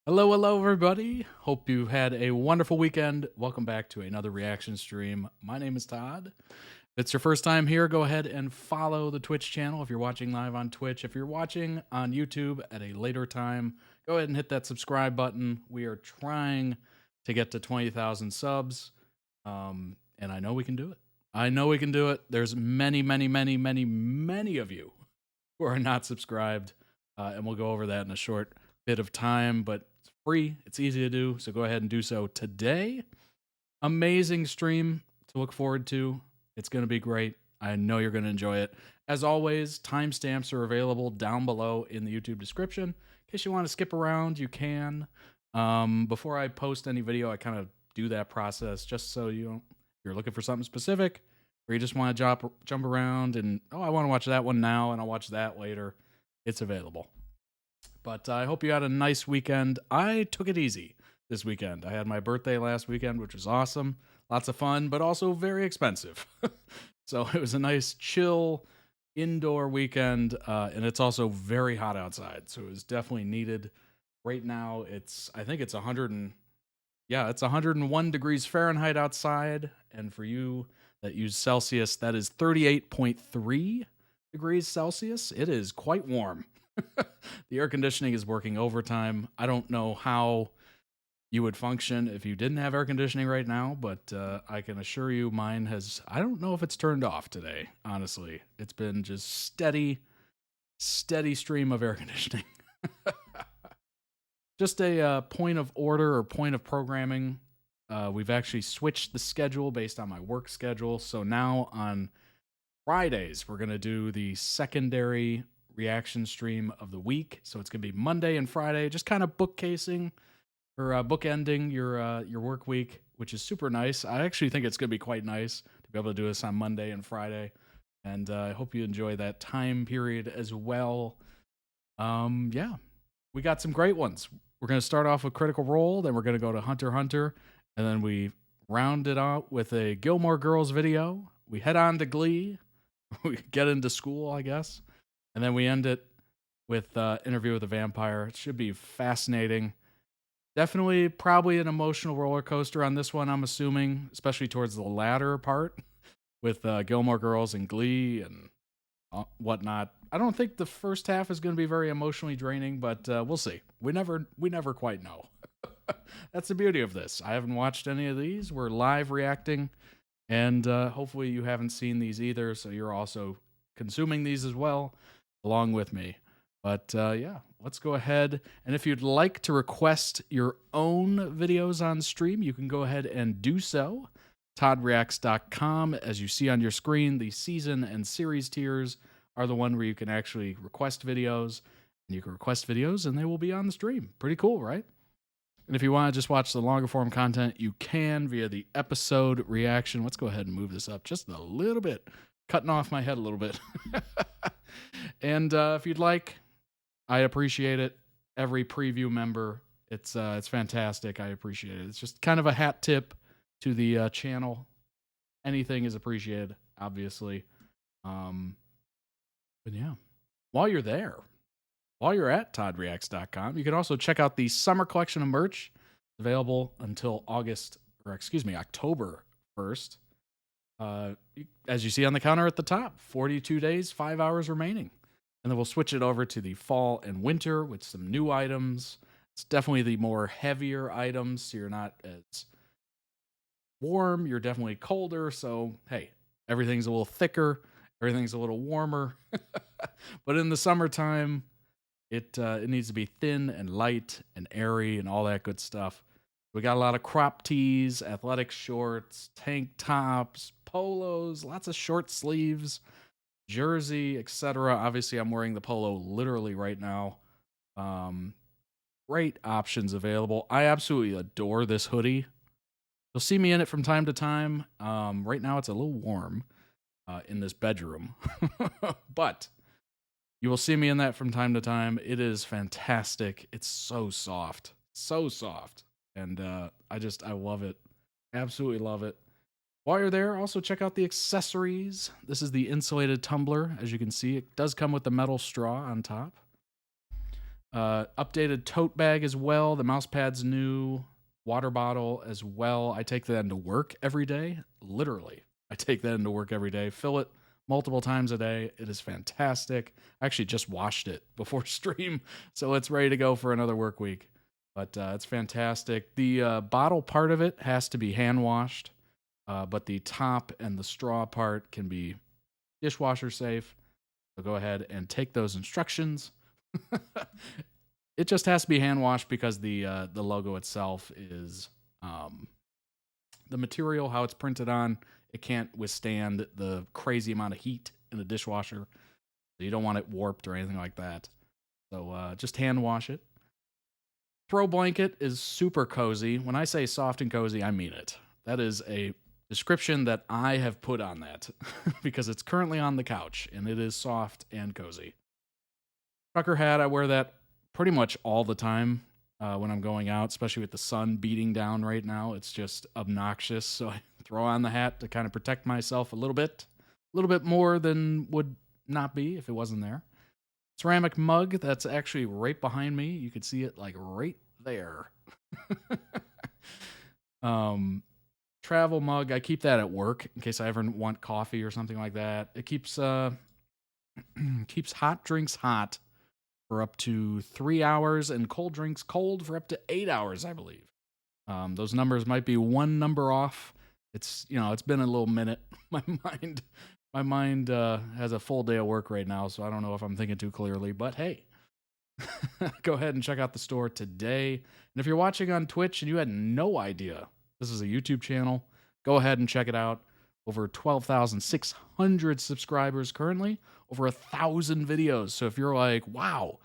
Hello, hello, everybody. Hope you had a wonderful weekend. Welcome back to another reaction stream. My name is Todd. If it's your first time here, go ahead and follow the Twitch channel if you're watching live on Twitch. If you're watching on YouTube at a later time, go ahead and hit that subscribe button. We are trying to get to 20,000 subs, and I know we can do it. I know we can do it. There's many of you who are not subscribed, and we'll go over that in a short bit of time, but it's free. It's easy to do, so go ahead and do so today. Amazing stream to look forward to. It's going to be great. I know you're going to enjoy it. As always, timestamps are available down below in the YouTube description. In case you want to skip around, you can. Before I post any video, I kind of do that process just so you're looking for something specific, or you just want to jump around and, oh, I want to watch that one now and I'll watch that later. It's available. But I hope you had a nice weekend. I took it easy this weekend. I had my birthday last weekend, which was awesome. Lots of fun, but also very expensive. So it was a nice, chill, indoor weekend, and it's also very hot outside. So it was definitely needed. Right now, I think it's 101 degrees Fahrenheit outside. And for you that use Celsius, that is 38.3 degrees Celsius. It is quite warm. The air conditioning is working overtime. I don't know how you would function if you didn't have air conditioning right now, but I can assure you mine has, I don't know if it's turned off today, honestly. It's been just steady stream of air conditioning. Just a point of order or point of programming. We've actually switched the schedule based on my work schedule. So now on Fridays, we're going to do the secondary reaction stream of the week. So it's going to be Monday and Friday, just kind of bookending your work week, which is super nice. I actually think it's going to be quite nice to be able to do this on Monday and Friday. And I hope you enjoy that time period as well. Yeah, we got some great ones. We're going to start off with Critical Role, then we're going to go to HunterxHunter, and then we round it out with a Gilmore Girls video. We head on to Glee. We get into school, I guess. And then we end it with Interview with a Vampire. It should be fascinating. Definitely probably an emotional roller coaster on this one, I'm assuming, especially towards the latter part with Gilmore Girls and Glee and whatnot. I don't think the first half is going to be very emotionally draining, but we'll see. We never quite know. That's the beauty of this. I haven't watched any of these. We're live reacting, and hopefully you haven't seen these either, so you're also consuming these as well along with me. But yeah, let's go ahead. And if you'd like to request your own videos on stream, you can go ahead and do so. ToddReacts.com. As you see on your screen, the season and series tiers are the one where you can actually request videos. And you can request videos and they will be on the stream. Pretty cool, right? And if you want to just watch the longer form content, you can via the episode reaction. Let's go ahead and move this up just a little bit. Cutting off my head a little bit. And if you'd like, I appreciate it. Every preview member, it's fantastic. I appreciate it. It's just kind of a hat tip to the channel. Anything is appreciated, obviously. But yeah, while you're there, while you're at ToddReacts.com, you can also check out the summer collection of merch available until October 1st. As you see on the counter at the top, 42 days, 5 hours remaining. And then we'll switch it over to the fall and winter with some new items. It's definitely the more heavier items, so you're not as warm. You're definitely colder, so hey, everything's a little thicker. Everything's a little warmer. But in the summertime, it needs to be thin and light and airy and all that good stuff. We got a lot of crop tees, athletic shorts, tank tops, polos, lots of short sleeves, jersey, etc. Obviously, I'm wearing the polo literally right now. Great options available. I absolutely adore this hoodie. You'll see me in it from time to time. Right now, it's a little warm in this bedroom, but you will see me in that from time to time. It is fantastic. It's so soft, and I love it. Absolutely love it. While you're there, also check out the accessories. This is the insulated tumbler. As you can see, it does come with the metal straw on top. Updated tote bag as well. The mouse pad's new. Water bottle as well. I take that into work every day. Literally, I take that into work every day. Fill it multiple times a day. It is fantastic. I actually just washed it before stream, so it's ready to go for another work week. But it's fantastic. The bottle part of it has to be hand washed, but the top and the straw part can be dishwasher safe. So go ahead and take those instructions. It just has to be hand washed because the logo itself is the material, how it's printed on. It can't withstand the crazy amount of heat in the dishwasher. So you don't want it warped or anything like that. So just hand wash it. Throw blanket is super cozy. When I say soft and cozy, I mean it. That is a description that I have put on that because it's currently on the couch and it is soft and cozy. Trucker hat, I wear that pretty much all the time when I'm going out, especially with the sun beating down right now. It's just obnoxious, so I throw on the hat to kind of protect myself a little bit more than would not be if it wasn't there. Ceramic mug, that's actually right behind me. You could see it like right there. Travel mug, I keep that at work in case I ever want coffee or something like that. It keeps keeps hot drinks hot for up to 3 hours and cold drinks cold for up to 8 hours, I believe. Those numbers might be one number off. It's been a little minute. My mind has a full day of work right now, so I don't know if I'm thinking too clearly, but hey, go ahead and check out the store today. And if you're watching on Twitch and you had no idea this is a YouTube channel, go ahead and check it out. Over 12,600 subscribers currently, over 1,000 videos. So if you're like, wow,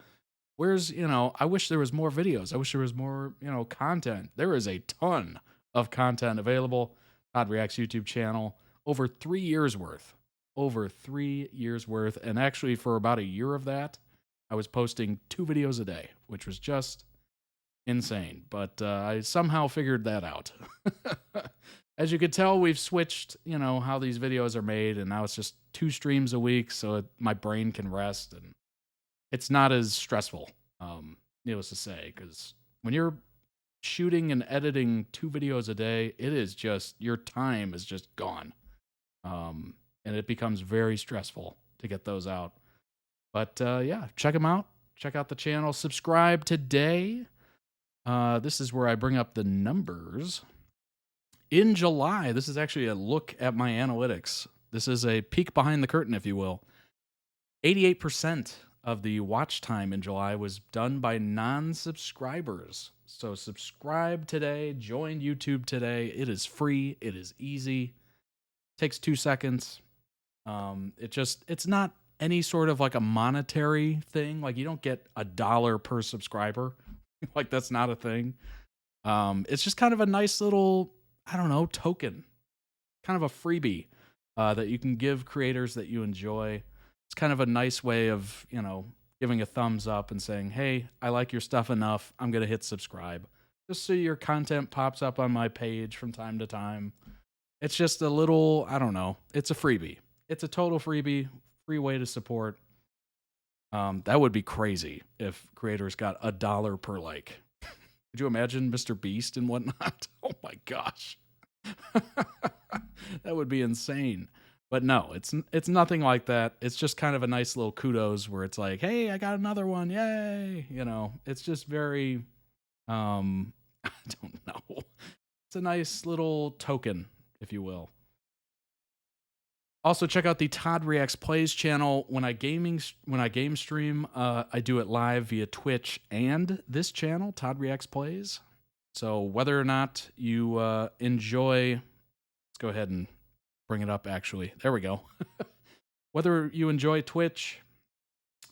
where's, I wish there was more videos. I wish there was more, content. There is a ton of content available. Todd Reacts YouTube channel, over 3 years worth. Over 3 years worth. And actually for about a year of that, I was posting 2 videos a day, which was just insane. But I somehow figured that out. As you can tell, we've switched, how these videos are made, and now it's just 2 streams a week, so my brain can rest, and it's not as stressful, needless to say, because when you're shooting and editing 2 videos a day, it is just, your time is just gone, and it becomes very stressful to get those out. But, yeah, check them out. Check out the channel. Subscribe today. This is where I bring up the numbers. In July, this is actually a look at my analytics. This is a peek behind the curtain, if you will. 88% of the watch time in July was done by non-subscribers. So subscribe today, join YouTube today. It is free. It is easy. Takes 2 seconds. It's not any sort of like a monetary thing. Like you don't get $1 per subscriber. Like that's not a thing. It's just kind of a nice little, I don't know, token, kind of a freebie that you can give creators that you enjoy. It's kind of a nice way of, giving a thumbs up and saying, hey, I like your stuff enough. I'm going to hit subscribe. Just so your content pops up on my page from time to time. It's just a little, I don't know. It's a freebie. It's a total freebie, free way to support. That would be crazy if creators got $1 per like. Could you imagine Mr. Beast and whatnot? Oh my gosh. That would be insane. But no, it's nothing like that. It's just kind of a nice little kudos where it's like, hey, I got another one. Yay. It's just very, I don't know. It's a nice little token, if you will. Also, check out the Todd Reacts Plays channel. When I game stream, I do it live via Twitch and this channel, Todd Reacts Plays. So whether or not you enjoy, let's go ahead and bring it up, actually. There we go. Whether you enjoy Twitch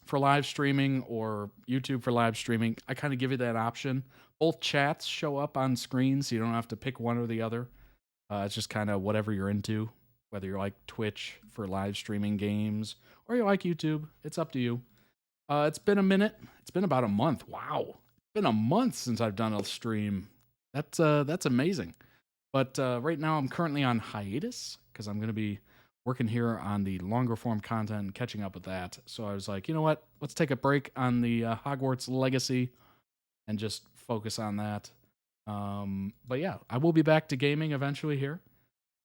for live streaming or YouTube for live streaming, I kind of give you that option. Both chats show up on screen, so you don't have to pick one or the other. It's just kind of whatever you're into. Whether you're like Twitch for live streaming games or you like YouTube, it's up to you. It's been a minute. It's been about a month. Wow. It's been a month since I've done a stream. That's amazing. But right now I'm currently on hiatus because I'm going to be working here on the longer form content and catching up with that. So I was like, you know what? Let's take a break on the Hogwarts Legacy and just focus on that. But yeah, I will be back to gaming eventually here.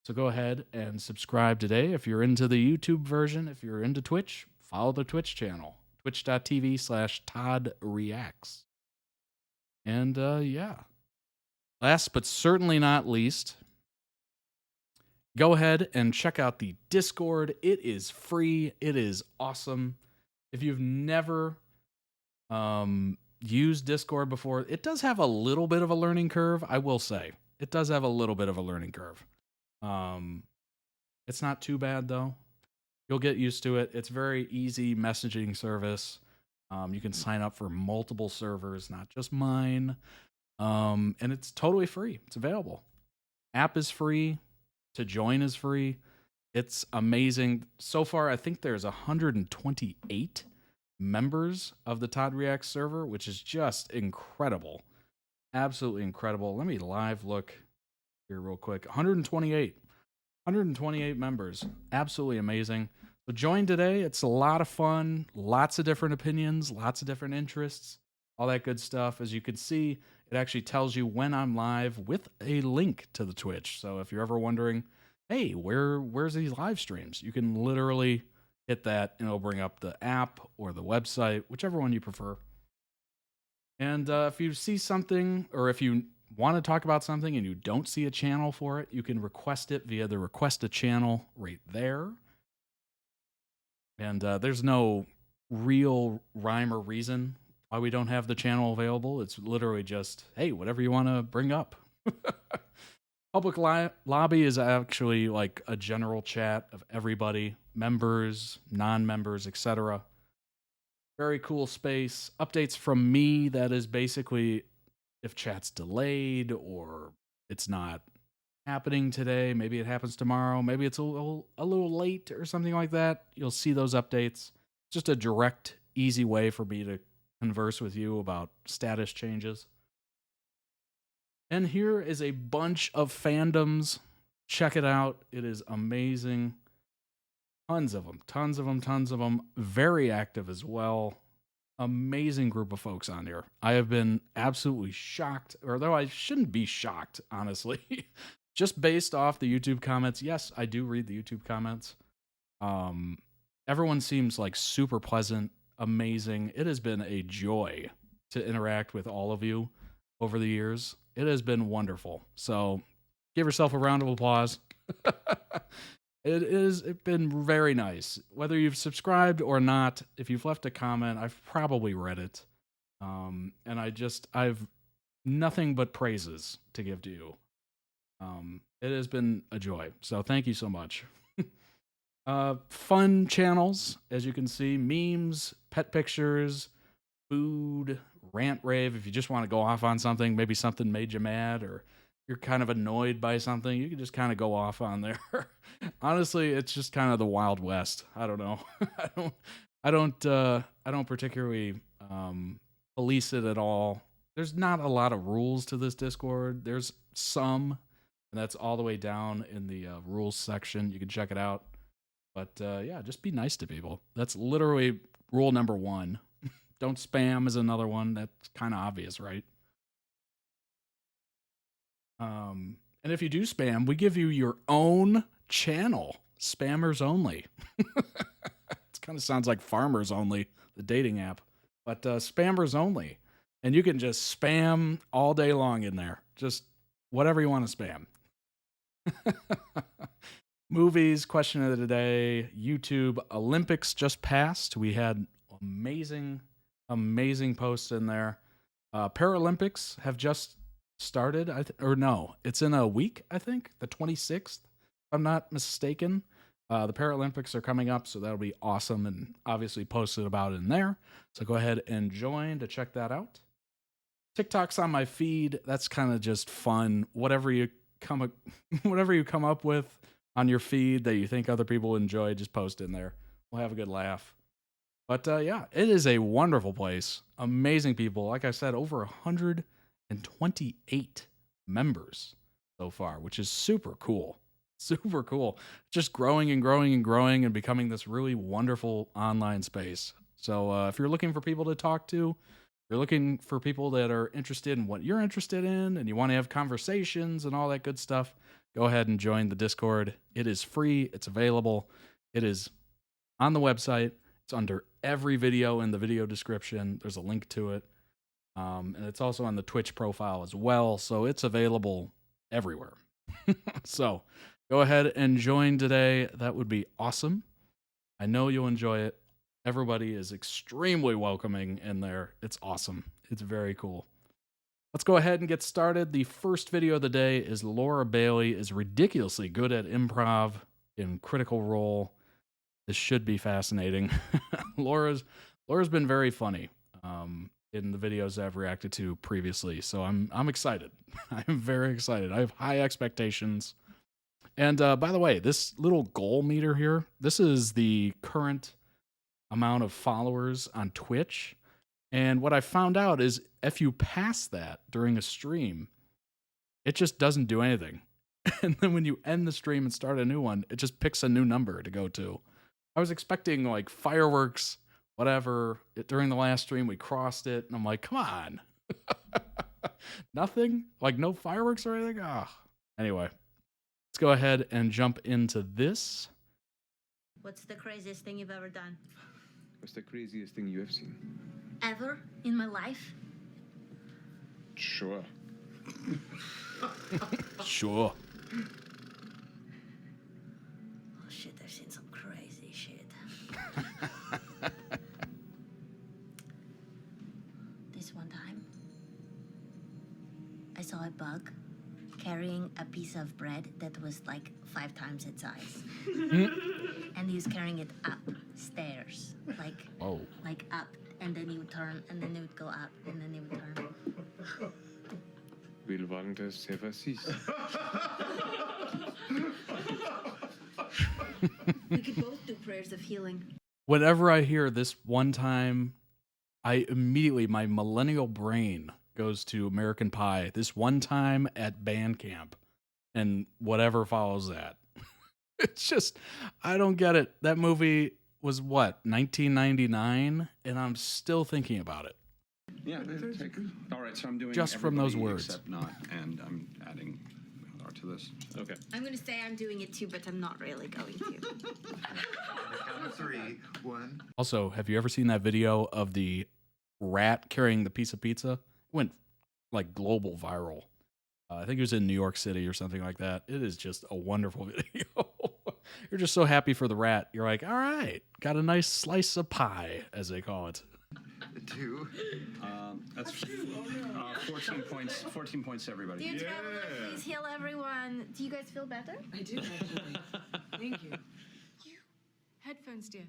So go ahead and subscribe today. If you're into the YouTube version, if you're into Twitch, follow the Twitch channel, twitch.tv/ToddReacts. And yeah, last but certainly not least, go ahead and check out the Discord. It is free. It is awesome. If you've never used Discord before, it does have a little bit of a learning curve, I will say. It does have a little bit of a learning curve. It's not too bad, though. You'll get used to it. It's very easy messaging service. You can sign up for multiple servers, not just mine. And it's totally free. It's available. App is free. To join is free. It's amazing. So far, I think there's 128 members of the Todd Reacts server, which is just incredible. Absolutely incredible. Let me live look here real quick. 128 members. Absolutely amazing. So join today. It's a lot of fun. Lots of different opinions, lots of different interests, all that good stuff. As you can see, it actually tells you when I'm live with a link to the Twitch. So if you're ever wondering, hey, where's these live streams? You can literally hit that and it'll bring up the app or the website, whichever one you prefer. And if you see something, or if you want to talk about something and you don't see a channel for it, you can request it via the request a channel right there. And there's no real rhyme or reason why we don't have the channel available. It's literally just, hey, whatever you want to bring up. Public lobby is actually like a general chat of everybody, members, non-members, etc. Very cool space. Updates from me, that is basically if chat's delayed or it's not happening today, maybe it happens tomorrow, maybe it's a little late or something like that. You'll see those updates. Just a direct, easy way for me to converse with you about status changes. And here is a bunch of fandoms. Check it out. It is amazing. Tons of them. Very active as well. Amazing group of folks on here. I have been absolutely shocked, although I shouldn't be shocked, honestly. Just based off the YouTube comments. Yes, I do read the YouTube comments. Everyone seems like super pleasant, amazing. It has been a joy to interact with all of you over the years. It has been wonderful. So give yourself a round of applause. It's been very nice. Whether you've subscribed or not, if you've left a comment, I've probably read it. And I've nothing but praises to give to you. It has been a joy. So thank you so much. Fun channels, as you can see, memes, pet pictures, food, rant rave. If you just want to go off on something, maybe something made you mad or you're kind of annoyed by something, you can just kind of go off on there. Honestly, it's just kind of the Wild West. I don't know. I don't particularly police it at all. There's not a lot of rules to this Discord. There's some, and that's all the way down in the rules section. You can check it out. But yeah, just be nice to people. That's literally rule number 1. Don't spam is another one. That's kind of obvious, right? And if you do spam, we give you your own channel. Spammers only. It kind of sounds like Farmers Only, the dating app. But spammers only. And you can just spam all day long in there. Just whatever you want to spam. Movies, question of the day, YouTube, Olympics just passed. We had amazing posts in there. Paralympics have just started, it's in a week, I think, the 26th, if I'm not mistaken. The Paralympics are coming up, so that'll be awesome, and obviously posted about it in there. So go ahead and join to check that out. TikTok's on my feed. That's kind of just fun. Whatever you come up with on your feed that you think other people enjoy, just post in there. We'll have a good laugh. But yeah, it is a wonderful place. Amazing people. Like I said, over 128 members so far, which is super cool. Super cool. Just growing and growing and growing and becoming this really wonderful online space. So if you're looking for people to talk to, you're looking for people that are interested in what you're interested in, and you want to have conversations and all that good stuff, go ahead and join the Discord. It is free. It's available. It is on the website. It's under every video in the video description. There's a link to it. And it's also on the Twitch profile as well. So it's available everywhere. So go ahead and join today. That would be awesome. I know you'll enjoy it. Everybody is extremely welcoming in there. It's awesome. It's very cool. Let's go ahead and get started. The first video of the day is Laura Bailey is ridiculously good at improv in Critical Role. This should be fascinating. Laura's been very funny in the videos I've reacted to previously, so I'm excited. I'm very excited. I have high expectations. And by the way, this little goal meter here, this is the current amount of followers on Twitch. And what I found out is if you pass that during a stream, it just doesn't do anything. And then when you end the stream and start a new one, it just picks a new number to go to. I was expecting like fireworks, whatever. During the last stream, we crossed it. And I'm like, come on. Nothing? Like no fireworks or anything? Oh. Anyway, let's go ahead and jump into this. What's the craziest thing you've ever done? What's the craziest thing you have seen? Ever in my life? Sure. Sure. Oh shit, I've seen some crazy shit. This one time, I saw a bug carrying a piece of bread that was like 5 times its size. And he was carrying it upstairs, like up, and then he would turn, and then it would go up, and then it would turn. Remlundskan. We could both do prayers of healing. Whenever I hear this one time, I immediately, my millennial brain goes to American Pie. This one time at band camp and whatever follows that. It's just, I don't get it. That movie was what, 1999? And I'm still thinking about it. Yeah, all right, so I'm doing just from those words. Except not, and I'm adding art to this. Okay. I'm going to say I'm doing it too, but I'm not really going to. Count of 3, 1. Also, have you ever seen that video of the rat carrying the piece of pizza? It went like global viral. I think it was in New York City or something like that. It is just a wonderful video. You're just so happy for the rat. You're like, all right, got a nice slice of pie, as they call it. 2. That's 14 points. 14 points, everybody. Dear traveler, please heal everyone. Do you guys feel better? I do, actually. Thank you. Headphones, dear.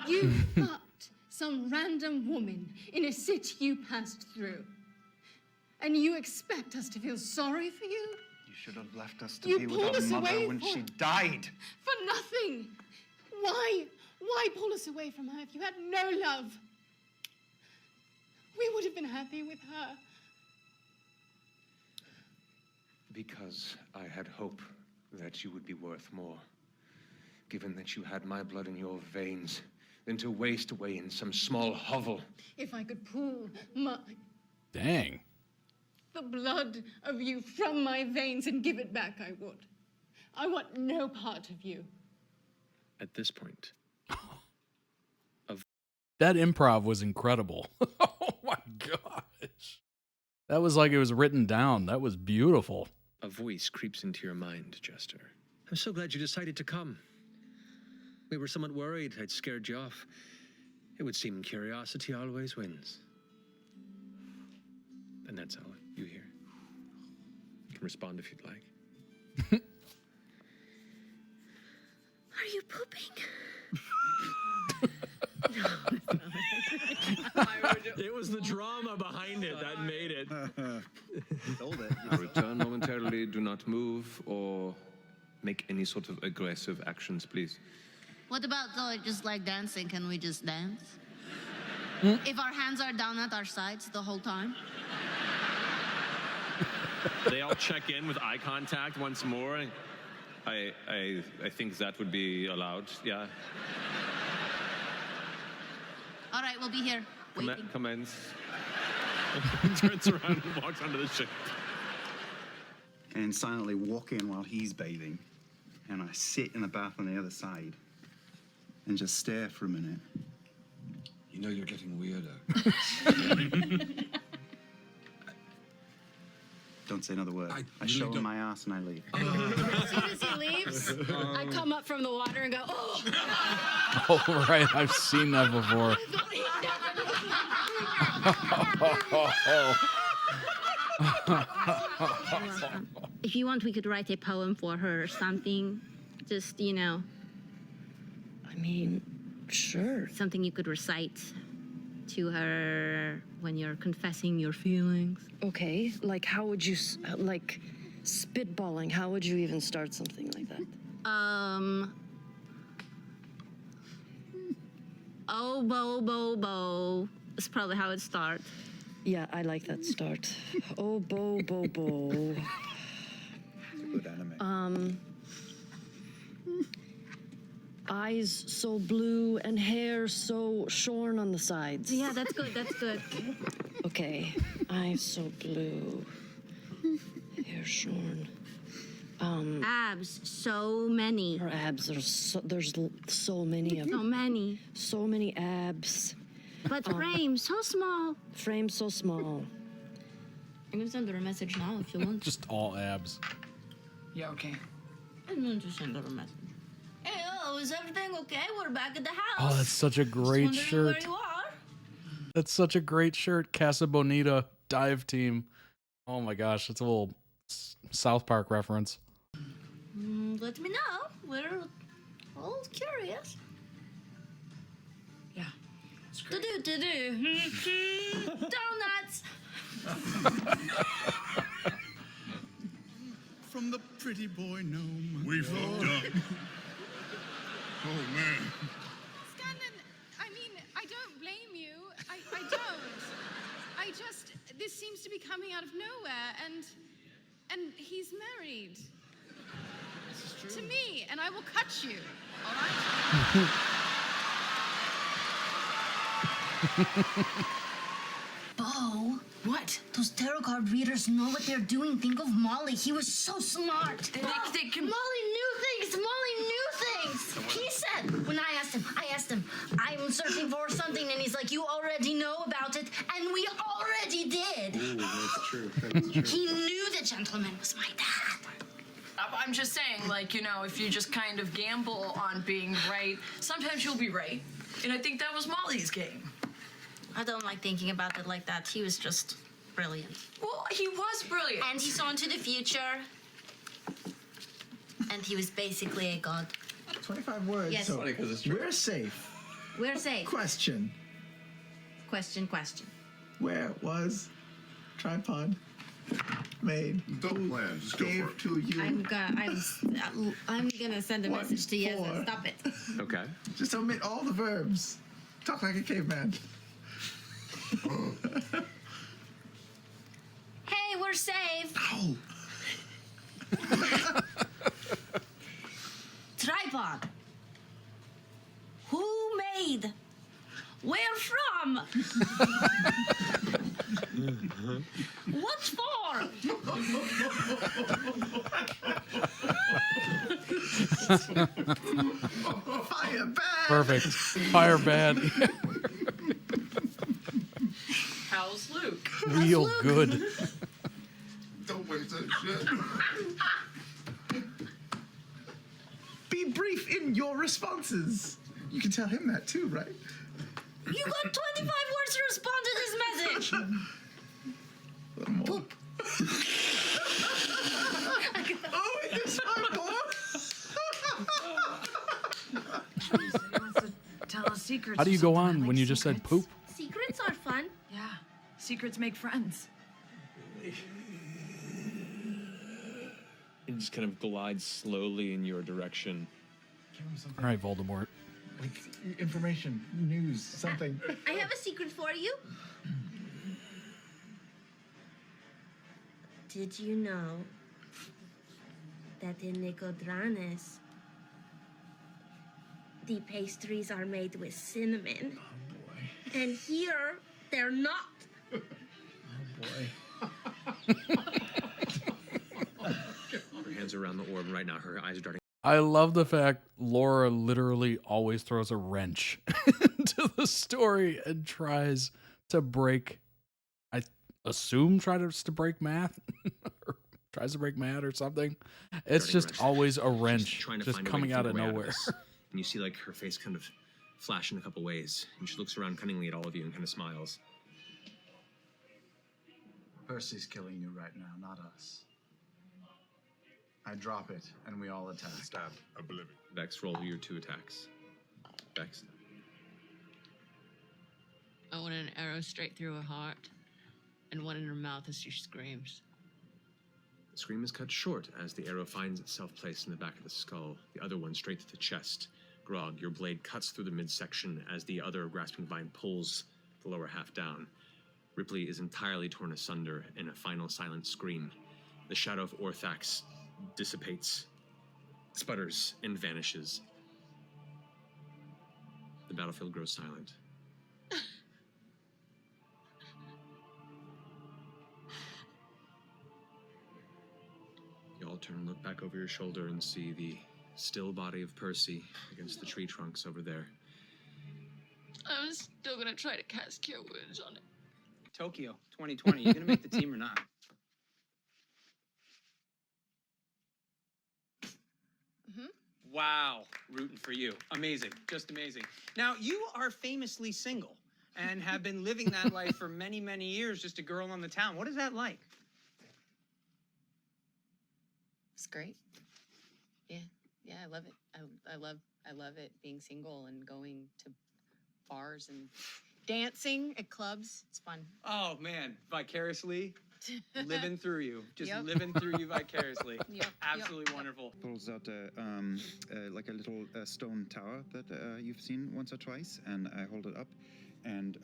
You fucked some random woman in a city you passed through. And you expect us to feel sorry for you? You should have left us to You be with pulled our us mother away when for- she died. For nothing. Why? Why pull us away from her if you had no love? We would have been happy with her. Because I had hope that you would be worth more, given that you had my blood in your veins, than to waste away in some small hovel. If I could pull Dang. the blood of you from my veins and give it back, I would. I want no part of you. At this point, That improv was incredible. Oh my gosh. That was like it was written down. That was beautiful. A voice creeps into your mind, Jester. I'm so glad you decided to come. We were somewhat worried I'd scared you off. It would seem curiosity always wins. And that's all you hear. You can respond if you'd like. Are you pooping? It was the drama behind it that made it. Sold it. return momentarily. Do not move or make any sort of aggressive actions, please. What about just like dancing? Can we just dance? If our hands are down at our sides the whole time? They all check in with eye contact once more. I think that would be allowed. Yeah. All right, we'll be here. Waiting. Commence. Turns around and walks onto the ship. And silently walk in while he's bathing. And I sit in the bath on the other side and just stare for a minute. You know you're getting weirder. Don't say another word. I show him my ass and I leave. As soon as he leaves, I come up from the water and go, oh! Oh, right. I've seen that before. If you want, we could write a poem for her or something. Just, you know. I mean, sure. Something you could recite to her when you're confessing your feelings. Okay, like how would you, like spitballing, how would you even start something like that? Oh, bo. That's probably how it starts. Yeah, I like that start. Oh, bo. Good anime. Eyes so blue and hair so shorn on the sides. Yeah, that's good. Okay, eyes so blue, hair shorn. Abs, so many. Her abs, there's so many of them. So many abs. But frame, so small. Frame so small. I'm gonna send her a message now if you want. Just all abs. Yeah, okay. I'm going to send her a message. Hey, is everything okay? We're back at the house. Oh, that's such a great shirt. Where you are? That's such a great shirt. Casa Bonita dive team. Oh my gosh, it's a little South Park reference. Let me know. We're all curious. Yeah. Donuts. From the pretty boy gnome. We fucked up. Oh, man. Scanlan, I mean, I don't blame you. I don't. I just, this seems to be coming out of nowhere, and he's married. This is true. To me, and I will cut you, all right? Bo. What? Those tarot card readers know what they're doing. Think of Molly. He was so smart. They can... Molly knew things. He said, when I asked him, I'm searching for something, and he's like, you already know about it, and we already did. Ooh, that's true. He knew the gentleman was my dad. I'm just saying, like, you know, if you just kind of gamble on being right, sometimes you'll be right. And I think that was Molly's game. I don't like thinking about it like that. He was just brilliant. Well, he was brilliant. And he saw into the future. And he was basically a god. 25 words. Yes. So Funny 'cause it's true. we're safe. We're safe. Question. Question. Where was tripod made? Don't plan. Just go for Gave it. to you. I'm gonna send a message to Yeza. for? Stop it. Okay. Just omit all the verbs. Talk like a caveman. Hey, we're safe. Ow. Tripod. Who made? Where from? What for? Fire bad. Perfect. Fire bad. How's Luke? Real good. Don't waste that shit. Be brief in your responses. You can tell him that too, right? You got 25 words to respond to this message. Poop. Oh, it's my boy. He wants to tell us secrets. How do you or go something. I on like when you just said secrets. poop? Secrets are fun. Yeah. Secrets make friends. It just kind of glides slowly in your direction. Give him something. All right, Voldemort. Like information, news, something. I have a secret for you. Did you know that in Nicodranes, the pastries are made with cinnamon? Oh boy. And here, they're not. Oh boy. Her hands are around the orb right now. Her eyes are darting. I love the fact Laura literally always throws a wrench into the story and tries to break, I assume tries to break math or tries to break math or something. It's just always a wrench just coming out of nowhere. And you see like her face kind of flash in a couple ways. And she looks around cunningly at all of you and kind of smiles. Percy's killing you right now, not us. I drop it, and we all attack. Stab. Oblivion. Vex, roll your 2 attacks. Vex. I want an arrow straight through her heart, and one in her mouth as she screams. The scream is cut short as the arrow finds itself placed in the back of the skull. The other one straight to the chest. Grog, your blade cuts through the midsection as the other grasping vine pulls the lower half down. Ripley is entirely torn asunder in a final silent scream. The shadow of Orthax dissipates, sputters, and vanishes. The battlefield grows silent. You all turn and look back over your shoulder and see the still body of Percy against the tree trunks over there. I'm still gonna try to cast Cure Wounds on it. Tokyo 2020, you gonna make the team or not? Wow, rooting for you. Amazing, just amazing. Now, you are famously single and have been living that life for many, many years, just a girl on the town. What is that like? It's great. Yeah, I love it. I love it being single and going to bars and dancing at clubs. It's fun. Oh man, vicariously living through you, just living through you vicariously. Absolutely wonderful. Pulls out like a little stone tower that you've seen once or twice, and I hold it up and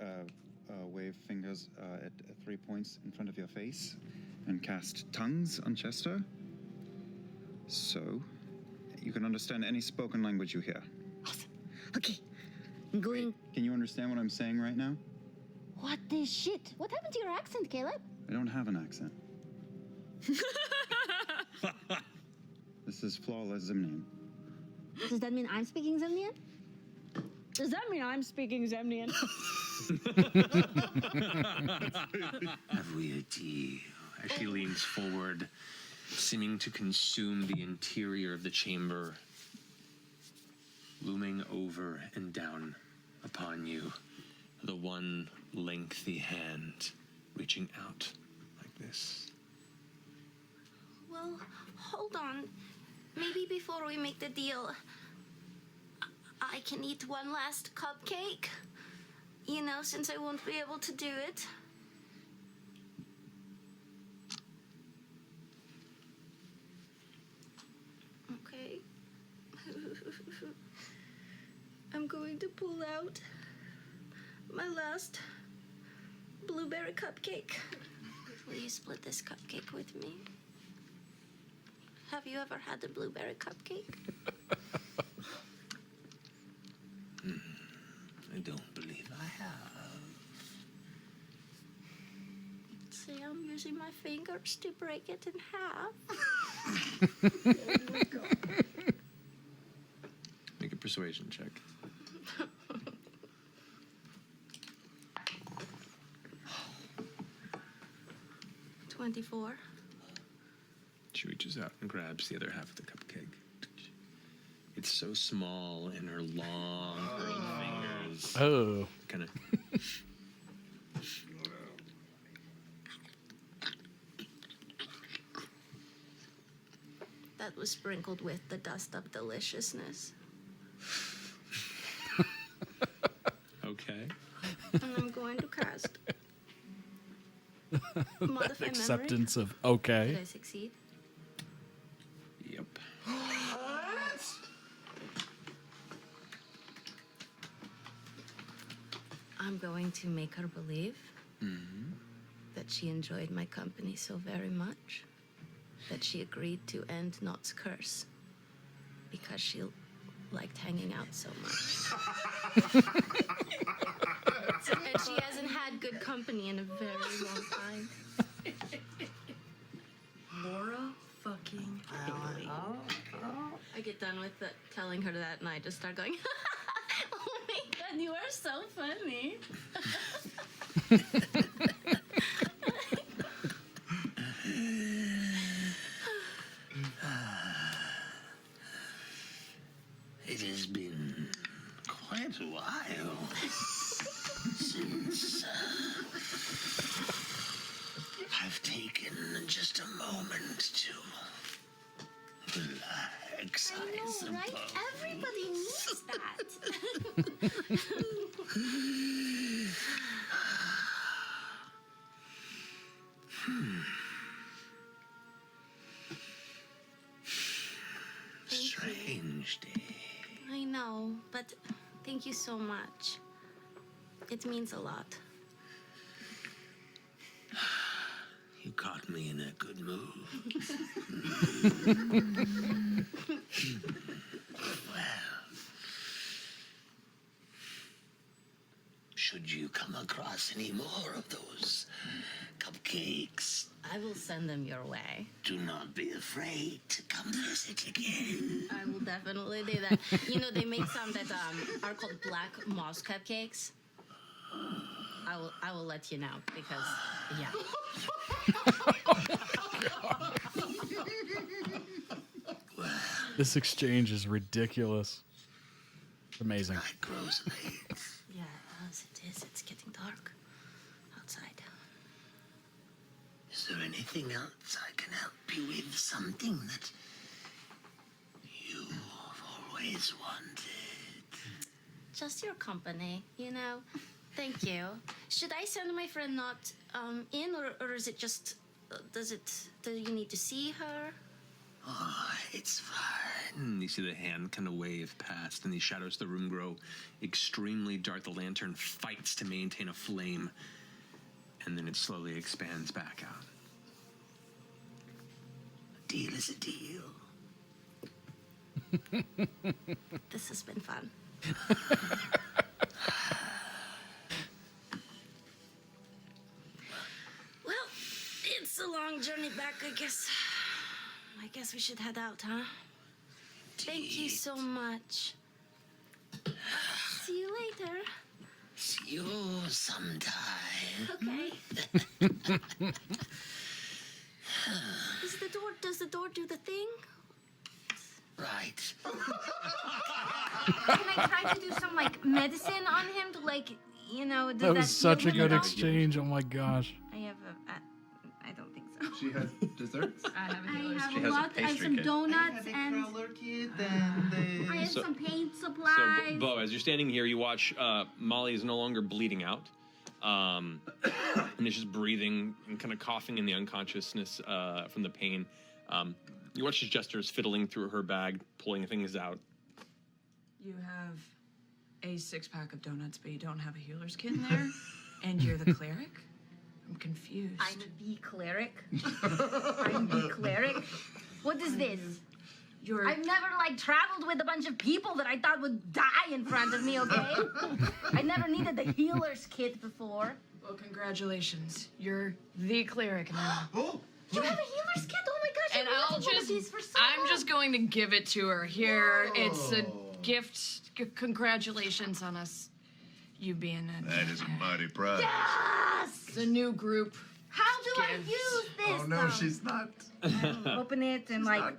wave fingers at 3 points in front of your face and cast tongues on Chester. So you can understand any spoken language you hear. Awesome. Okay, I'm going. Can you understand what I'm saying right now? What the shit? What happened to your accent, Caleb? I don't have an accent. This is flawless Zemnian. Does that mean I'm speaking Zemnian? Does that mean I'm speaking Zemnian? Have we a deal? As she leans forward, seeming to consume the interior of the chamber, looming over and down upon you, the one lengthy hand reaching out like this. Well, hold on. Maybe before we make the deal, I can eat one last cupcake. You know, since I won't be able to do it. Okay. I'm going to pull out my last blueberry cupcake. Will you split this cupcake with me? Have you ever had a blueberry cupcake? I don't believe I have. See, I'm using my fingers to break it in half. Make a persuasion check. 24. She reaches out and grabs the other half of the cupcake. It's so small in her long, curled fingers. Oh. Kind of. That was sprinkled with the dust of deliciousness. Okay. And I'm going to cast Modify Acceptance memory. of okay. Did I succeed? Yep. I'm going to make her believe that she enjoyed my company so very much that she agreed to end Not's curse because she liked hanging out so much. And she hasn't had good company in a very long time. Laura fucking Bailey. I get done with telling her that and I just start going, oh my god, you are so funny. It has been quite a while since I've taken just a moment to relax, I suppose. Right? Everybody needs that. Strange day. I know, but thank you so much. It means a lot. You caught me in a good mood. Well, should you come across any more of those cupcakes, I will send them your way. do not be afraid to come visit again. I will definitely do that. You know, they make some that are called black moss cupcakes. I will let you know because, yeah. This exchange is ridiculous. It's amazing. Yeah, as it is, it's getting dark outside. Is there anything else I can help you with? Something that you've always wanted? Just your company, you know. Thank you. Should I send my friend Not in, or is it just? Do you need to see her? Oh, it's fine. You see the hand kind of wave past, and these shadows of the room grow extremely dark. The lantern fights to maintain a flame, and then it slowly expands back out. A deal is a deal. This has been fun. Well, it's a long journey back, I guess. I guess we should head out, huh? Thank you so much. See you later. See you sometime. Okay. Does the door do the thing? Right. Can I try to do some like medicine on him to like, you know? That was such a good exchange. Oh my gosh. I have I don't think so. She has desserts? I have She a has a lot. I have pastry some kit. donuts and I have So- some paint So, supplies. Bo, as you're standing here, you watch Molly is no longer bleeding out. And is just breathing and kind of coughing in the unconsciousness from the pain. You watch as Jester's fiddling through her bag, pulling things out. You have a 6-pack of donuts, but you don't have a healer's kit in there, and you're the cleric? I'm confused. I'm the cleric. I'm the cleric. What is this? I've never like traveled with a bunch of people that I thought would die in front of me, okay? I never needed the healer's kit before. Well, congratulations. You're the clear now. You have a healer's kit? Oh my gosh! And I've I'll wanted one of just, these for so I'm long. just going to give it to her. Here, it's a gift. Congratulations on us, you being a. That is a mighty prize. Yes! It's a new group. How do I Gifts. use this? Oh no, though? she's not. Open it and like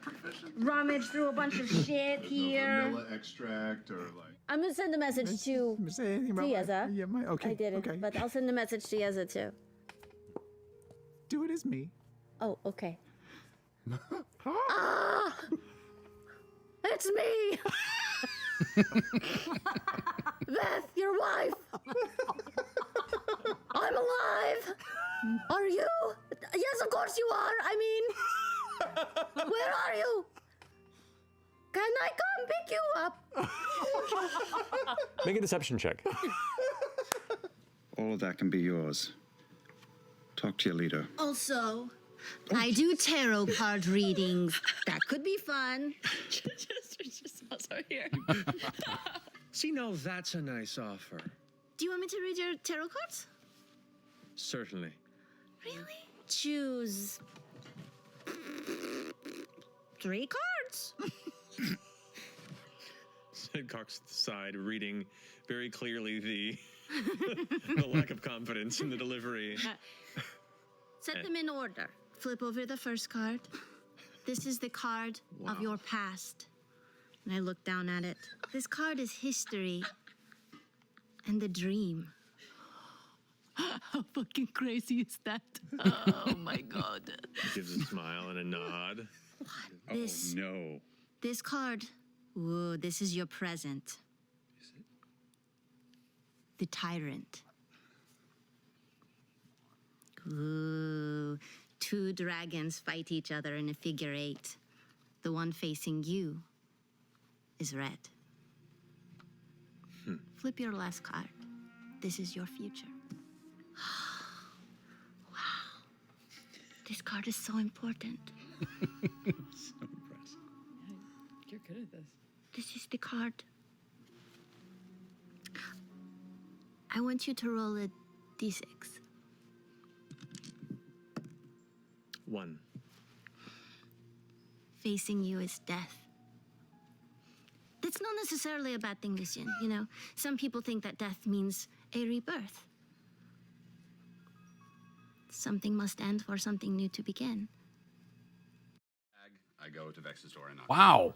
rummage through a bunch of shit here. Vanilla extract or like. I'm gonna send a message to Yeza. Yeah, okay. I didn't, okay. but I'll send a message to Yeza too. Do it as me. Oh, okay. Ah! It's me! Beth, your wife! I'm alive! Are you? Yes, of course you are! I mean, where are you? Can I come pick you up? Make a deception check. All of that can be yours. Talk to your leader. Also, I do tarot card readings. That could be fun. just also here. See, now that's a nice offer. Do you want me to read your tarot cards? Certainly. Really? Choose 3 cards. Sid cocks to the side, reading very clearly the lack of confidence in the delivery. Set them in order. Flip over the first card. This is the card of your past. And I look down at it. This card is history and the dream. How fucking crazy is that? Oh my god. Gives a smile and a nod. This, no. This card, ooh, this is your present. Is it? The tyrant. Ooh, 2 dragons fight each other in a figure 8. The one facing you is red. Flip your last card. This is your future. Wow. This card is so important. So impressive. You're good at this. This is the card. I want you to roll a d6. 1. Facing you is death. That's not necessarily a bad thing, Lucien. You know, some people think that death means a rebirth. Something must end for something new to begin. I go to Vex's door and knock. Wow.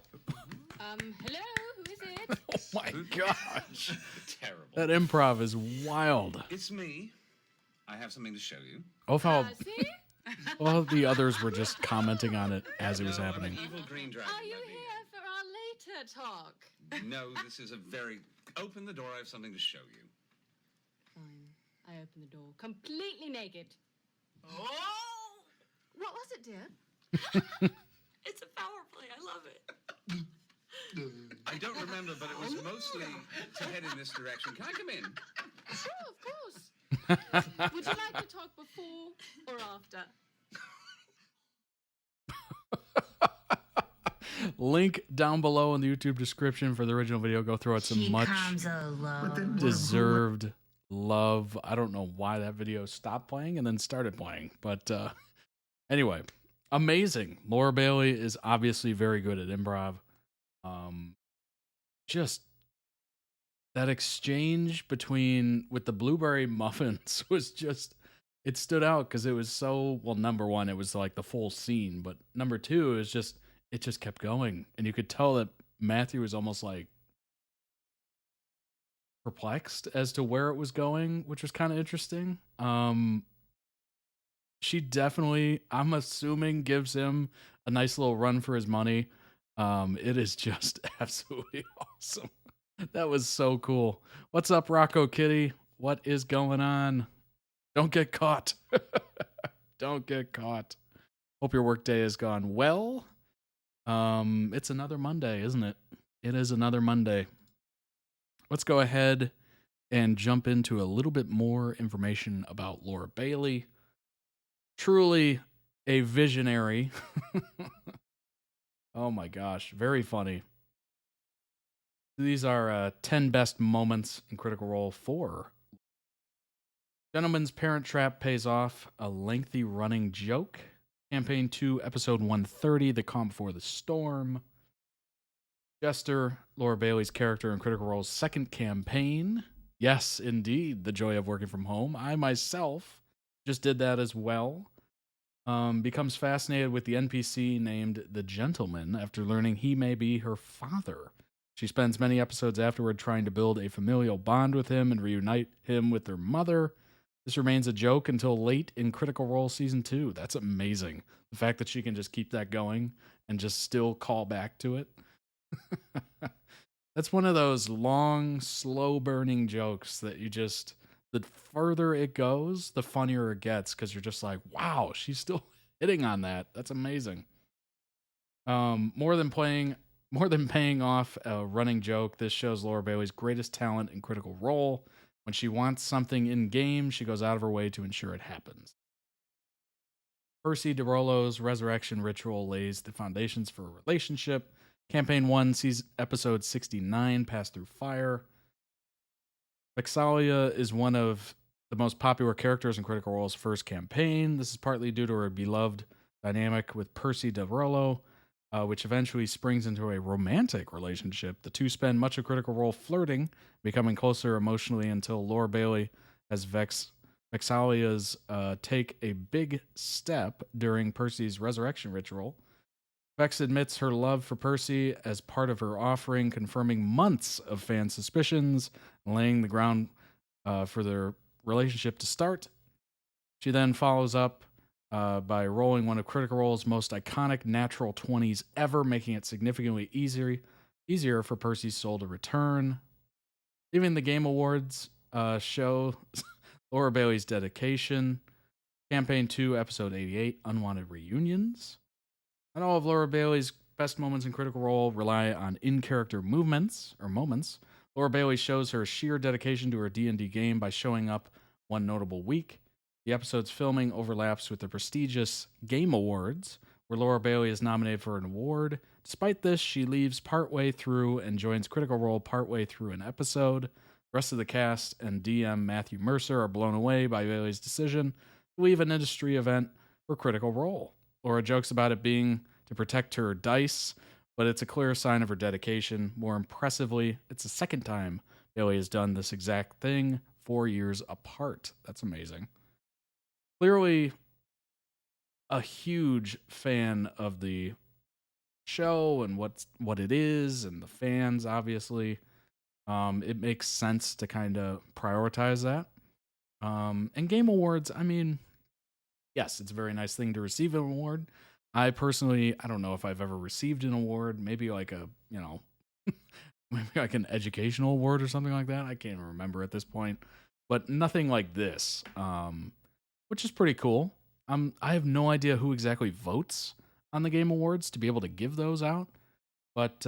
Hello, who is it? Oh my gosh. Terrible. That improv is wild. It's me. I have something to show you. Oh, how See? well the others were just commenting on it as it was happening. Evil green dragon. Are you here for our later talk? No, this is a very... Open the door, I have something to show you. Fine. I open the door, completely naked. Oh! What was it, dear? It's a power play. I love it. I don't remember, but it was mostly to head in this direction. Can I come in? Sure, of course. Would you like to talk before or after? Link down below in the YouTube description for the original video. Go throw it some much deserved love. I don't know why that video stopped playing and then started playing, but anyway, amazing. Laura Bailey is obviously very good at improv. Just that exchange with the blueberry muffins was just, it stood out because it was so, well, number one, it was like the full scene, but number two is just, it just kept going. And you could tell that Matthew was almost like perplexed as to where it was going, which was kind of interesting. She definitely, I'm assuming, gives him a nice little run for his money. It is just absolutely awesome. That was so cool. What's up, Rocco Kitty? What is going on? Don't get caught. Don't get caught. Hope your work day has gone well. It's another Monday, isn't it? It is another Monday. Let's go ahead and jump into a little bit more information about Laura Bailey. Truly a visionary. Oh my gosh, very funny. These are 10 best moments in Critical Role 4. Gentleman's Parent Trap pays off, a lengthy running joke. Campaign 2, episode 130, The Calm Before the Storm. Jester, Laura Bailey's character in Critical Role's second campaign. Yes, indeed, the joy of working from home. I myself just did that as well. Becomes fascinated with the NPC named The Gentleman after learning he may be her father. She spends many episodes afterward trying to build a familial bond with him and reunite him with their mother. This remains a joke until late in Critical Role Season 2. That's amazing. The fact that she can just keep that going and just still call back to it. That's one of those long, slow-burning jokes that you just... The further it goes, the funnier it gets because you're just like, wow, she's still hitting on that. That's amazing. More than paying off a running joke, this shows Laura Bailey's greatest talent in Critical Role. When she wants something in game, she goes out of her way to ensure it happens. Percy DeRollo's resurrection ritual lays the foundations for a relationship. Campaign 1 sees episode 69, Pass Through Fire. Vex'ahlia is one of the most popular characters in Critical Role's first campaign. This is partly due to her beloved dynamic with Percy DeRollo, which eventually springs into a romantic relationship. The two spend much of Critical Role flirting, becoming closer emotionally until Laura Bailey has Vex'ahlia's take a big step during Percy's resurrection ritual. Vex admits her love for Percy as part of her offering, confirming months of fan suspicions, laying the ground for their relationship to start. She then follows up by rolling one of Critical Role's most iconic natural 20s ever, making it significantly easier for Percy's soul to return. Leaving the Game Awards show Laura Bailey's dedication. Campaign 2, Episode 88, Unwanted Reunions. Not all of Laura Bailey's best moments in Critical Role rely on in-character moments. Laura Bailey shows her sheer dedication to her D&D game by showing up one notable week. The episode's filming overlaps with the prestigious Game Awards, where Laura Bailey is nominated for an award. Despite this, she leaves partway through and joins Critical Role partway through an episode. The rest of the cast and DM Matthew Mercer are blown away by Bailey's decision to leave an industry event for Critical Role. Laura jokes about it being to protect her dice, but it's a clear sign of her dedication. More impressively, it's the second time Bailey has done this exact thing 4 years apart. That's amazing. Clearly a huge fan of the show and what it is and the fans, obviously. It makes sense to kind of prioritize that. And Game Awards, I mean, yes, it's a very nice thing to receive an award. I personally, I don't know if I've ever received an award, maybe like a, maybe like an educational award or something like that. I can't remember at this point, but nothing like this, which is pretty cool. I have no idea who exactly votes on the Game Awards to be able to give those out, but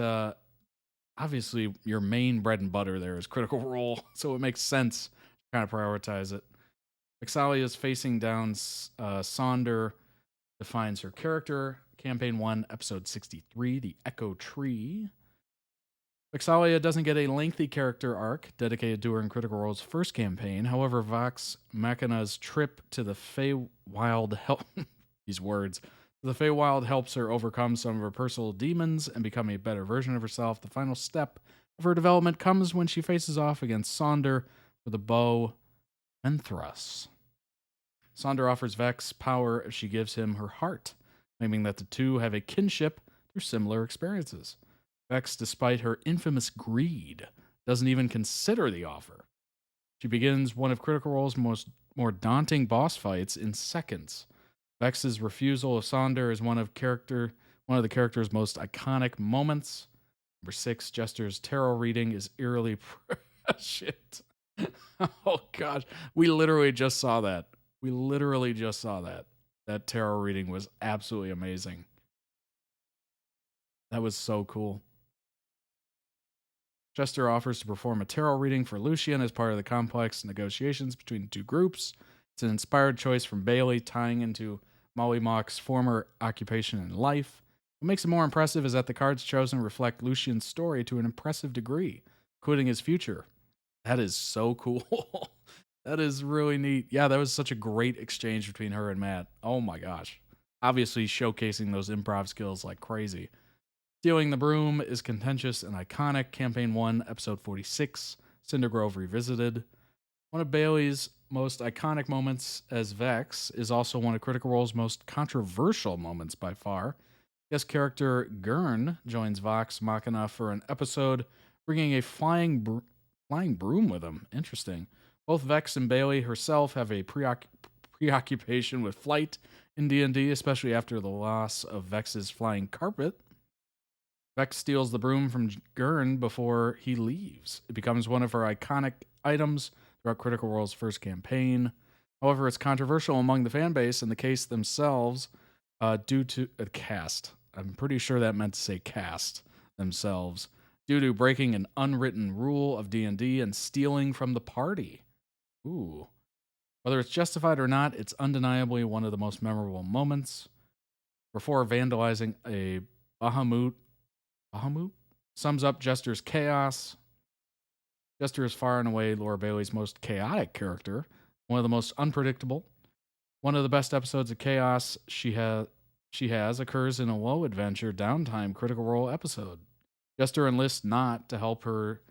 obviously your main bread and butter there is Critical Role, so it makes sense to kind of prioritize it. Vex'ahlia is facing down Sonder, defines her character. Campaign 1, Episode 63, The Echo Tree. Vex'ahlia doesn't get a lengthy character arc dedicated to her in Critical Role's first campaign. However, Vox Machina's trip to the Feywild helps her overcome some of her personal demons and become a better version of herself. The final step of her development comes when she faces off against Sonder for the bow and thrust. Sonder offers Vex power if she gives him her heart, claiming that the two have a kinship through similar experiences. Vex, despite her infamous greed, doesn't even consider the offer. She begins one of Critical Role's more daunting boss fights in seconds. Vex's refusal of Sonder is one of the character's most iconic moments. Number 6, Jester's tarot reading is eerily shit. Oh gosh, we literally just saw that. That tarot reading was absolutely amazing. That was so cool. Jester offers to perform a tarot reading for Lucian as part of the complex negotiations between the two groups. It's an inspired choice from Bailey, tying into Molly Mock's former occupation in life. What makes it more impressive is that the cards chosen reflect Lucian's story to an impressive degree, including his future. That is so cool. That is really neat. Yeah, that was such a great exchange between her and Matt. Oh my gosh. Obviously showcasing those improv skills like crazy. Stealing the Broom is contentious and iconic. Campaign 1, Episode 46, Cindergrove Revisited. One of Bailey's most iconic moments as Vex is also one of Critical Role's most controversial moments by far. Guest character Gurn joins Vox Machina for an episode, bringing a flying broom with him. Interesting. Both Vex and Bailey herself have a preoccupation with flight in D&D, especially after the loss of Vex's flying carpet. Vex steals the broom from Gurn before he leaves. It becomes one of her iconic items throughout Critical Role's first campaign. However, it's controversial among the fan base and the case themselves due to a cast. I'm pretty sure that meant to say cast themselves. Due to breaking an unwritten rule of D&D and stealing from the party. Ooh. Whether it's justified or not, it's undeniably one of the most memorable moments. Before vandalizing a Bahamut sums up Jester's chaos. Jester is far and away Laura Bailey's most chaotic character, one of the most unpredictable. One of the best episodes of chaos she has occurs in a low adventure downtime Critical Role episode. Jester enlists Not to help her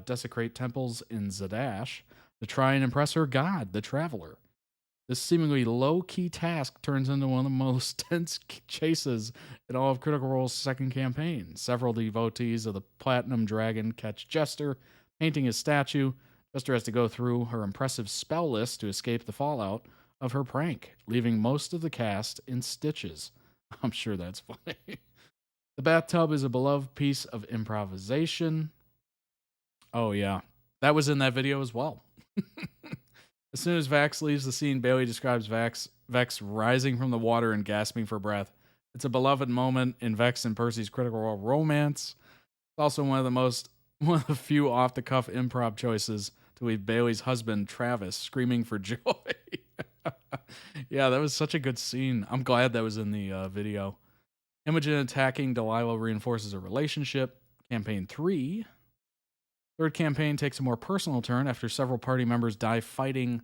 desecrate temples in Zadash to try and impress her god, the Traveler. This seemingly low-key task turns into one of the most tense chases in all of Critical Role's second campaign. Several devotees of the Platinum Dragon catch Jester, painting his statue. Jester has to go through her impressive spell list to escape the fallout of her prank, leaving most of the cast in stitches. I'm sure that's funny. The bathtub is a beloved piece of improvisation. Oh, yeah. That was in that video as well. As soon as Vax leaves the scene, Bailey describes Vex rising from the water and gasping for breath. It's a beloved moment in Vex and Percy's Critical Role romance. It's also one of the few off-the-cuff improv choices to leave Bailey's husband, Travis, screaming for joy. Yeah, that was such a good scene. I'm glad that was in the video. Imogen attacking Delilah reinforces a relationship. Campaign 3. Third campaign takes a more personal turn after several party members die fighting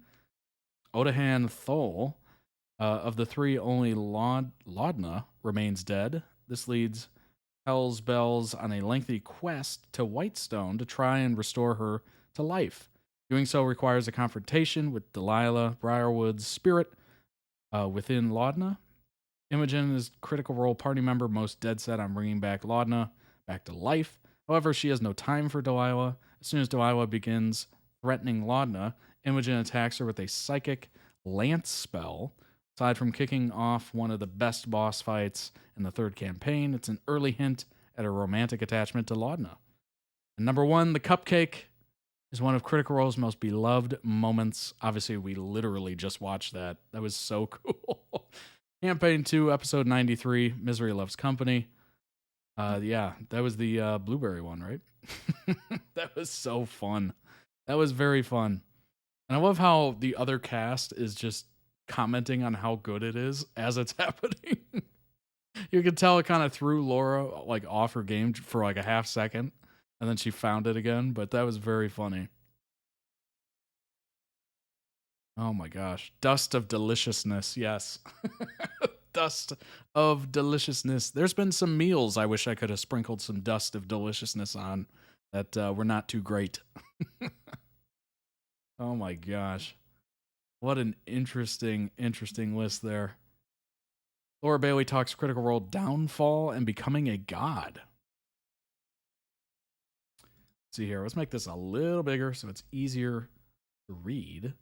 Odahan Thol. Of the three, only Laudna remains dead. This leads Hell's Bells on a lengthy quest to Whitestone to try and restore her to life. Doing so requires a confrontation with Delilah Briarwood's spirit within Laudna. Imogen is Critical Role party member most dead set on bringing back Laudna back to life. However, she has no time for Delilah. As soon as Delilah begins threatening Laudna, Imogen attacks her with a psychic lance spell. Aside from kicking off one of the best boss fights in the third campaign, it's an early hint at a romantic attachment to Laudna. And number 1, the cupcake is one of Critical Role's most beloved moments. Obviously, we literally just watched that. That was so cool. Campaign 2, episode 93, Misery Loves Company. Yeah, that was the blueberry one, right? That was so fun. That was very fun. And I love how the other cast is just commenting on how good it is as it's happening. You could tell it kind of threw Laura like off her game for like a half second, and then she found it again, but that was very funny. Oh my gosh. Dust of deliciousness, yes. Dust of deliciousness. There's been some meals I wish I could have sprinkled some dust of deliciousness on that were not too great. Oh my gosh. What an interesting list there. Laura Bailey talks Critical Role downfall and becoming a god. Let's see here. Let's make this a little bigger so it's easier to read.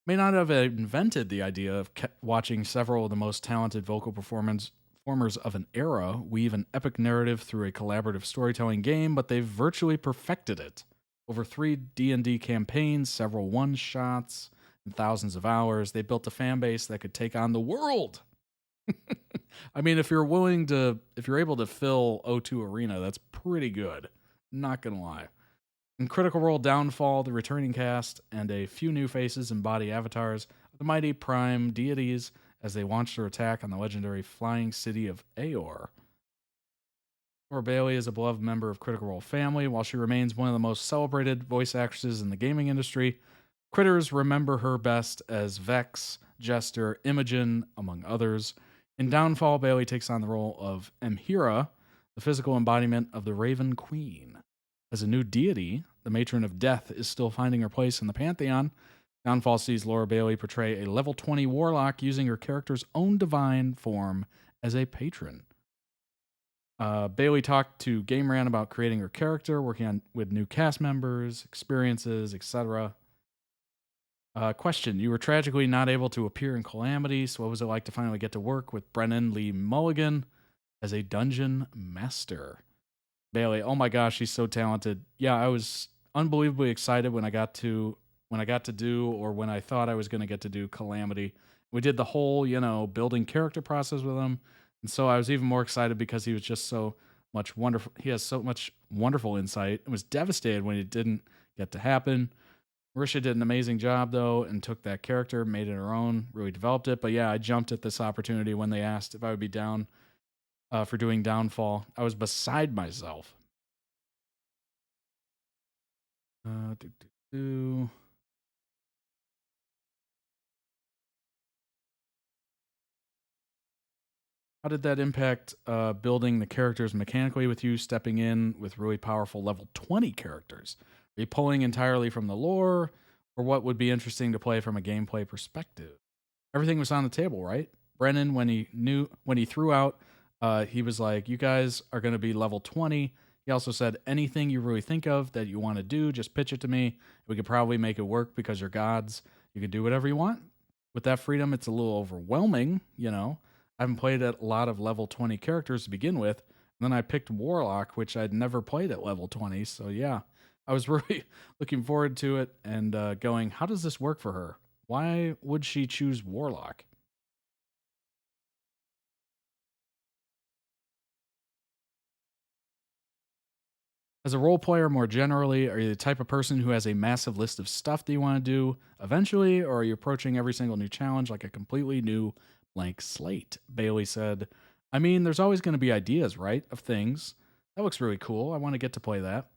May not have invented the idea of watching several of the most talented vocal performers of an era weave an epic narrative through a collaborative storytelling game, but they've virtually perfected it. Over 3 D&D campaigns, several one-shots, and thousands of hours, they built a fan base that could take on the world. I mean, if you're able to fill O2 Arena, that's pretty good. Not gonna lie. In Critical Role Downfall, the returning cast and a few new faces embody avatars of the mighty prime deities as they launch their attack on the legendary flying city of Aor. Laura Bailey is a beloved member of Critical Role family. While she remains one of the most celebrated voice actresses in the gaming industry, critters remember her best as Vex, Jester, Imogen, among others. In Downfall, Bailey takes on the role of Emhira, the physical embodiment of the Raven Queen. As a new deity, the Matron of Death is still finding her place in the Pantheon. Downfall sees Laura Bailey portray a level 20 warlock using her character's own divine form as a patron. Bailey talked to Game Ran about creating her character, working with new cast members, experiences, etc. Question: you were tragically not able to appear in Calamity, so what was it like to finally get to work with Brennan Lee Mulligan as a dungeon master? Bailey, oh my gosh, she's so talented. Yeah, I was unbelievably excited when I thought I was going to get to do Calamity. We did the whole, building character process with him. And so I was even more excited because he was just so much wonderful. He has so much wonderful insight. I was devastated when it didn't get to happen. Marisha did an amazing job, though, and took that character, made it her own, really developed it. But yeah, I jumped at this opportunity when they asked if I would be down for doing Downfall. I was beside myself. How did that impact building the characters mechanically with you stepping in with really powerful level 20 characters? Are you pulling entirely from the lore, or what would be interesting to play from a gameplay perspective? Everything was on the table, right? Brennan, when he threw out, he was like, you guys are going to be level 20. He also said, anything you really think of that you want to do, just pitch it to me. We could probably make it work because you're gods. You can do whatever you want. With that freedom, it's a little overwhelming, you know. I haven't played a lot of level 20 characters to begin with. And then I picked Warlock, which I'd never played at level 20. So yeah, I was really looking forward to it and going, how does this work for her? Why would she choose Warlock? As a role player more generally, are you the type of person who has a massive list of stuff that you want to do eventually, or are you approaching every single new challenge like a completely new blank slate? Bailey said, I mean, there's always going to be ideas, right, of things. That looks really cool. I want to get to play that.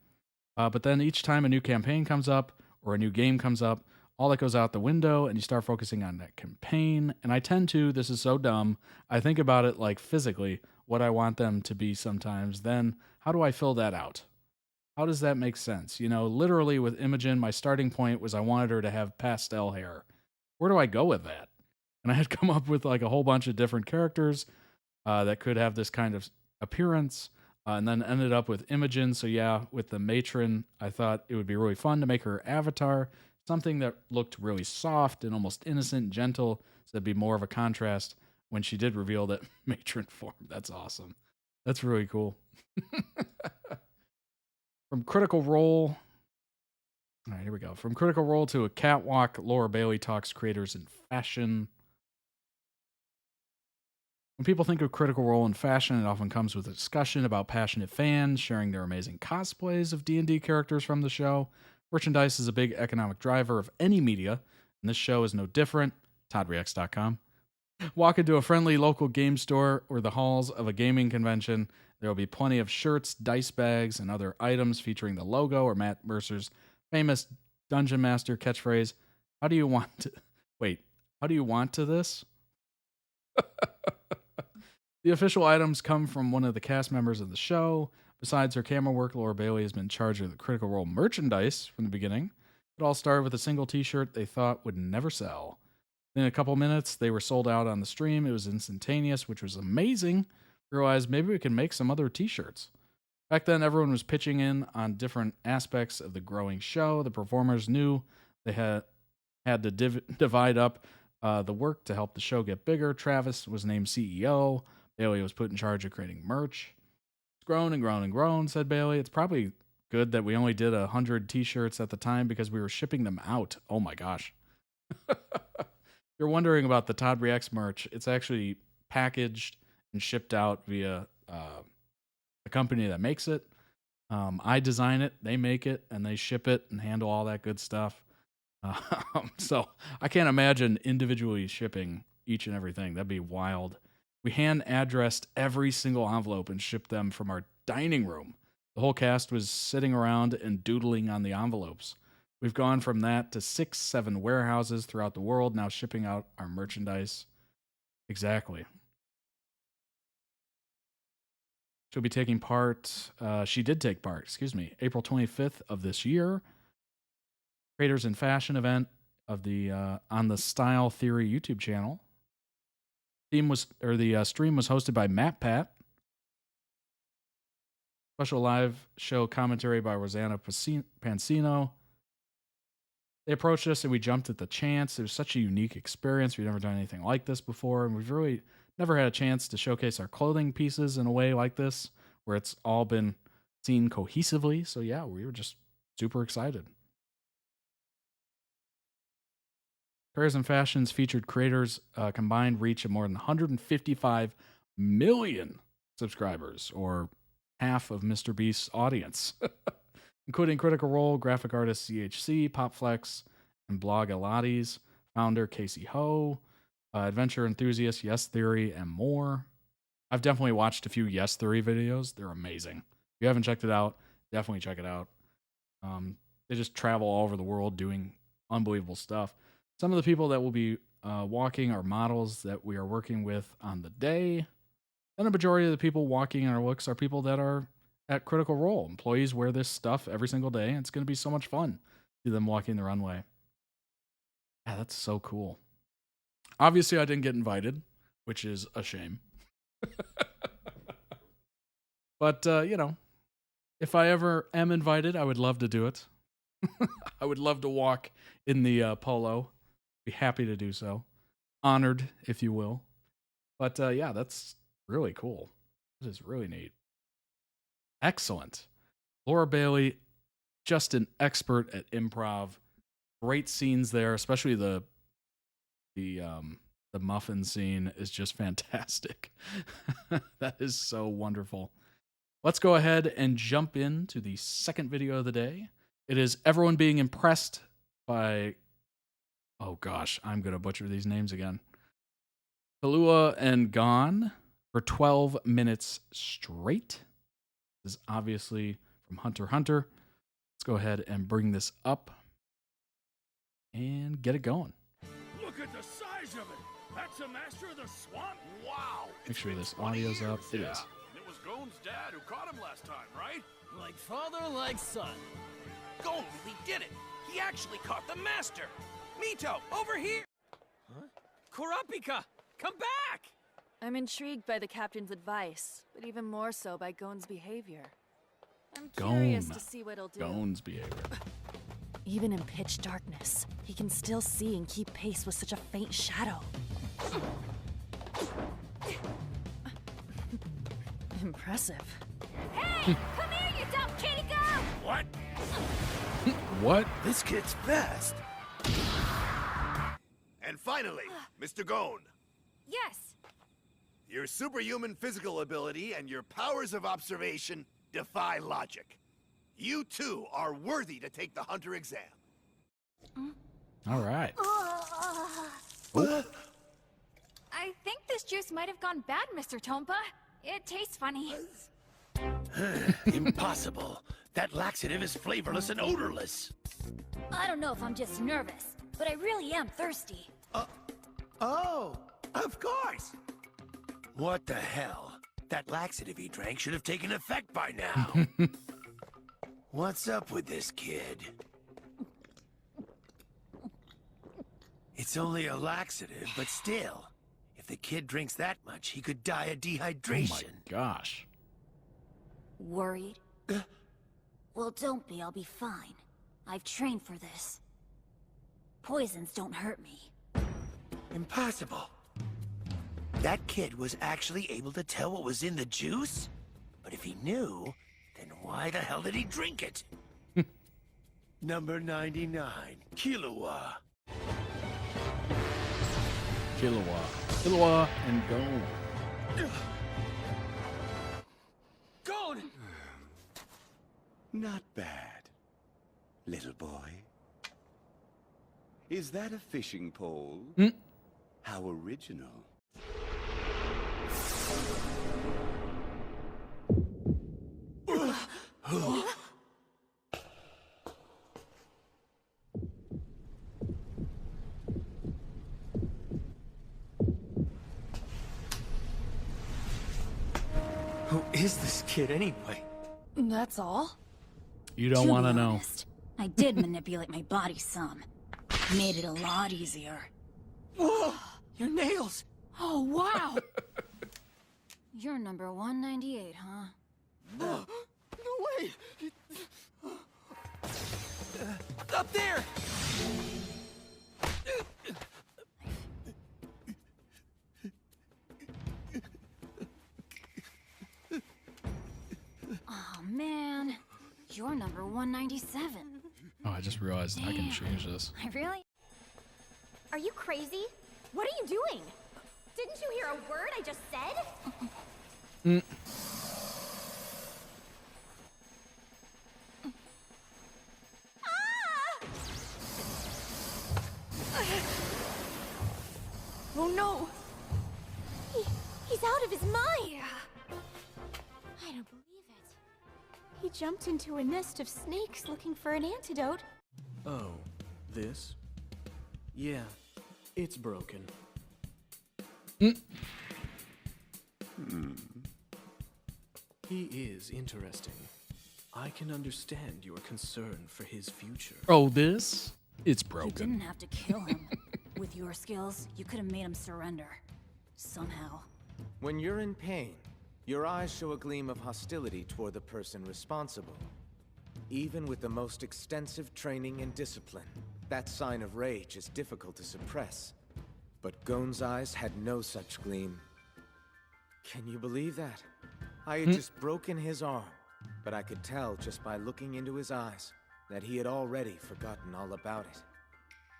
But then each time a new campaign comes up or a new game comes up, all that goes out the window and you start focusing on that campaign. And I tend to, this is so dumb, I think about it like physically, what I want them to be sometimes. Then how do I fill that out? How does that make sense? You know, literally with Imogen, my starting point was I wanted her to have pastel hair. Where do I go with that? And I had come up with like a whole bunch of different characters that could have this kind of appearance, and then ended up with Imogen. So yeah, with the matron, I thought it would be really fun to make her avatar something that looked really soft and almost innocent and gentle, so it'd be more of a contrast when she did reveal that matron form. That's awesome. That's really cool. From Critical Role. All right, here we go. From Critical Role to a catwalk, Laura Bailey talks creators in fashion. When people think of Critical Role in fashion, it often comes with a discussion about passionate fans sharing their amazing cosplays of D&D characters from the show. Merchandise is a big economic driver of any media, and this show is no different. ToddReacts.com. Walk into a friendly local game store or the halls of a gaming convention. There will be plenty of shirts, dice bags, and other items featuring the logo or Matt Mercer's famous Dungeon Master catchphrase, how do you want to this? The official items come from one of the cast members of the show. Besides her camera work, Laura Bailey has been in charge of the Critical Role merchandise from the beginning. It all started with a single t-shirt they thought would never sell. In a couple minutes, they were sold out on the stream. It was instantaneous, which was amazing. Realized maybe we can make some other t-shirts. Back then, everyone was pitching in on different aspects of the growing show. The performers knew they had to divide up the work to help the show get bigger. Travis was named CEO. Bailey was put in charge of creating merch. It's grown and grown and grown, said Bailey. It's probably good that we only did 100 t-shirts at the time because we were shipping them out. Oh my gosh. You're wondering about the Todd Reacts merch. It's actually packaged and shipped out via the company that makes it. I design it, they make it, and they ship it and handle all that good stuff. So I can't imagine individually shipping each and everything. That'd be wild. We hand addressed every single envelope and shipped them from our dining room. The whole cast was sitting around and doodling on the envelopes. We've gone from that to 6-7 warehouses throughout the world, now shipping out our merchandise. Exactly. She'll be taking part. She did take part, April 25th of this year. Creators in Fashion event of the on the Style Theory YouTube channel. The stream was hosted by Matt Pat. Special live show commentary by Rosanna Pansino. They approached us and we jumped at the chance. It was such a unique experience. We've never done anything like this before, and we've really never had a chance to showcase our clothing pieces in a way like this, where it's all been seen cohesively. So yeah, we were just super excited. Creators and Fashions featured creators combined reach of more than 155 million subscribers, or half of Mr. Beast's audience. including Critical Role, graphic artist CHC, Popflex, and blog Elades, founder Casey Ho, adventure enthusiast Yes Theory, and more. I've definitely watched a few Yes Theory videos. They're amazing. If you haven't checked it out, definitely check it out. They just travel all over the world doing unbelievable stuff. Some of the people that will be walking are models that we are working with on the day. And the majority of the people walking in our looks are people that are at Critical Role. Employees wear this stuff every single day, and it's going to be so much fun to see them walking the runway. Yeah, that's so cool. Obviously, I didn't get invited, which is a shame. But, you know, if I ever am invited, I would love to do it. I would love to walk in the polo. Be happy to do so. Honored, if you will. But, yeah, that's really cool. That is really neat. Excellent. Laura Bailey, just an expert at improv. Great scenes there, especially the muffin scene is just fantastic. That is so wonderful. Let's go ahead and jump into the second video of the day. It is everyone being impressed by, oh gosh, I'm going to butcher these names again. Kahlua and Gon for 12 minutes straight. This is obviously from HunterxHunter. Let's go ahead and bring this up and get it going. Look at the size of it. That's a master of the swamp. Wow. Make sure this audio's up. It is. It was Gon's dad who caught him last time, right? Like father, like son. Gon really did it. He actually caught the master. Mito, over here. Huh? Kurapika, come back! I'm intrigued by the captain's advice, but even more so by Gon's behavior. I'm curious to see what he'll do. Gon's behavior. Even in pitch darkness, he can still see and keep pace with such a faint shadow. Impressive. Hey, come here, you dumb kitty girl! What? What? This kid's fast. And finally, Mr. Gon. Yes. Your superhuman physical ability and your powers of observation defy logic. You too are worthy to take the Hunter exam. All right. I think this juice might have gone bad, Mr. Tompa. It tastes funny. Impossible. That laxative is flavorless and odorless. I don't know if I'm just nervous, but I really am thirsty. Oh, of course. What the hell? That laxative he drank should have taken effect by now. What's up with this kid? It's only a laxative, but still. If the kid drinks that much, he could die of dehydration. Oh my gosh. Worried? Well, don't be. I'll be fine. I've trained for this. Poisons don't hurt me. Impossible. That kid was actually able to tell what was in the juice? But if he knew, then why the hell did he drink it? Number 99, Killua. Killua and Gon. Gon! Not bad, little boy. Is that a fishing pole? How original. Who is this kid anyway? That's all? You don't want to know. Honest, I did manipulate my body some. Made it a lot easier. Whoa! Your nails! Oh, wow! You're number 198, huh? No way! Up there! Oh, man. You're number 197. Oh, I just realized I can change this. I really? Are you crazy? What are you doing? Didn't you hear a word I just said? He jumped into a nest of snakes looking for an antidote. Oh, this? Yeah, it's broken. He is interesting. I can understand your concern for his future. Oh, this? It's You broken. didn't have to kill him. With your skills, you could have made him surrender. Somehow. When you're in pain, your eyes show a gleam of hostility toward the person responsible. Even with the most extensive training and discipline, that sign of rage is difficult to suppress. But Gon's eyes had no such gleam. Can you believe that? I had just broken his arm, but I could tell just by looking into his eyes that he had already forgotten all about it.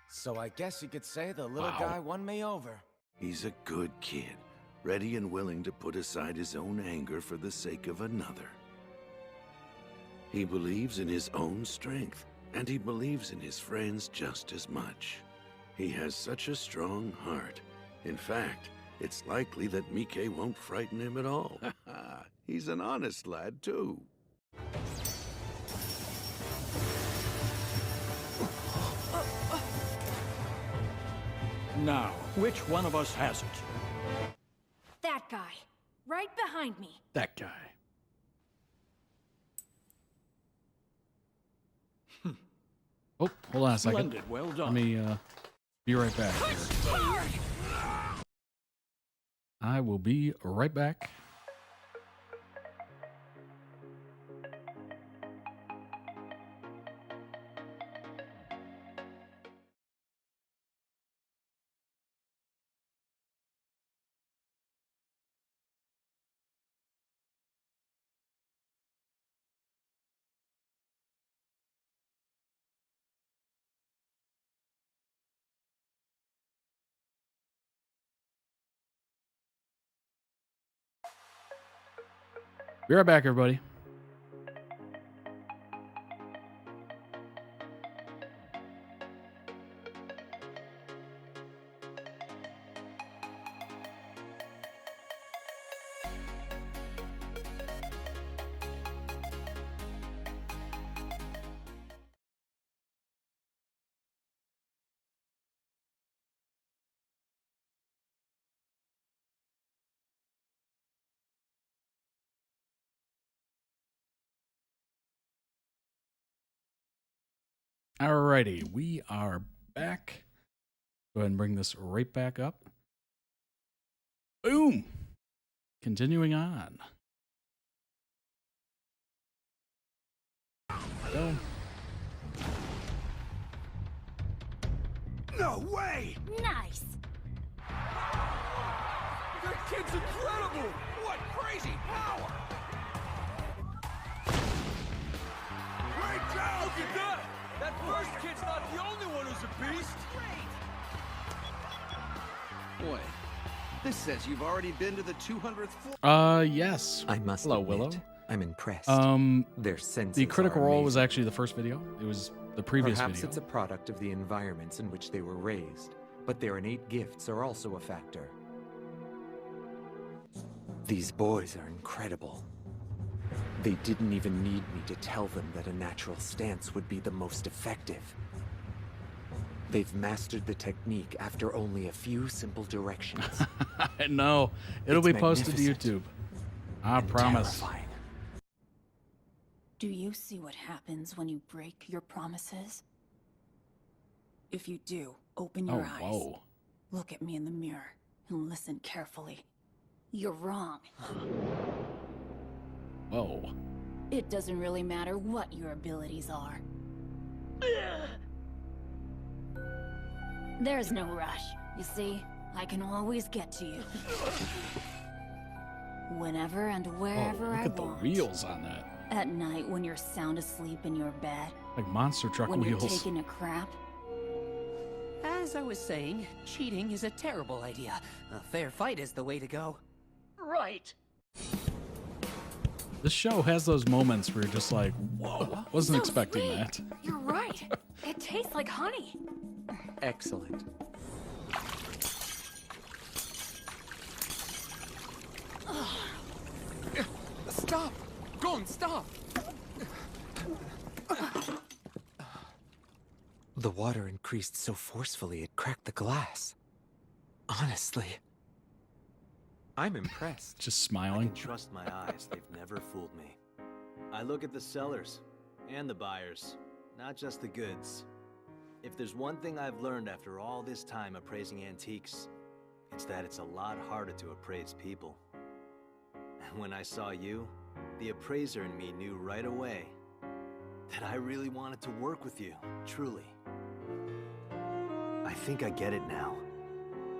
So I guess you could say the little guy won me over. He's a good kid, ready and willing to put aside his own anger for the sake of another. He believes in his own strength, and he believes in his friends just as much. He has such a strong heart. In fact, it's likely that Mike won't frighten him at all. He's an honest lad, too. Now, which one of us has it? That guy. Right behind me. That guy. Oh, hold on a second. Splendid, well done. Let me be right back here. I will be right back. Be right back, everybody. Alrighty, we are back. Go ahead and bring this right back up. Boom! Continuing on. Go. No way! Nice! That kid's incredible! What crazy power! Great job! Look at that! That first kid's not the only one who's a beast! Boy, this says you've already been to the 200th floor. Yes. I must Hello, admit, Willow. I'm impressed. Their senses the Critical are Role was amazing. actually the first video. It was the previous Perhaps video. it's a product of the environments in which they were raised, but their innate gifts are also a factor. These boys are incredible. They didn't even need me to tell them that a natural stance would be the most effective. They've mastered the technique after only a few simple directions. No, it'll It's be posted to magnificent YouTube. I promise. terrifying. Do you see what happens when you break your promises? If you do, open your eyes. Whoa. Look at me in the mirror and listen carefully. You're wrong. Whoa. It doesn't really matter what your abilities are. There's no rush. You see, I can always get to you. Whenever and wherever Look I at the want. wheels on that. At night when you're sound asleep in your bed. Like monster truck When you're wheels. taking a crap. As I was saying, cheating is a terrible idea. A fair fight is the way to go. Right. This show has those moments where you're just like, whoa, wasn't So expecting sweet. that. You're right. It tastes like honey. Excellent. Stop! Gon, stop! The water increased so forcefully it cracked the glass. Honestly, I'm impressed. Just smiling. I can trust my eyes. They've never fooled me. I look at the sellers and the buyers, not just the goods. If there's one thing I've learned after all this time appraising antiques, it's that it's a lot harder to appraise people. And when I saw you, the appraiser in me knew right away that I really wanted to work with you, truly. I think I get it now.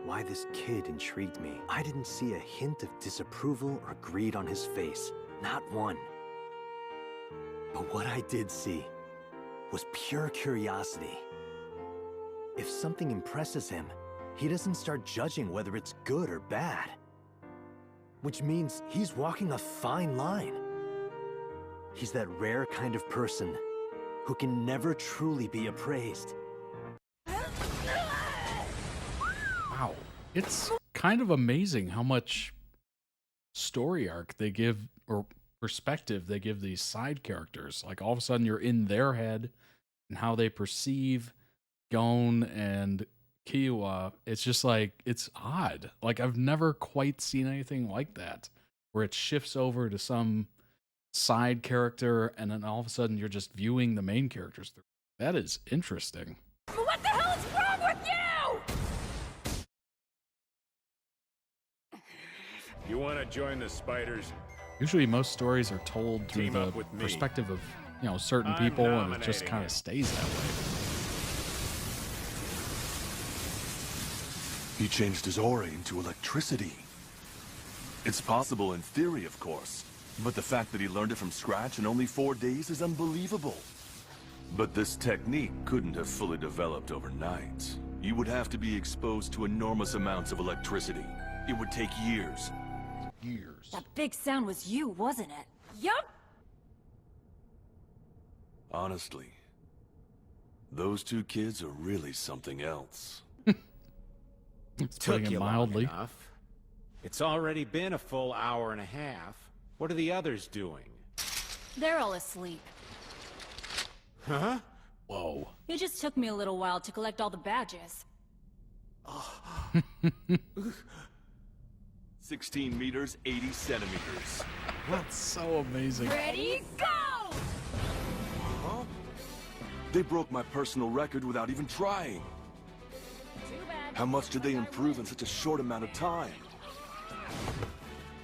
Why this kid intrigued me. I didn't see a hint of disapproval or greed on his face. Not one. But what I did see was pure curiosity. If something impresses him, he doesn't start judging whether it's good or bad. Which means he's walking a fine line. He's that rare kind of person who can never truly be appraised. Wow. It's kind of amazing how much story arc they give, or perspective they give these side characters. Like, all of a sudden you're in their head and how they perceive Gon and Kiowa. It's just like, it's odd. Like, I've never quite seen anything like that, where it shifts over to some side character and then all of a sudden you're just viewing the main characters. That is interesting. What the hell is wrong with you? You want to join the spiders? Usually most stories are told through the perspective of, you know, certain people, and it just kind of stays that way. He changed his aura into electricity. It's possible in theory, of course, but the fact that he learned it from scratch in only 4 days is unbelievable. But this technique couldn't have fully developed overnight. You would have to be exposed to enormous amounts of electricity. It would take years. Years. That big sound was you, wasn't it? Yup! Honestly, those two kids are really something else. It's Took putting it you mildly. long enough. It's already been a full hour and a half. What are the others doing? They're all asleep. Huh? Whoa. It just took me a little while to collect all the badges. 16 meters, 80 centimeters. That's so amazing. Ready, go! Huh? They broke my personal record without even trying. How much did they improve in such a short amount of time?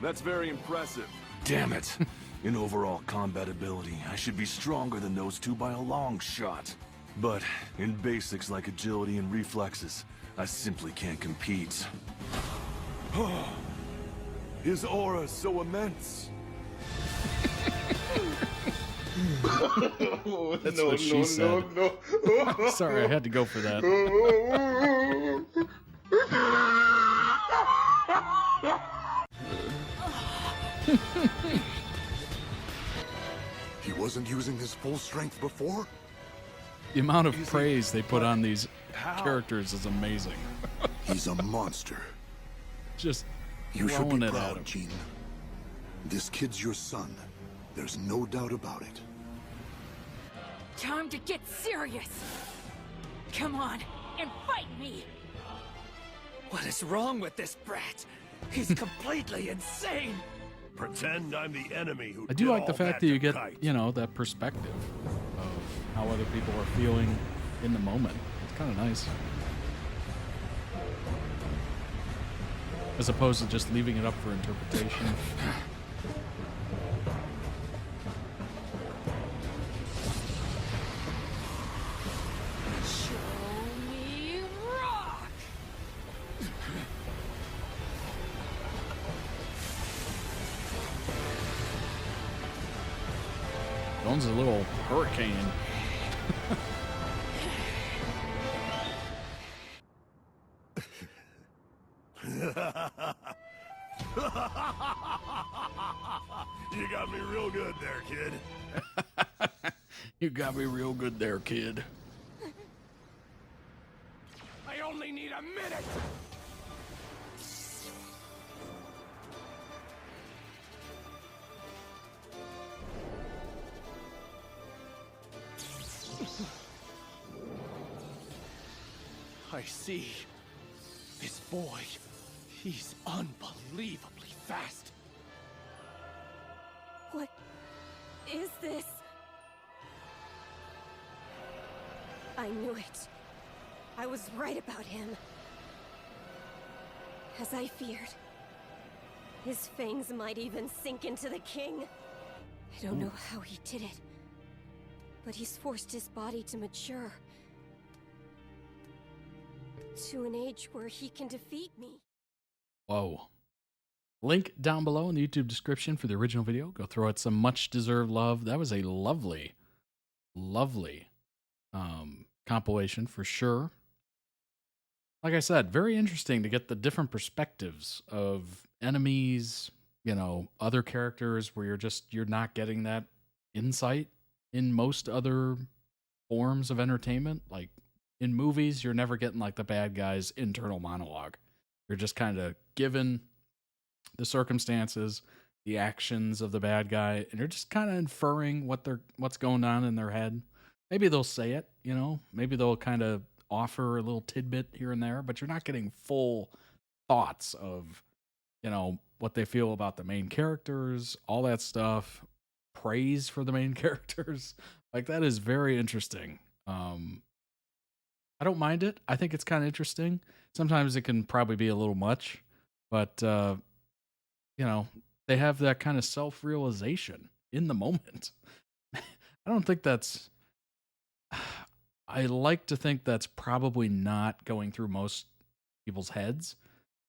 That's very impressive. Damn it. In overall combat ability, I should be stronger than those two by a long shot. But in basics like agility and reflexes, I simply can't compete. His aura is so immense. That's what she said. Sorry, I had to go for that. He wasn't using his full strength before? The amount of praise they put on these characters is amazing. He's a monster. Just You should throwing be it at proud, him. Jean. This kid's your son. There's no doubt about it. Time to get serious. Come on and fight me. What is wrong with this brat? He's completely insane. Pretend I'm the enemy who I do did like the all fact that to you get, Kite. you know, that perspective of how other people are feeling in the moment. It's kind of nice. As opposed to just leaving it up for interpretation. Show me rock. Gon's a little hurricane. You got me real good there, kid. You got me real good there, kid. I only need a minute. I see. This boy, he's unbelievably fast. What is this? I knew it. I was right about him. As I feared. His fangs might even sink into the king. I don't know how he did it, but he's forced his body to mature. To an age where he can defeat me. Whoa. Link down below in the YouTube description for the original video. Go throw it some much-deserved love. That was a lovely, lovely compilation for sure. Like I said, very interesting to get the different perspectives of enemies, you know, other characters where you're not getting that insight in most other forms of entertainment. Like in movies, you're never getting like the bad guy's internal monologue. You're just kind of given the circumstances, the actions of the bad guy, and you're just kind of inferring what's going on in their head. Maybe they'll say it, you know, maybe they'll kind of offer a little tidbit here and there, but you're not getting full thoughts of, you know, what they feel about the main characters, all that stuff, praise for the main characters. Like that is very interesting. I don't mind it. I think it's kind of interesting. Sometimes it can probably be a little much, but you know, they have that kind of self-realization in the moment. I don't think that's I like to think that's probably not going through most people's heads.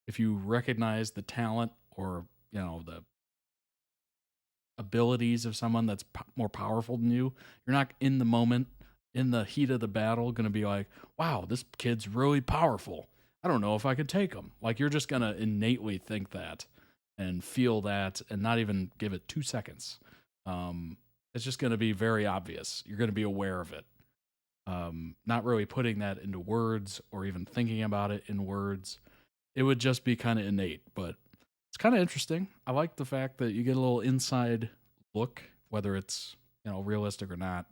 If you recognize the talent or, you know, the abilities of someone that's more powerful than you, you're not in the moment, in the heat of the battle, going to be like, wow, this kid's really powerful. I don't know if I could take him. Like, you're just going to innately think that and feel that and not even give it 2 seconds. It's just going to be very obvious. You're going to be aware of it. Not really putting that into words or even thinking about it in words. It would just be kind of innate, but it's kind of interesting. I like the fact that you get a little inside look, whether it's, you know, realistic or not.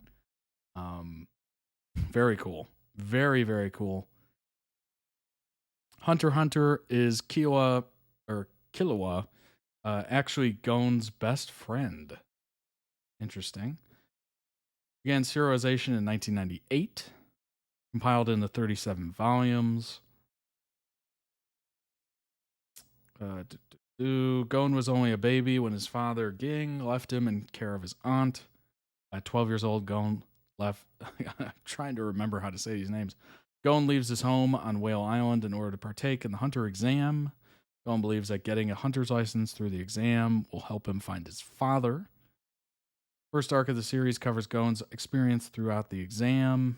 Very cool. Very, very cool. HunterxHunter is Killua, actually Gon's best friend. Interesting. Began serialization in 1998, compiled into 37 volumes. Gon was only a baby when his father, Ging, left him in care of his aunt. At 12 years old, Gon left. I'm trying to remember how to say these names. Gon leaves his home on Whale Island in order to partake in the hunter exam. Gon believes that getting a hunter's license through the exam will help him find his father. First arc of the series covers Gon's experience throughout the exam.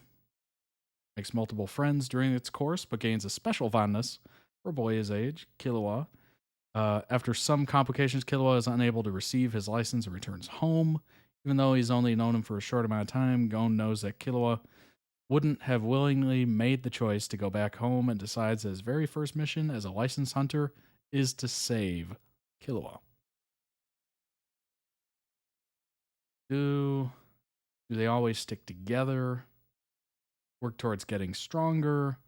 Makes multiple friends during its course, but gains a special fondness for a boy his age, Killua. After some complications, Killua is unable to receive his license and returns home. Even though he's only known him for a short amount of time, Gon knows that Killua wouldn't have willingly made the choice to go back home and decides that his very first mission as a licensed hunter is to save Killua. Do they always stick together? Work towards getting stronger?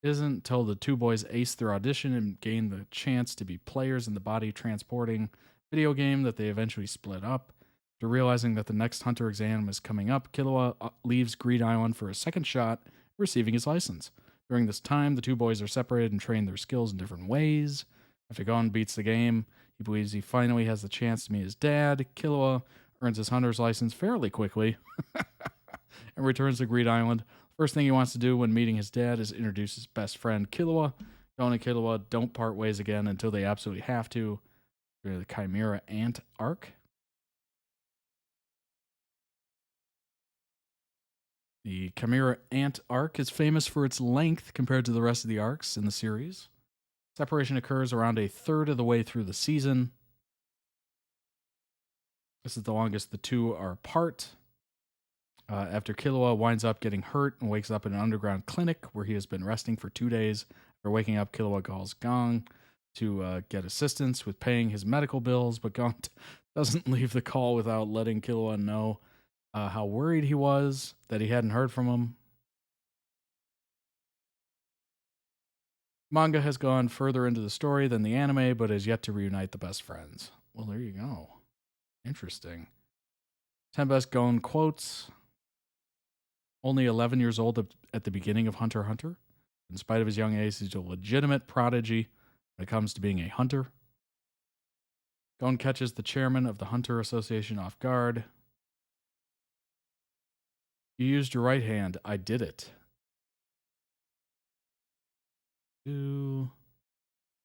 Isn't until the two boys ace their audition and gain the chance to be players in the body transporting video game that they eventually split up. After realizing that the next hunter exam is coming up, Killua leaves Greed Island for a second shot at receiving his license. During this time, the two boys are separated and train their skills in different ways. After Gon beats the game, he believes he finally has the chance to meet his dad. Killua earns his hunter's license fairly quickly and returns to Greed Island. First thing he wants to do when meeting his dad is introduce his best friend, Killua. Gon and Killua don't part ways again until they absolutely have to. During the Chimera Ant arc. The Chimera Ant arc is famous for its length compared to the rest of the arcs in the series. Separation occurs around a third of the way through the season. This is the longest the two are apart. After Killua winds up getting hurt and wakes up in an underground clinic where he has been resting for 2 days. After waking up, Killua calls Gon to get assistance with paying his medical bills, but Gon doesn't leave the call without letting Killua know how worried he was that he hadn't heard from him. Manga has gone further into the story than the anime, but has yet to reunite the best friends. Well, there you go. Interesting. 10 best Gon quotes. Only 11 years old at the beginning of Hunter x Hunter. In spite of his young age, he's a legitimate prodigy when it comes to being a hunter. Gon catches the chairman of the Hunter Association off guard. You used your right hand. I did it.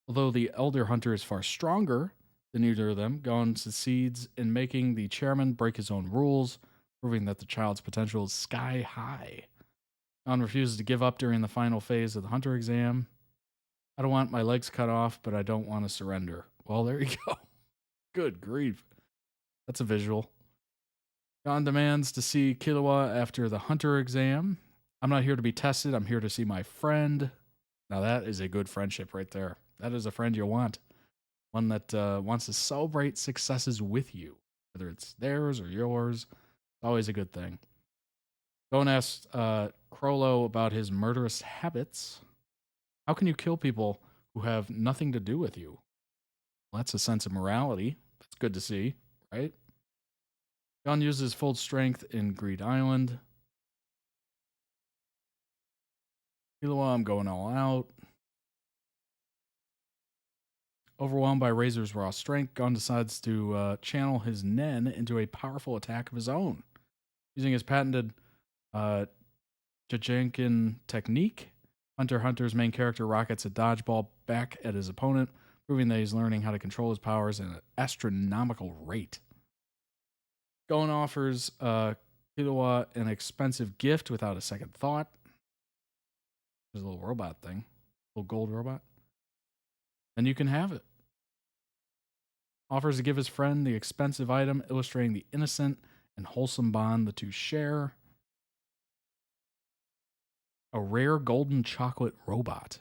Although the elder hunter is far stronger than either of them, Gon succeeds in making the chairman break his own rules, proving that the child's potential is sky high. Gon refuses to give up during the final phase of the hunter exam. I don't want my legs cut off, but I don't want to surrender. Well, there you go. Good grief. That's a visual. Gon demands to see Killua after the hunter exam. I'm not here to be tested. I'm here to see my friend. Now that is a good friendship right there. That is a friend you want. One that wants to celebrate successes with you. Whether it's theirs or yours. Always a good thing. Gon asks Crollo about his murderous habits. How can you kill people who have nothing to do with you? Well, that's a sense of morality. That's good to see, right? Gon uses full strength in Greed Island. Killua, I'm going all out. Overwhelmed by Razor's raw strength, Gon decides to channel his Nen into a powerful attack of his own. Using his patented Jajankin technique, Hunter x Hunter's main character rockets a dodgeball back at his opponent, proving that he's learning how to control his powers at an astronomical rate. Gon offers Killua an expensive gift without a second thought. There's a little robot thing. Little gold robot. And you can have it. Offers to give his friend the expensive item, illustrating the innocent and wholesome bond the two share. A rare golden chocolate robot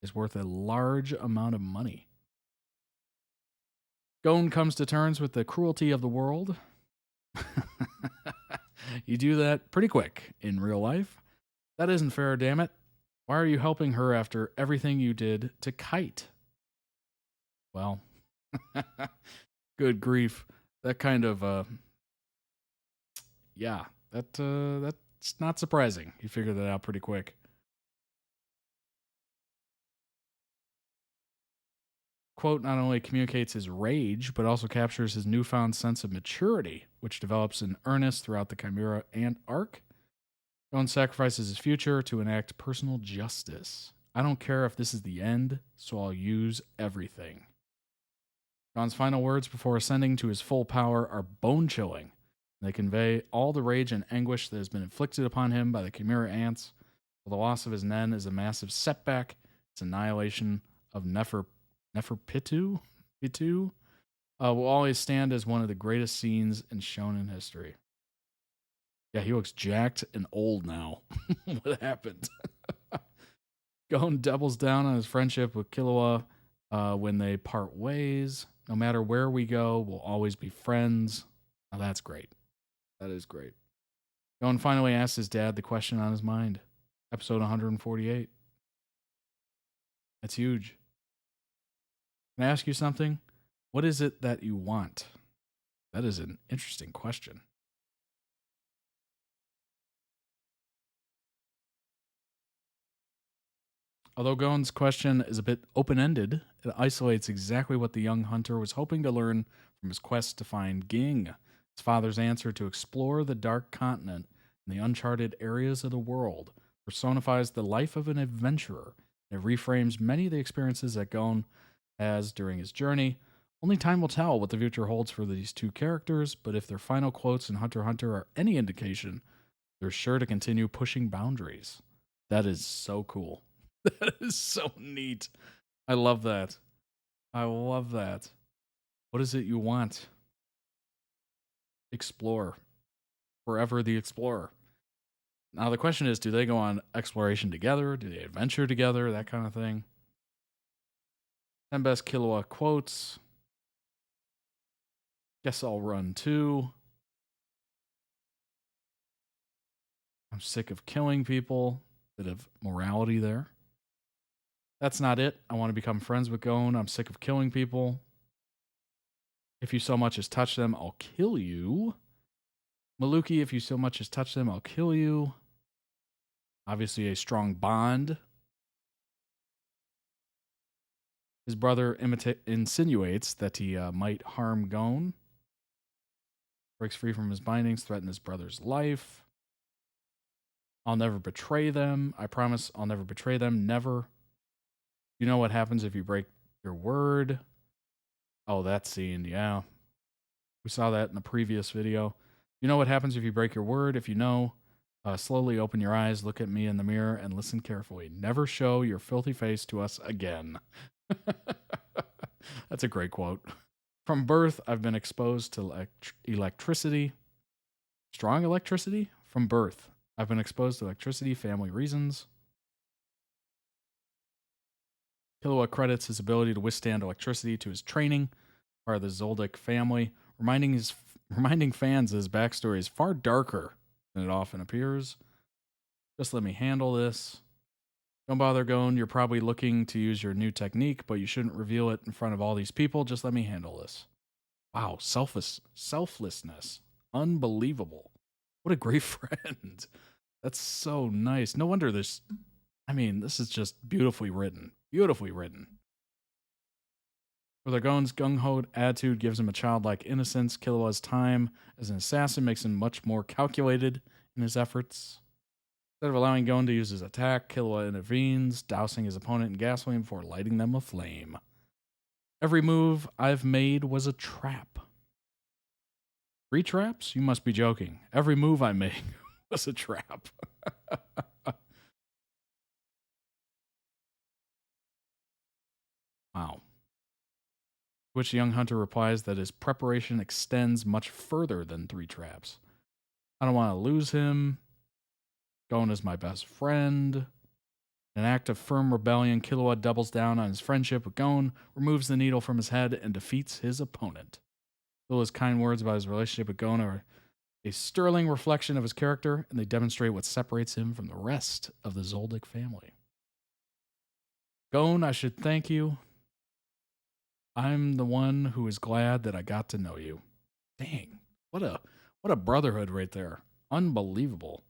is worth a large amount of money. Gon comes to terms with the cruelty of the world. You do that pretty quick in real life. That isn't fair, damn it. Why are you helping her after everything you did to Kite? Well, good grief. That kind of, yeah, that's not surprising. You figured that out pretty quick. Quote not only communicates his rage, but also captures his newfound sense of maturity, which develops in earnest throughout the Chimera Ant arc. Gon sacrifices his future to enact personal justice. I don't care if this is the end, so I'll use everything. Gon's final words before ascending to his full power are bone-chilling. They convey all the rage and anguish that has been inflicted upon him by the Chimera Ants. While the loss of his Nen is a massive setback, its annihilation of Neferpitu will always stand as one of the greatest scenes in shonen history. Yeah, he looks jacked and old now. What happened? Gon doubles down on his friendship with Killua when they part ways. No matter where we go, we'll always be friends. Now that's great. That is great. Gon finally asks his dad the question on his mind. Episode 148. That's huge. Can I ask you something? What is it that you want? That is an interesting question. Although Gon's question is a bit open-ended, it isolates exactly what the young hunter was hoping to learn from his quest to find Ging, his father's answer to explore the Dark Continent and the uncharted areas of the world, personifies the life of an adventurer. It reframes many of the experiences that Gon has during his journey. Only time will tell what the future holds for these two characters, but if their final quotes in Hunter x Hunter are any indication, they're sure to continue pushing boundaries. That is so cool. That is so neat. I love that. I love that. What is it you want? Explore. Forever the explorer. Now the question is, do they go on exploration together? Do they adventure together? That kind of thing. 10 best Killua quotes. Guess I'll run too. I'm sick of killing people. Bit of morality there. That's not it. I want to become friends with Gon. I'm sick of killing people. If you so much as touch them, I'll kill you. Maluki, if you so much as touch them, I'll kill you. Obviously a strong bond. His brother insinuates that he might harm Gon. Breaks free from his bindings, threatens his brother's life. I'll never betray them. I promise I'll never betray them. Never. You know what happens if you break your word? Oh, that scene, yeah. We saw that in the previous video. You know what happens if you break your word? If you know, slowly open your eyes, look at me in the mirror, and listen carefully. Never show your filthy face to us again. That's a great quote. From birth, I've been exposed to electricity. Strong electricity? From birth, I've been exposed to electricity, family reasons. Killua credits his ability to withstand electricity to his training, part of the Zoldyck family, reminding fans his backstory is far darker than it often appears. Just let me handle this. Don't bother, Gon. You're probably looking to use your new technique, but you shouldn't reveal it in front of all these people. Just let me handle this. Wow, selflessness. Unbelievable. What a great friend. That's so nice. No wonder this is just beautifully written. Beautifully written. Brother Gon's gung-ho attitude gives him a childlike innocence. Killua's time as an assassin makes him much more calculated in his efforts. Instead of allowing Gon to use his attack, Killua intervenes, dousing his opponent in gasoline before lighting them aflame. Every move I've made was a trap. 3 traps? You must be joking. Every move I made was a trap. Wow. Which the young hunter replies that his preparation extends much further than 3 traps. I don't want to lose him. Gon is my best friend. In an act of firm rebellion, Killua doubles down on his friendship with Gon, removes the needle from his head, and defeats his opponent. Killua's kind words about his relationship with Gon are a sterling reflection of his character, and they demonstrate what separates him from the rest of the Zoldyck family. Gon, I should thank you. I'm the one who is glad that I got to know you. Dang, what a brotherhood right there. Unbelievable.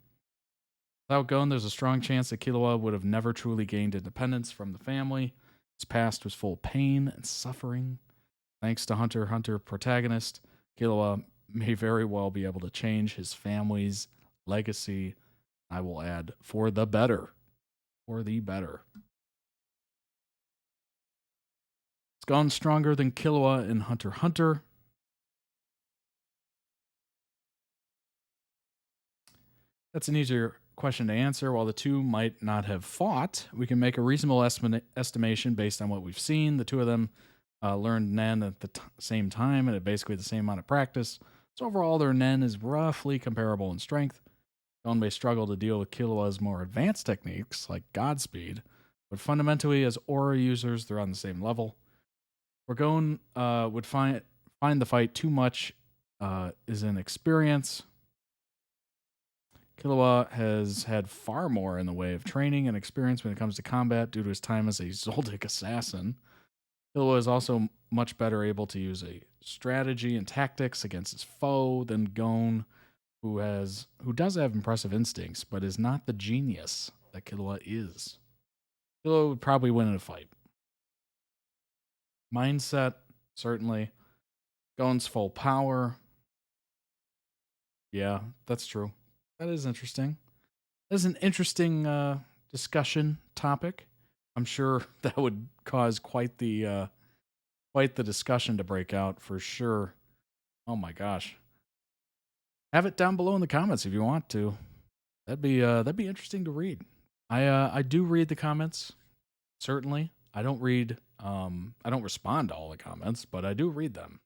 Without Gon, there's a strong chance that Killua would have never truly gained independence from the family. His past was full of pain and suffering. Thanks to HunterxHunter protagonist, Killua may very well be able to change his family's legacy. I will add, for the better. For the better. It's Gon stronger than Killua in HunterxHunter. That's an easier question to answer. While the two might not have fought, we can make a reasonable estimation based on what we've seen. The two of them learned Nen at the same time and at basically the same amount of practice. So overall, their Nen is roughly comparable in strength. Gon may struggle to deal with Killua's more advanced techniques, like Godspeed, but fundamentally, as aura users, they're on the same level. Where Gon would find the fight too much is in experience. Killua has had far more in the way of training and experience when it comes to combat due to his time as a Zoldyck assassin. Killua is also much better able to use a strategy and tactics against his foe than Gon, who does have impressive instincts, but is not the genius that Killua is. Killua would probably win in a fight. Mindset, certainly. Gon's full power. Yeah, that's true. That is interesting. That is an interesting discussion topic. I'm sure that would cause quite the discussion to break out for sure. Oh my gosh. Have it down below in the comments if you want to. That'd be interesting to read. I do read the comments, certainly. I don't respond to all the comments, but I do read them.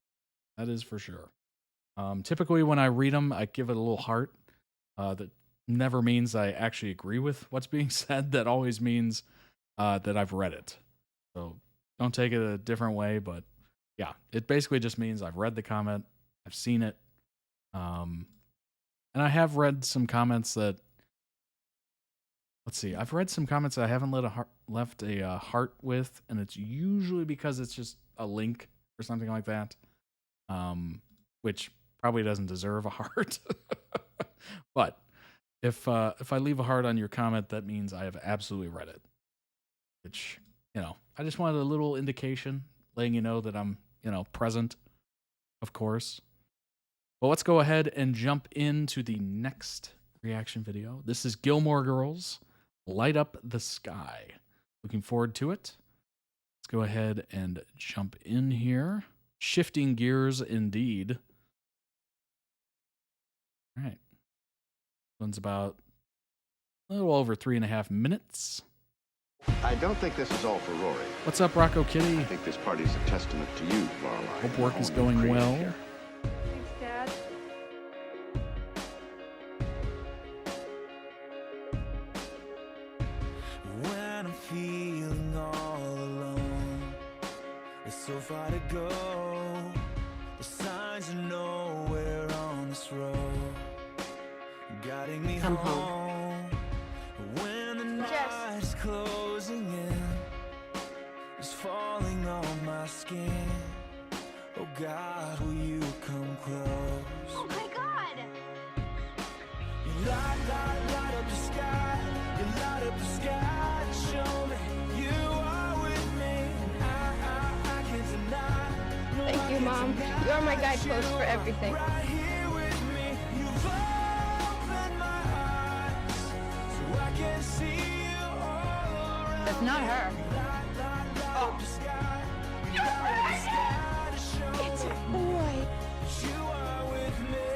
That is for sure. Typically when I read them, I give it a little heart. That never means I actually agree with what's being said. That always means that I've read it. So don't take it a different way, but yeah, it basically just means I've read the comment, I've seen it, and I have read some comments that let's see. I've read some comments that I haven't left a heart with, and it's usually because it's just a link or something like that, which probably doesn't deserve a heart. But if I leave a heart on your comment, that means I have absolutely read it. Which, you know, I just wanted a little indication, letting you know that I'm, you know, present, of course. Well, let's go ahead and jump into the next reaction video. This is Gilmore Girls, Light Up the Sky. Looking forward to it. Let's go ahead and jump in here. Shifting gears indeed. All right. This one's about a little over 3.5 minutes. I don't think this is all for Rory. What's up, Rocco Kitty? I think this party's a testament to you, Lorelai. Hope work is going well. Thanks, Dad. When I'm feeling all alone, it's so far to go. The signs are nowhere on this road, guiding me home. When the night is closing in, it's falling on my skin. Oh God, will you come close? Oh my God! You light up the sky. You light up the sky to show me you are with me. I can't deny. Thank you, Mom. You are my guidepost for everything. Right here with me. You've opened my eyes so I can see you all around. That's not her. Oh. You're right. It's a boy. You are with me.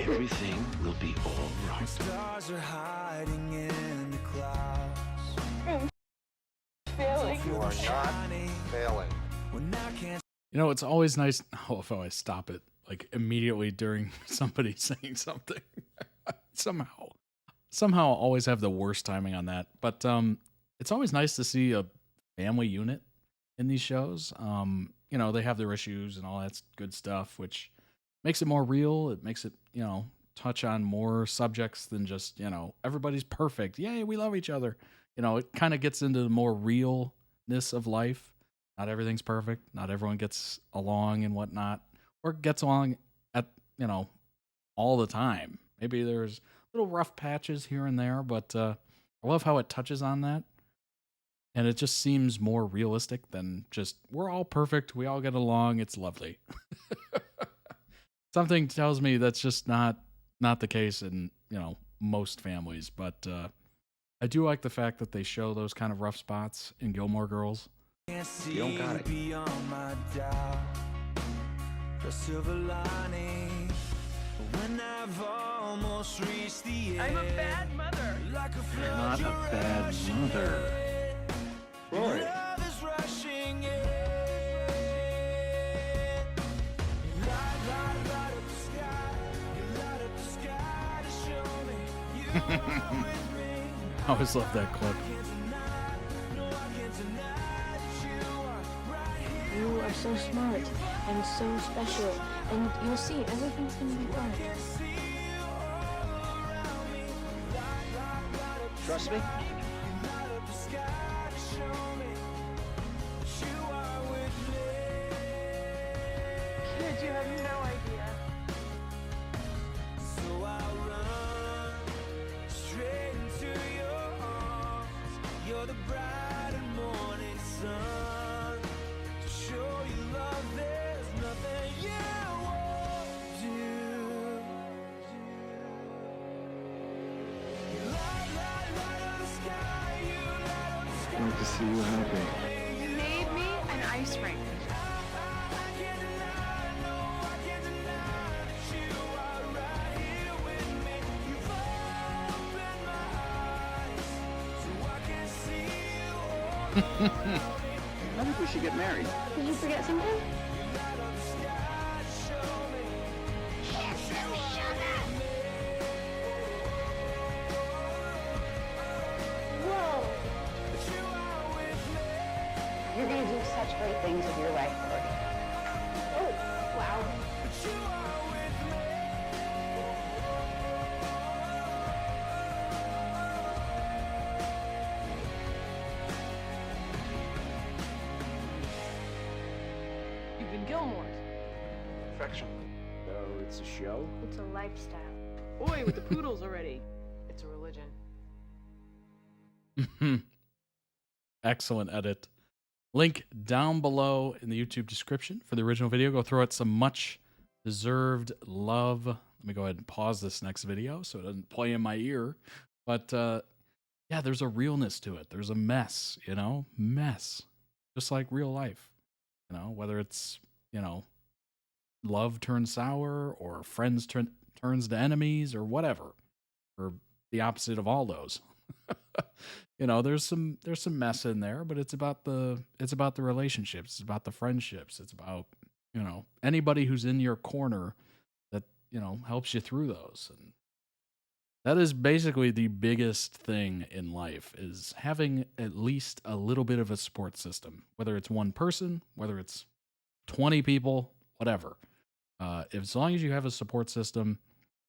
Everything will be all right. Stars are hiding in the clouds. Failing. You are not failing. When I can't. You know, it's always nice. Oh, if I stop it like immediately during somebody saying something. Somehow I'll always have the worst timing on that. But it's always nice to see a family unit in these shows. You know, they have their issues and all that good stuff, which makes it more real. It makes it, you know, touch on more subjects than just, you know, everybody's perfect. Yay, we love each other. You know, it kind of gets into the more realness of life. Not everything's perfect. Not everyone gets along and whatnot, or gets along at, you know, all the time. Maybe there's little rough patches here and there, but I love how it touches on that. And it just seems more realistic than just, we're all perfect, we all get along, it's lovely. Something tells me that's just not the case in, you know, most families. But I do like the fact that they show those kind of rough spots in Gilmore Girls. You don't got it. The silver lining. When I've almost reached the end. I'm a bad mother. Like a You're not a bad mother. Rory. love is rushing in. Light up the sky. You light up the sky to show me you are with me. I always love that clip. You are so smart and so special, and you'll see everything's gonna be fine. Trust me? Kid, you have no idea. So I'll run straight into your arms. You're the bright and morning sun. To show you love, there's nothing you won't do. You light up the sky. You light up the sky. Like to see you happy. You made me an ice rink. I think we should get married. Did you forget something? Whoa! You're gonna do such great things with your life, Lord. Oh, wow. Gilmore's. Perfection. So it's a show? It's a lifestyle. Oi, with the poodles already. It's a religion. Excellent edit. Link down below in the YouTube description for the original video. Go throw it some much deserved love. Let me go ahead and pause this next video so it doesn't play in my ear. But yeah, there's a realness to it. There's a mess, you know, mess. Just like real life, you know, whether it's, you know, love turns sour or friends turns to enemies or whatever, or the opposite of all those. You know, there's some mess in there, but it's about the relationships, it's about the friendships, it's about, you know, anybody who's in your corner that, you know, helps you through those. And that is basically the biggest thing in life, is having at least a little bit of a support system, whether it's one person, whether it's 20 people, whatever. As long as you have a support system,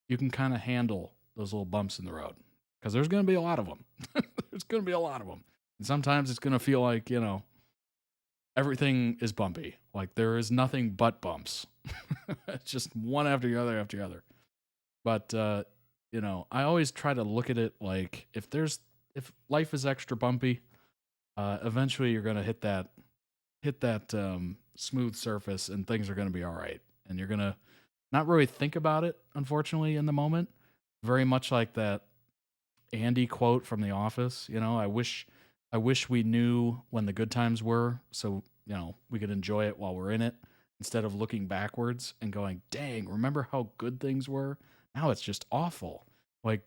you can kind of handle those little bumps in the road, because there's going to be a lot of them. There's going to be a lot of them. And sometimes it's going to feel like, you know, everything is bumpy. Like there is nothing but bumps. It's just one after the other after the other. But, you know, I always try to look at it like if life is extra bumpy, eventually you're going to hit that smooth surface and things are going to be all right. And you're going to not really think about it, unfortunately, in the moment. Very much like that Andy quote from The Office, you know, I wish we knew when the good times were, so, you know, we could enjoy it while we're in it, instead of looking backwards and going, dang, remember how good things were? Now it's just awful. Like,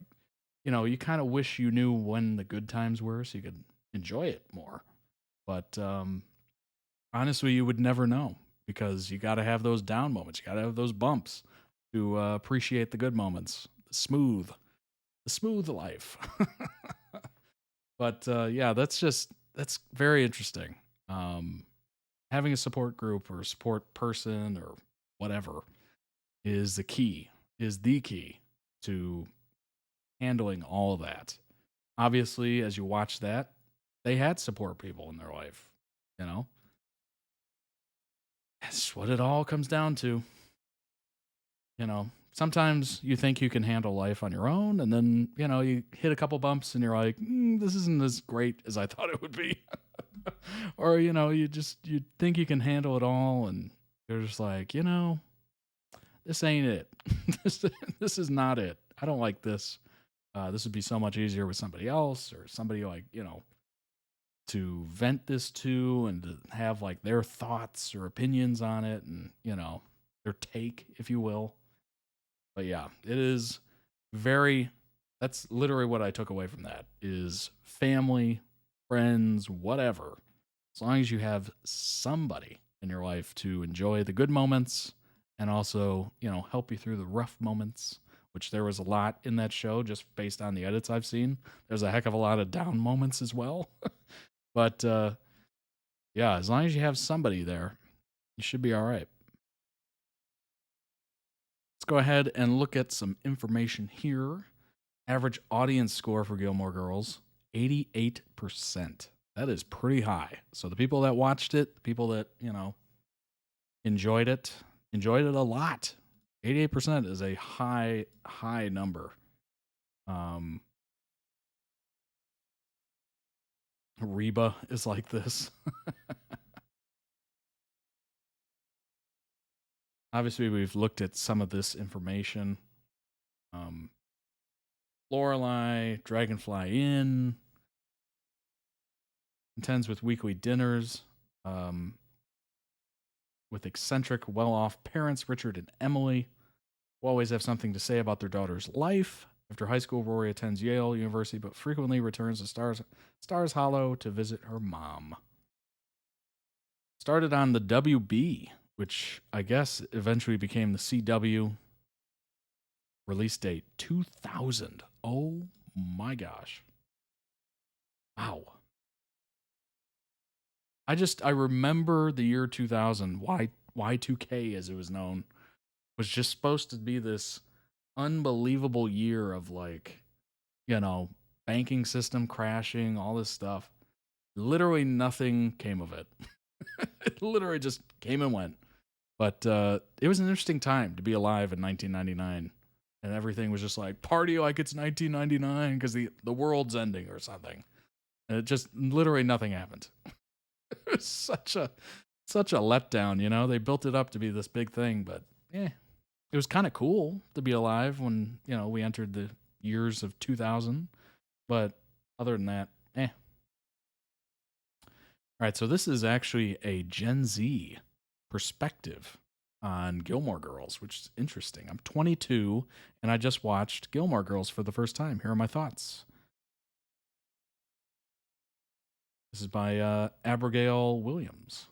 you know, you kind of wish you knew when the good times were so you could enjoy it more. But honestly, you would never know, because you got to have those down moments. You got to have those bumps to appreciate the good moments, the smooth life. But yeah, that's very interesting. Having a support group or a support person or whatever is the key to handling all of that. Obviously, as you watch that, they had support people in their life, you know? That's what it all comes down to. You know, sometimes you think you can handle life on your own, and then, you know, you hit a couple bumps and you're like, this isn't as great as I thought it would be. Or, you know, you think you can handle it all, and you're just like, you know, this ain't it. This is not it. I don't like this. This would be so much easier with somebody else, or somebody, like, you know, to vent this to and to have like their thoughts or opinions on it, and, you know, their take, if you will. But yeah, it is that's literally what I took away from that, is family, friends, whatever. As long as you have somebody in your life to enjoy the good moments and also, you know, help you through the rough moments, which there was a lot in that show just based on the edits I've seen. There's a heck of a lot of down moments as well. But yeah, as long as you have somebody there, you should be all right. Let's go ahead and look at some information here. Average audience score for Gilmore Girls, 88%. That is pretty high. So the people that watched it, the people that, you know, enjoyed it a lot. 88% is a high number. Reba is like this. Obviously, we've looked at some of this information. Lorelai, Dragonfly Inn, contends with weekly dinners with eccentric, well-off parents, Richard and Emily, who always have something to say about their daughter's life. After high school, Rory attends Yale University, but frequently returns to Stars Hollow to visit her mom. Started on the WB, which I guess eventually became the CW. Release date 2000. Oh my gosh. Wow. I remember the year 2000, Y2K as it was known, was just supposed to be this unbelievable year of, like, you know, banking system crashing, all this stuff. Literally nothing came of it. It literally just came and went. But it was an interesting time to be alive in 1999. And everything was just like, party like it's 1999 because the world's ending or something. And it just, literally nothing happened. It was such a letdown, you know? They built it up to be this big thing, but it was kind of cool to be alive when, you know, we entered the years of 2000. But other than that, All right, so this is actually a Gen Z perspective on Gilmore Girls, which is interesting. I'm 22, and I just watched Gilmore Girls for the first time. Here are my thoughts. This is by Abigail Williams.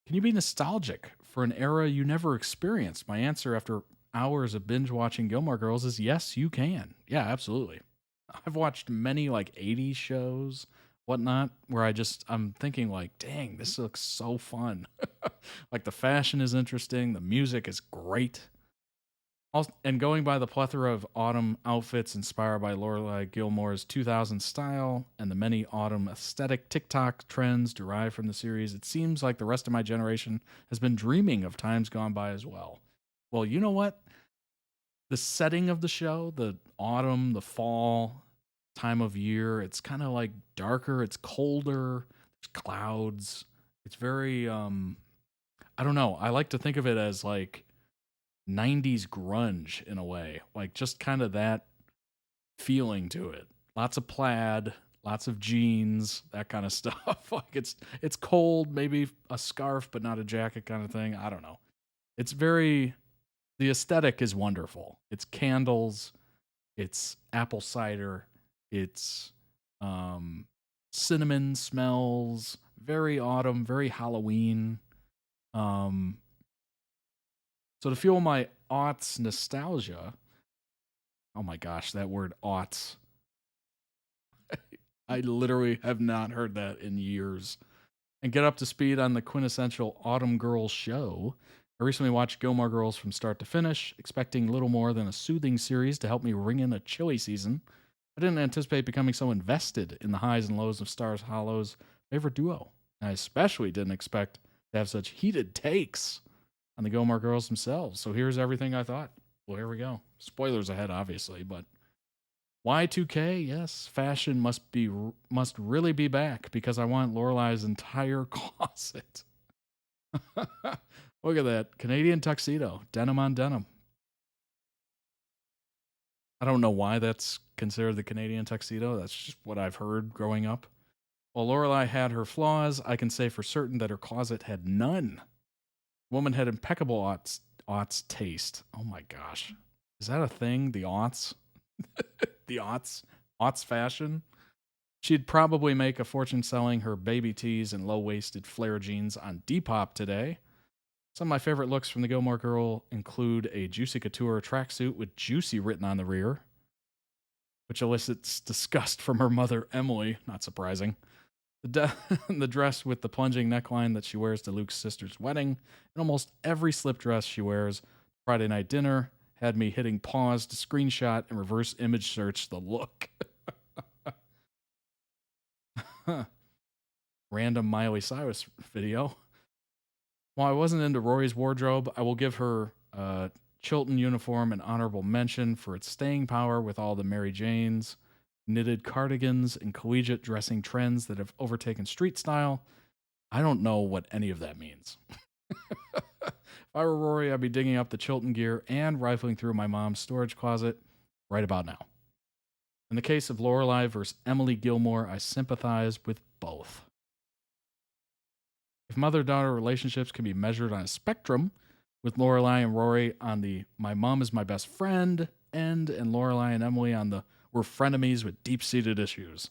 Can you be nostalgic for an era you never experienced? My answer after hours of binge watching Gilmore Girls is yes, you can. Yeah, absolutely. I've watched many like 80s shows, whatnot, where I'm thinking like, dang, this looks so fun. Like the fashion is interesting. The music is great. And going by the plethora of autumn outfits inspired by Lorelai Gilmore's 2000 style and the many autumn aesthetic TikTok trends derived from the series, it seems like the rest of my generation has been dreaming of times gone by as well. Well, you know what? The setting of the show, the autumn, the fall time of year, it's kind of like darker, it's colder, there's clouds. It's very, I don't know. I like to think of it as like 90s grunge in a way, like just kind of that feeling to it. Lots of plaid, lots of jeans, that kind of stuff. Like it's cold, maybe a scarf, but not a jacket kind of thing. I don't know. It's very, the aesthetic is wonderful. It's candles, it's apple cider, it's cinnamon smells, very autumn, very Halloween. So to fuel my aughts nostalgia, oh my gosh, that word aughts. I literally have not heard that in years. And get up to speed on the quintessential Autumn Girls show. I recently watched Gilmore Girls from start to finish, expecting little more than a soothing series to help me ring in a chilly season. I didn't anticipate becoming so invested in the highs and lows of Stars Hollow's favorite duo. And I especially didn't expect to have such heated takes on the Gilmore Girls themselves. So here's everything I thought. Well, here we go. Spoilers ahead, obviously, but Y2K, yes, fashion must really be back because I want Lorelai's entire closet. Look at that. Canadian tuxedo, denim on denim. I don't know why that's considered the Canadian tuxedo. That's just what I've heard growing up. While Lorelai had her flaws, I can say for certain that her closet had none. The woman had impeccable aughts taste. Oh my gosh. Is that a thing? The aughts? The aughts fashion? She'd probably make a fortune selling her baby tees and low-waisted flare jeans on Depop today. Some of my favorite looks from the Gilmore Girl include a Juicy Couture tracksuit with Juicy written on the rear, which elicits disgust from her mother, Emily, not surprising. The dress with the plunging neckline that she wears to Luke's sister's wedding, and almost every slip dress she wears Friday night dinner had me hitting pause to screenshot and reverse image search the look. Random Miley Cyrus video. While I wasn't into Rory's wardrobe, I will give her Chilton uniform an honorable mention for its staying power with all the Mary Janes, knitted cardigans, and collegiate dressing trends that have overtaken street style. I don't know what any of that means. If I were Rory, I'd be digging up the Chilton gear and rifling through my mom's storage closet right about now. In the case of Lorelai versus Emily Gilmore, I sympathize with both. If mother-daughter relationships can be measured on a spectrum, with Lorelai and Rory on the my mom is my best friend end, and Lorelai and Emily on the we're frenemies with deep-seated issues.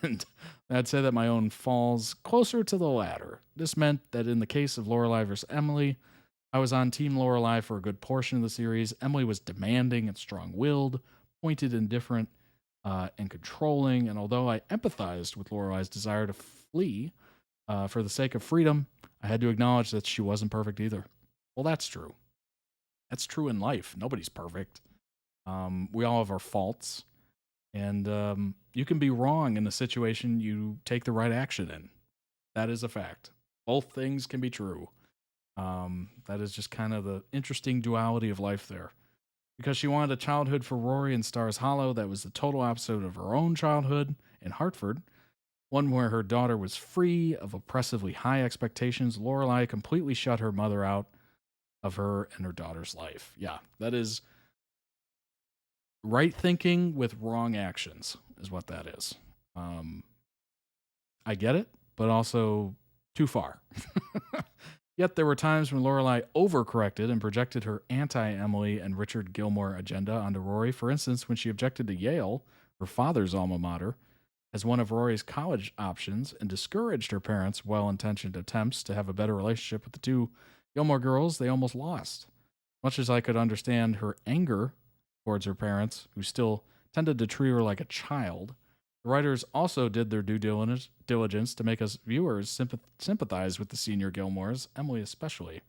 And I'd say that my own falls closer to the latter. This meant that in the case of Lorelai versus Emily, I was on Team Lorelai for a good portion of the series. Emily was demanding and strong-willed, pointed, indifferent, and controlling. And although I empathized with Lorelai's desire to flee for the sake of freedom, I had to acknowledge that she wasn't perfect either. Well, that's true. That's true in life. Nobody's perfect. We all have our faults. And you can be wrong in the situation you take the right action in. That is a fact. Both things can be true. That is just kind of the interesting duality of life there. Because she wanted a childhood for Rory in Stars Hollow that was the total opposite of her own childhood in Hartford, one where her daughter was free of oppressively high expectations. Lorelai completely shut her mother out of her and her daughter's life. Yeah, that is right thinking with wrong actions is what that is. I get it, but also too far. Yet there were times when Lorelai overcorrected and projected her anti-Emily and Richard Gilmore agenda onto Rory. For instance, when she objected to Yale, her father's alma mater, as one of Rory's college options and discouraged her parents' well-intentioned attempts to have a better relationship with the two Gilmore Girls they almost lost. Much as I could understand her anger towards her parents, who still tended to treat her like a child, the writers also did their due diligence to make us viewers sympathize with the senior Gilmores, Emily especially.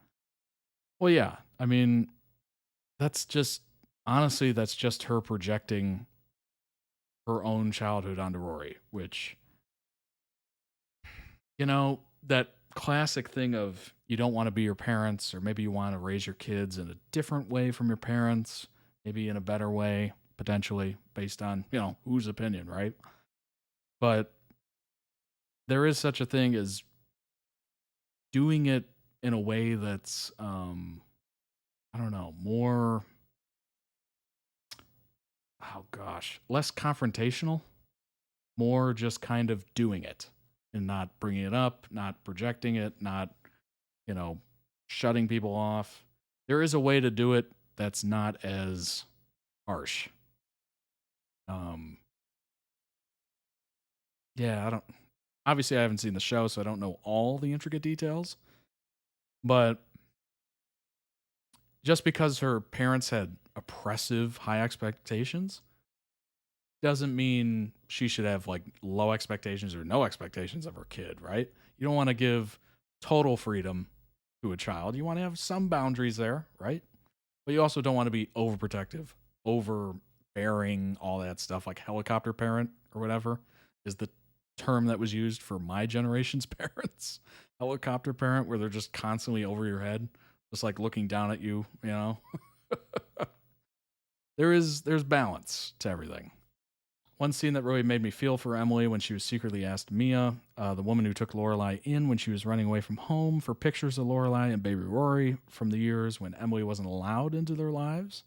Well, yeah, I mean, that's just her projecting her own childhood onto Rory, which, you know, that classic thing of you don't want to be your parents, or maybe you want to raise your kids in a different way from your parents, maybe in a better way, potentially, based on, you know, whose opinion, right? But there is such a thing as doing it in a way that's, I don't know, more, less confrontational, more just kind of doing it and not bringing it up, not projecting it, not, you know, shutting people off. There is a way to do it that's not as harsh. Yeah, obviously I haven't seen the show, so I don't know all the intricate details, but just because her parents had oppressive high expectations doesn't mean she should have like low expectations or no expectations of her kid, right? You don't want to give total freedom to a child. You want to have some boundaries there, right? But you also don't want to be overprotective, overbearing, all that stuff, like helicopter parent or whatever is the term that was used for my generation's parents. Helicopter parent, where they're just constantly over your head, just like looking down at you, you know. There's balance to everything. One scene that really made me feel for Emily when she was secretly asked Mia, the woman who took Lorelai in when she was running away from home, for pictures of Lorelai and baby Rory from the years when Emily wasn't allowed into their lives.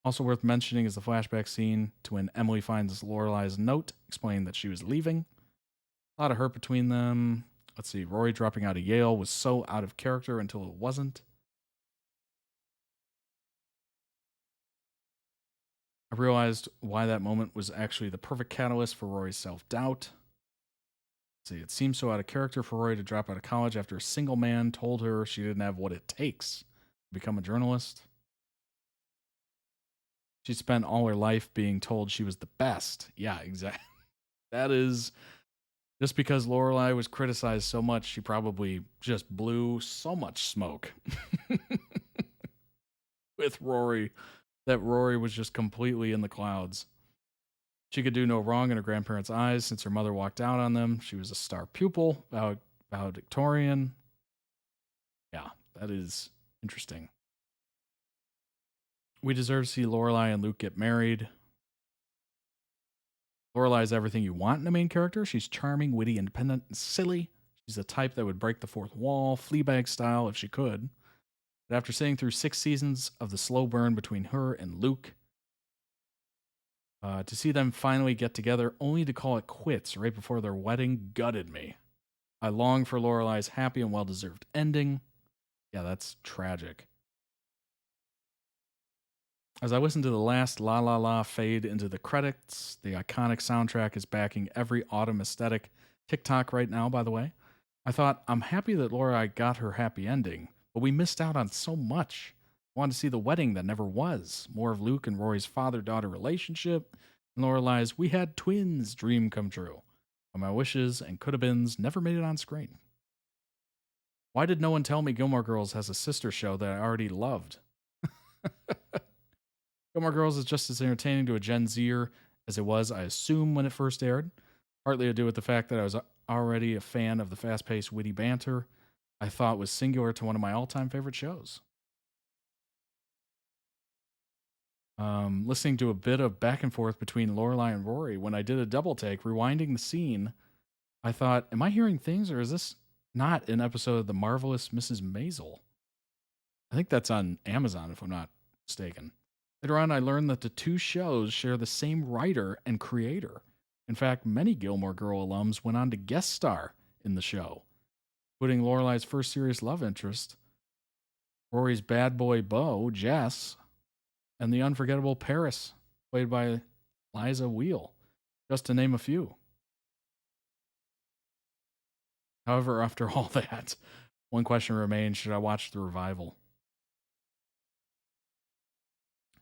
Also worth mentioning is the flashback scene to when Emily finds Lorelai's note explaining that she was leaving. A lot of hurt between them. Let's see, Rory dropping out of Yale was so out of character until it wasn't. I realized why that moment was actually the perfect catalyst for Rory's self-doubt. See, it seemed so out of character for Rory to drop out of college after a single man told her she didn't have what it takes to become a journalist. She spent all her life being told she was the best. Yeah, exactly. That is, just because Lorelai was criticized so much, she probably just blew so much smoke with Rory that Rory was just completely in the clouds. She could do no wrong in her grandparents' eyes since her mother walked out on them. She was a star pupil, valedictorian. Yeah, that is interesting. We deserve to see Lorelai and Luke get married. Lorelai is everything you want in a main character. She's charming, witty, independent, and silly. She's the type that would break the fourth wall, Fleabag style, if she could. But after sitting through 6 seasons of the slow burn between her and Luke, to see them finally get together only to call it quits right before their wedding gutted me. I long for Lorelai's happy and well-deserved ending. Yeah, that's tragic. As I listened to the last La La La fade into the credits, the iconic soundtrack is backing every autumn aesthetic TikTok right now, by the way. I thought, I'm happy that Lorelai got her happy ending, but we missed out on so much. I wanted to see the wedding that never was, more of Luke and Rory's father-daughter relationship, and Lorelai's we had twins dream come true. But my wishes and could-have-beens never made it on screen. Why did no one tell me Gilmore Girls has a sister show that I already loved? Gilmore Girls is just as entertaining to a Gen Zer as it was, I assume, when it first aired. Partly to do with the fact that I was already a fan of the fast-paced, witty banter. I thought was singular to one of my all-time favorite shows. Listening to a bit of back and forth between Lorelai and Rory, when I did a double take, rewinding the scene, I thought, am I hearing things, or is this not an episode of The Marvelous Mrs. Maisel? I think that's on Amazon, if I'm not mistaken. Later on, I learned that the two shows share the same writer and creator. In fact, many Gilmore Girl alums went on to guest star in the show, including Lorelai's first serious love interest, Rory's bad boy beau, Jess, and the unforgettable Paris, played by Liza Wheel, just to name a few. However, after all that, one question remains: should I watch the revival?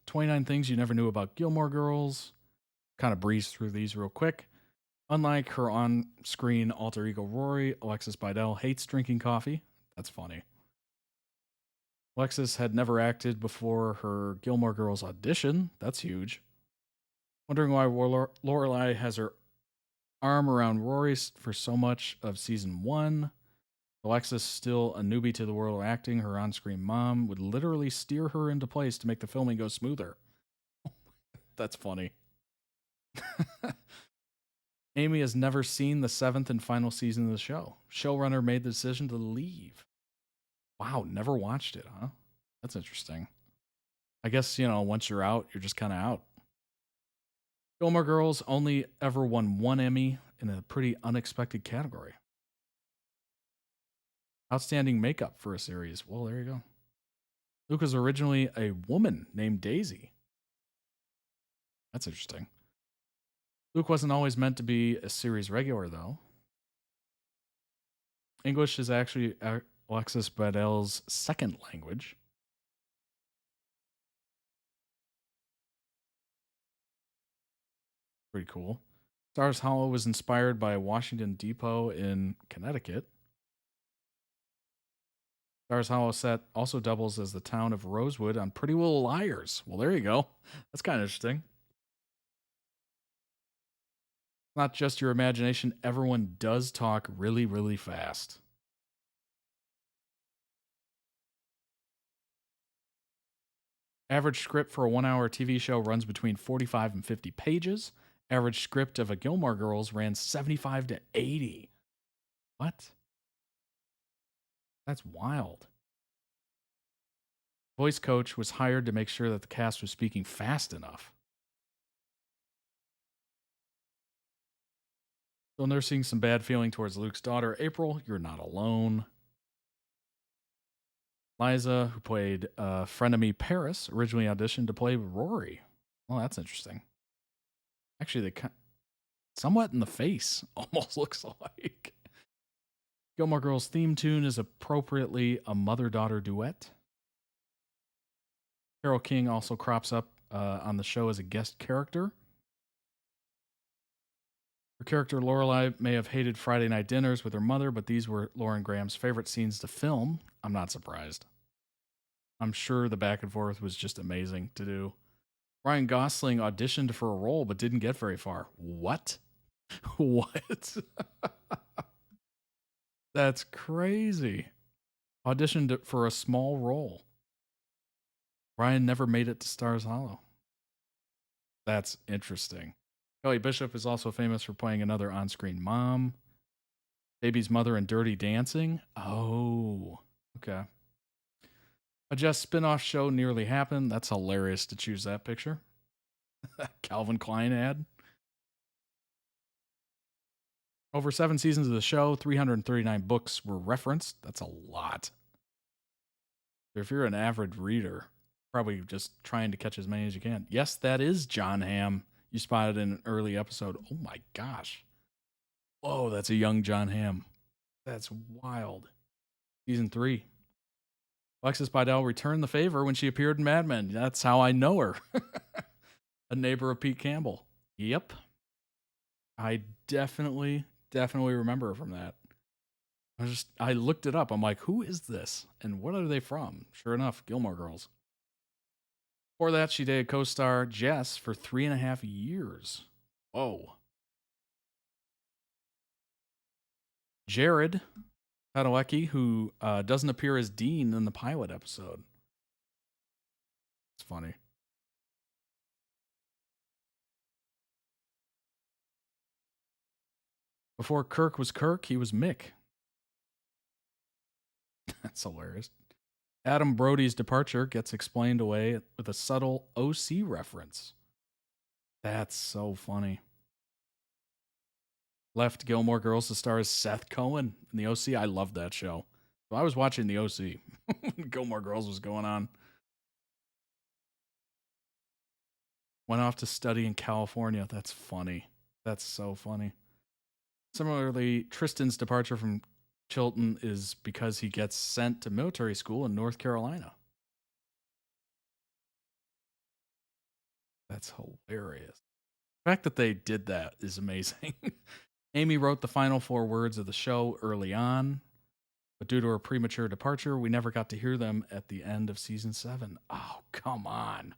29 things you never knew about Gilmore Girls. Kind of breeze through these real quick. Unlike her on-screen alter ego Rory, Alexis Bledel hates drinking coffee. That's funny. Alexis had never acted before her Gilmore Girls audition. That's huge. Wondering why Lorelai has her arm around Rory for so much of season 1. Alexis, still a newbie to the world of acting, her on-screen mom would literally steer her into place to make the filming go smoother. That's funny. Amy has never seen the 7th and final season of the show. Showrunner made the decision to leave. Wow, never watched it, huh? That's interesting. I guess, once you're out, you're just kind of out. Gilmore Girls only ever won one Emmy in a pretty unexpected category. Outstanding makeup for a series. Well, there you go. Luke was originally a woman named Daisy. That's interesting. Luke wasn't always meant to be a series regular, though. English is actually Alexis Bledel's second language. Pretty cool. Stars Hollow was inspired by Washington Depot in Connecticut. Stars Hollow set also doubles as the town of Rosewood on Pretty Little Liars. Well, there you go. That's kind of interesting. Not just your imagination. Everyone does talk really, really fast. Average script for a 1-hour TV show runs between 45 and 50 pages. Average script of a Gilmore Girls ran 75 to 80. What? That's wild. Voice coach was hired to make sure that the cast was speaking fast enough. Still nursing some bad feeling towards Luke's daughter, April. You're not alone. Liza, who played frenemy Paris, originally auditioned to play Rory. Well, that's interesting. Actually, they somewhat in the face almost looks alike. Gilmore Girls' theme tune is appropriately a mother-daughter duet. Carole King also crops up on the show as a guest character. Her character Lorelai may have hated Friday night dinners with her mother, but these were Lauren Graham's favorite scenes to film. I'm not surprised. I'm sure the back and forth was just amazing to do. Ryan Gosling auditioned for a role but didn't get very far. What? What? That's crazy. Auditioned for a small role. Ryan never made it to Stars Hollow. That's interesting. Kelly Bishop is also famous for playing another on-screen mom. Baby's mother in Dirty Dancing. Oh, okay. A Jess spin-off show nearly happened. That's hilarious to choose that picture. Calvin Klein ad. Over 7 seasons of the show, 339 books were referenced. That's a lot. So if you're an avid reader, probably just trying to catch as many as you can. Yes, that is John Hamm. You spotted in an early episode. Oh my gosh. Whoa, that's a young John Hamm. That's wild. Season 3. Alexis Bledel returned the favor when she appeared in Mad Men. That's how I know her. A neighbor of Pete Campbell. Yep. I definitely remember her from that. I looked it up. I'm like, who is this? And what are they from? Sure enough, Gilmore Girls. Before that, she dated co-star Jess for 3.5 years. Whoa. Jared Padalecki, who doesn't appear as Dean in the pilot episode. It's funny. Before Kirk was Kirk, he was Mick. That's hilarious. Adam Brody's departure gets explained away with a subtle OC reference. That's so funny. Left Gilmore Girls to star as Seth Cohen in the OC. I loved that show. So I was watching the OC when Gilmore Girls was going on. Went off to study in California. That's funny. That's so funny. Similarly, Tristan's departure from Chilton is because he gets sent to military school in North Carolina. That's hilarious. The fact that they did that is amazing. Amy wrote the final 4 words of the show early on, but due to her premature departure, we never got to hear them at the end of season 7. Oh, come on.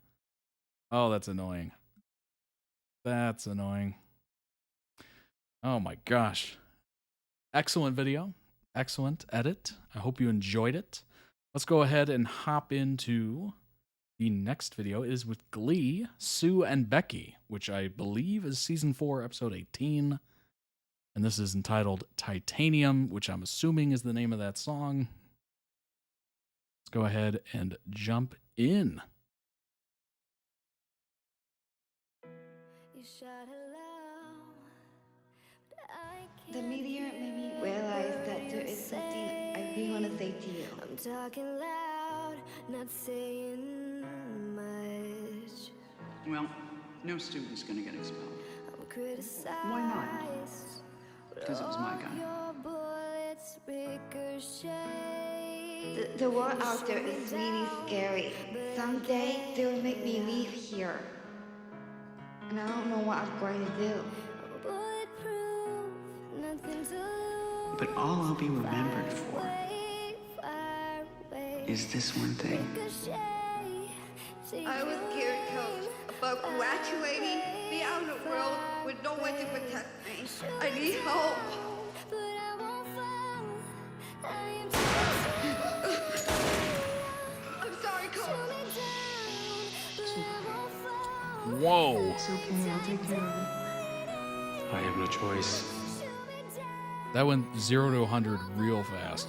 Oh, that's annoying. That's annoying. Oh my gosh. Excellent video. Excellent edit. I hope you enjoyed it. Let's go ahead and hop into the next video. It is with Glee, Sue and Becky, which I believe is season 4, episode 18. And this is entitled Titanium, which I'm assuming is the name of that song. Let's go ahead and jump in. The meteor made me realize that there is something I really want to say to you. I'm talking loud, not saying much. Well, no student's gonna get expelled. I'm criticized. Why not? Because it was my gun. Your bullets ricochet. The world out there is really scary. Someday they will make me leave here. And I don't know what I'm going to do. But all I'll be remembered for is this one thing. I was scared, Coach, about graduating, be out in the world with no one to protect me. I need help. I'm sorry, Coach. Whoa. It's okay, I'll take care of it. I have no choice. That went 0 to 100 real fast.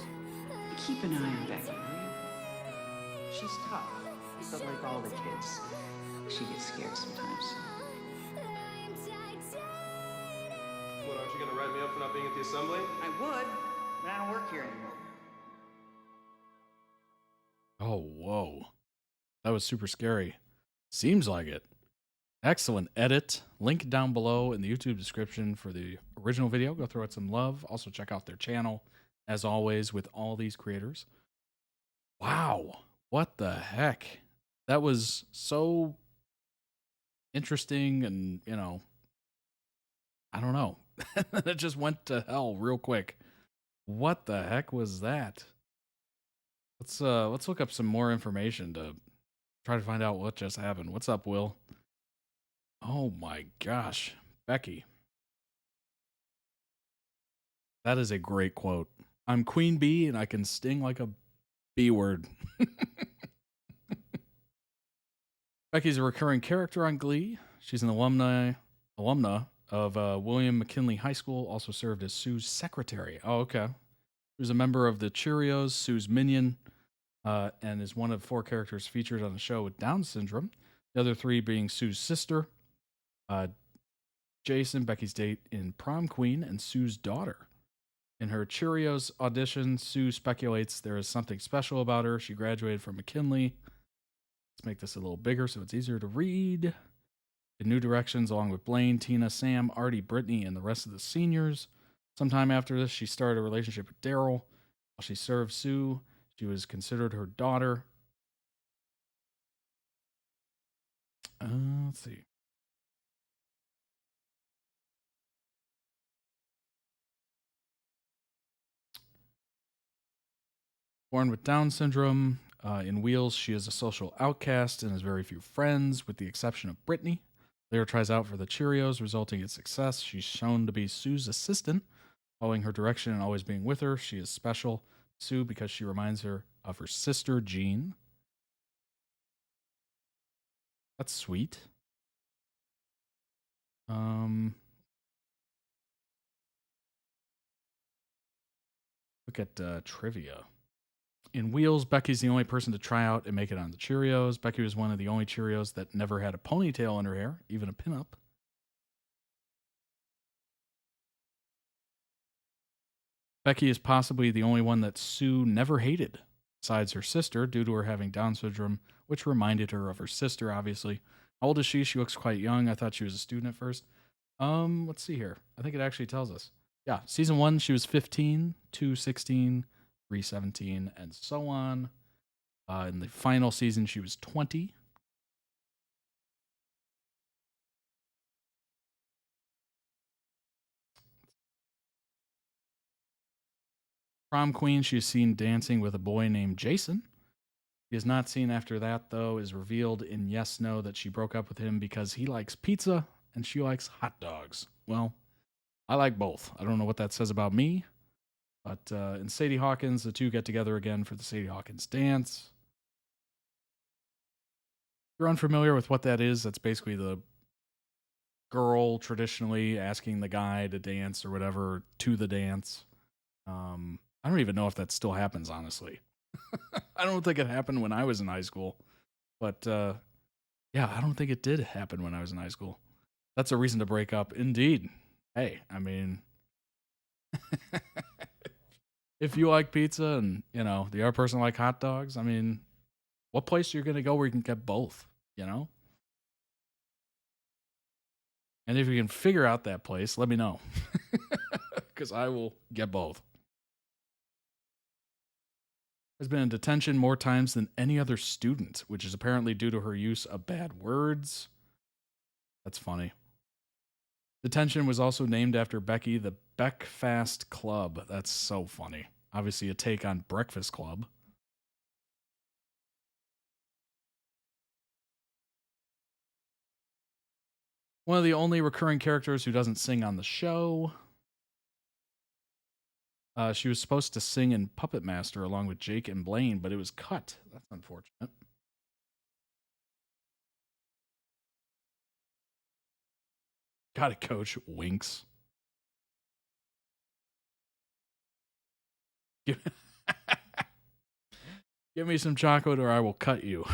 Keep an eye on Becky, will you? She's tough, but like all the kids, she gets scared sometimes. What, aren't you gonna write me up for not being at the assembly? I would, but I don't work here anymore. Oh, whoa. That was super scary. Seems like it. Excellent edit. Link down below in the YouTube description for the original video. Go throw it some love. Also check out their channel, as always, with all these creators. Wow. What the heck? That was so interesting and, you know, I don't know. It just went to hell real quick. What the heck was that? Let's look up some more information to try to find out what just happened. What's up, Will? Oh my gosh. Becky. That is a great quote. I'm Queen Bee and I can sting like a B word. Becky's a recurring character on Glee. She's an alumna of William McKinley High School, also served as Sue's secretary. Oh, okay. She was a member of the Cheerios, Sue's minion, and is one of 4 characters featured on the show with Down syndrome. The other 3 being Sue's sister, Jason, Becky's date in Prom Queen, and Sue's daughter. In her Cheerios audition, Sue speculates there is something special about her. She graduated from McKinley. Let's make this a little bigger so it's easier to read. In New Directions, along with Blaine, Tina, Sam, Artie, Brittany, and the rest of the seniors. Sometime after this, she started a relationship with Daryl. While she served Sue, she was considered her daughter. Let's see. Born with Down syndrome, in Wheels, she is a social outcast and has very few friends, with the exception of Brittany. Later tries out for the Cheerios, resulting in success. She's shown to be Sue's assistant, following her direction and always being with her. She is special to Sue because she reminds her of her sister, Jean. That's sweet. Look at trivia. In Wheels, Becky's the only person to try out and make it on the Cheerios. Becky was one of the only Cheerios that never had a ponytail in her hair, even a pinup. Becky is possibly the only one that Sue never hated, besides her sister, due to her having Down syndrome, which reminded her of her sister, obviously. How old is she? She looks quite young. I thought she was a student at first. Let's see here. I think it actually tells us. Yeah, season 1, she was 15, 2, 16, 3, 17, and so on. In the final season, she was 20. Prom queen, she is seen dancing with a boy named Jason. She is not seen after that, though. Is revealed in Yes No that she broke up with him because he likes pizza and she likes hot dogs. Well, I like both. I don't know what that says about me. But in Sadie Hawkins, the two get together again for the Sadie Hawkins dance. If you're unfamiliar with what that is, that's basically the girl traditionally asking the guy to dance or whatever to the dance. I don't even know if that still happens, honestly. I don't think it happened when I was in high school. But yeah, I don't think it did happen when I was in high school. That's a reason to break up. Indeed. Hey, I mean, if you like pizza and, you know, the other person like hot dogs, I mean, what place are you going to go where you can get both, you know? And if you can figure out that place, let me know. Because I will get both. Has been in detention more times than any other student, which is apparently due to her use of bad words. That's funny. Detention was also named after Becky, the Beckfast Club. That's so funny. Obviously a take on Breakfast Club. One of the only recurring characters who doesn't sing on the show. She was supposed to sing in Puppet Master along with Jake and Blaine, but it was cut. That's unfortunate. Got it, Coach. Winks. Give me some chocolate or I will cut you.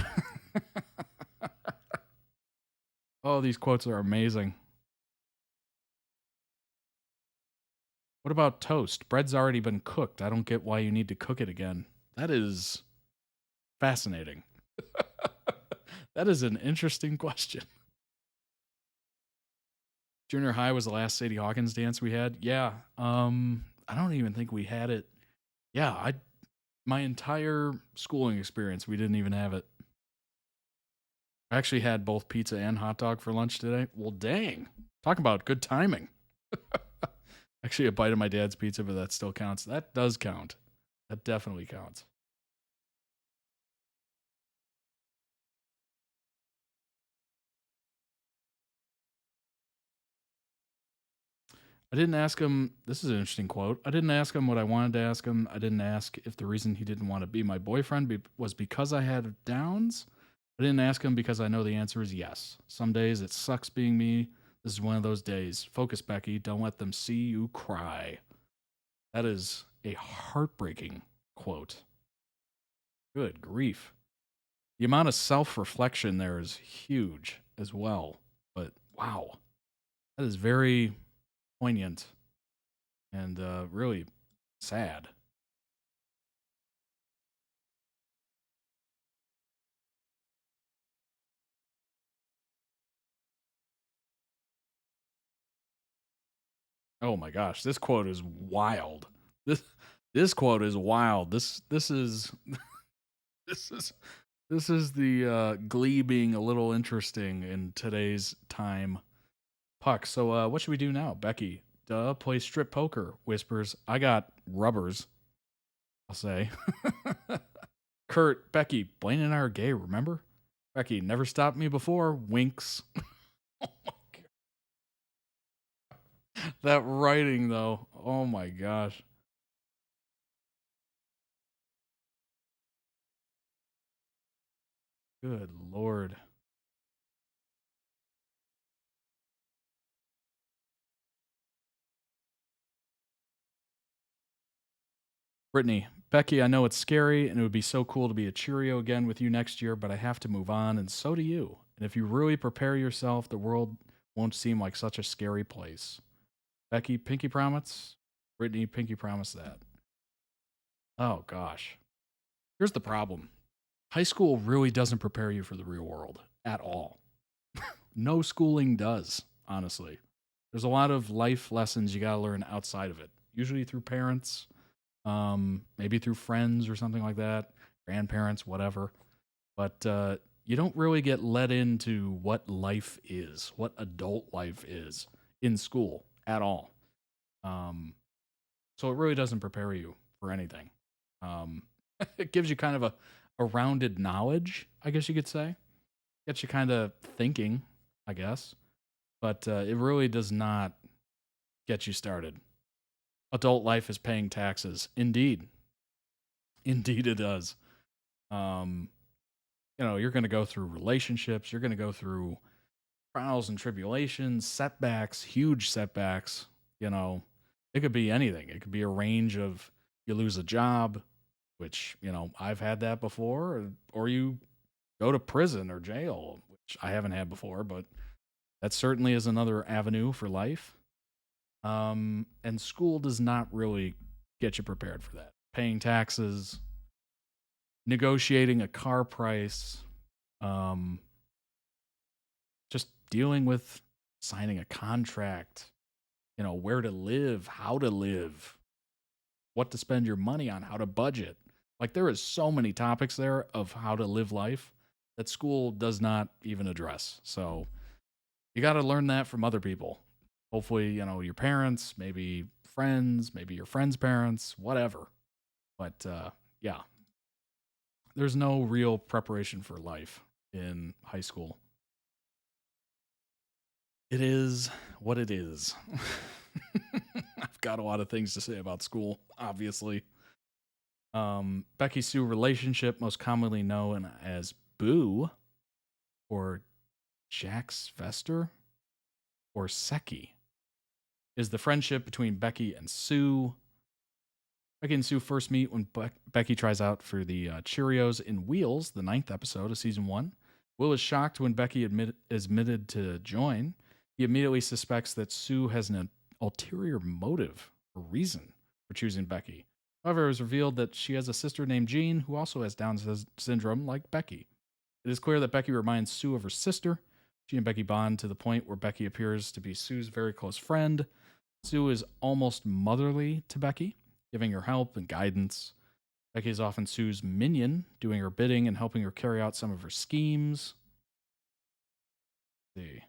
Oh, these quotes are amazing. What about toast? Bread's already been cooked. I don't get why you need to cook it again. That is fascinating. That is an interesting question. Junior high was the last Sadie Hawkins dance we had. Yeah. I don't even think we had it. Yeah, my entire schooling experience, we didn't even have it. I actually had both pizza and hot dog for lunch today. Well, dang. Talk about good timing. Actually, a bite of my dad's pizza, but that still counts. That does count. That definitely counts. I didn't ask him, this is an interesting quote. I didn't ask him what I wanted to ask him. I didn't ask if the reason he didn't want to be my boyfriend was because I had downs. I didn't ask him because I know the answer is yes. Some days it sucks being me. This is one of those days. Focus, Becky. Don't let them see you cry. That is a heartbreaking quote. Good grief. The amount of self-reflection there is huge as well. But wow, that is very poignant and really sad. Oh my gosh, this quote is wild. This quote is wild. This is this is the Glee being a little interesting in today's time. Puck. So what should we do now? Becky, play strip poker. Whispers, I got rubbers. I'll say. Kurt, Becky, Blaine and I are gay, remember? Becky, never stopped me before. Winks. Oh my God. That writing, though. Oh my gosh. Good Lord. Brittany, Becky, I know it's scary and it would be so cool to be a Cheerio again with you next year, but I have to move on, and so do you. And if you really prepare yourself, the world won't seem like such a scary place. Becky, pinky promise? Brittany, pinky promise that. Oh, gosh. Here's the problem. High school really doesn't prepare you for the real world at all. No schooling does, honestly. There's a lot of life lessons you got to learn outside of it, usually through parents, maybe through friends or something like that, grandparents, whatever. But you don't really get let into what life is, what adult life is in school at all. So it really doesn't prepare you for anything. It gives you kind of a rounded knowledge, I guess you could say. Gets you kind of thinking, I guess. But it really does not get you started. Adult life is paying taxes. Indeed. Indeed it does. You're going to go through relationships. You're going to go through trials and tribulations, setbacks, huge setbacks. It could be anything. It could be a range of you lose a job, which, I've had that before, or you go to prison or jail, which I haven't had before, but that certainly is another avenue for life. And school does not really get you prepared for that. Paying taxes, negotiating a car price, just dealing with signing a contract, where to live, how to live, what to spend your money on, how to budget. Like, there is so many topics there of how to live life that school does not even address. So you got to learn that from other people. Hopefully, your parents, maybe friends, maybe your friends' parents, whatever. But yeah, there's no real preparation for life in high school. It is what it is. I've got a lot of things to say about school, obviously. Becky-Sue relationship, most commonly known as Boo, or Jax Vester, or Seki, is the friendship between Becky and Sue. Becky and Sue first meet when Becky tries out for the Cheerios in Wheels, the 9th episode of season 1. Will is shocked when Becky is admitted to join. He immediately suspects that Sue has an ulterior motive or reason for choosing Becky. However, it is revealed that she has a sister named Jean who also has Down syndrome like Becky. It is clear that Becky reminds Sue of her sister. She and Becky bond to the point where Becky appears to be Sue's very close friend. Sue is almost motherly to Becky, giving her help and guidance. Becky is often Sue's minion, doing her bidding and helping her carry out some of her schemes. Let's see.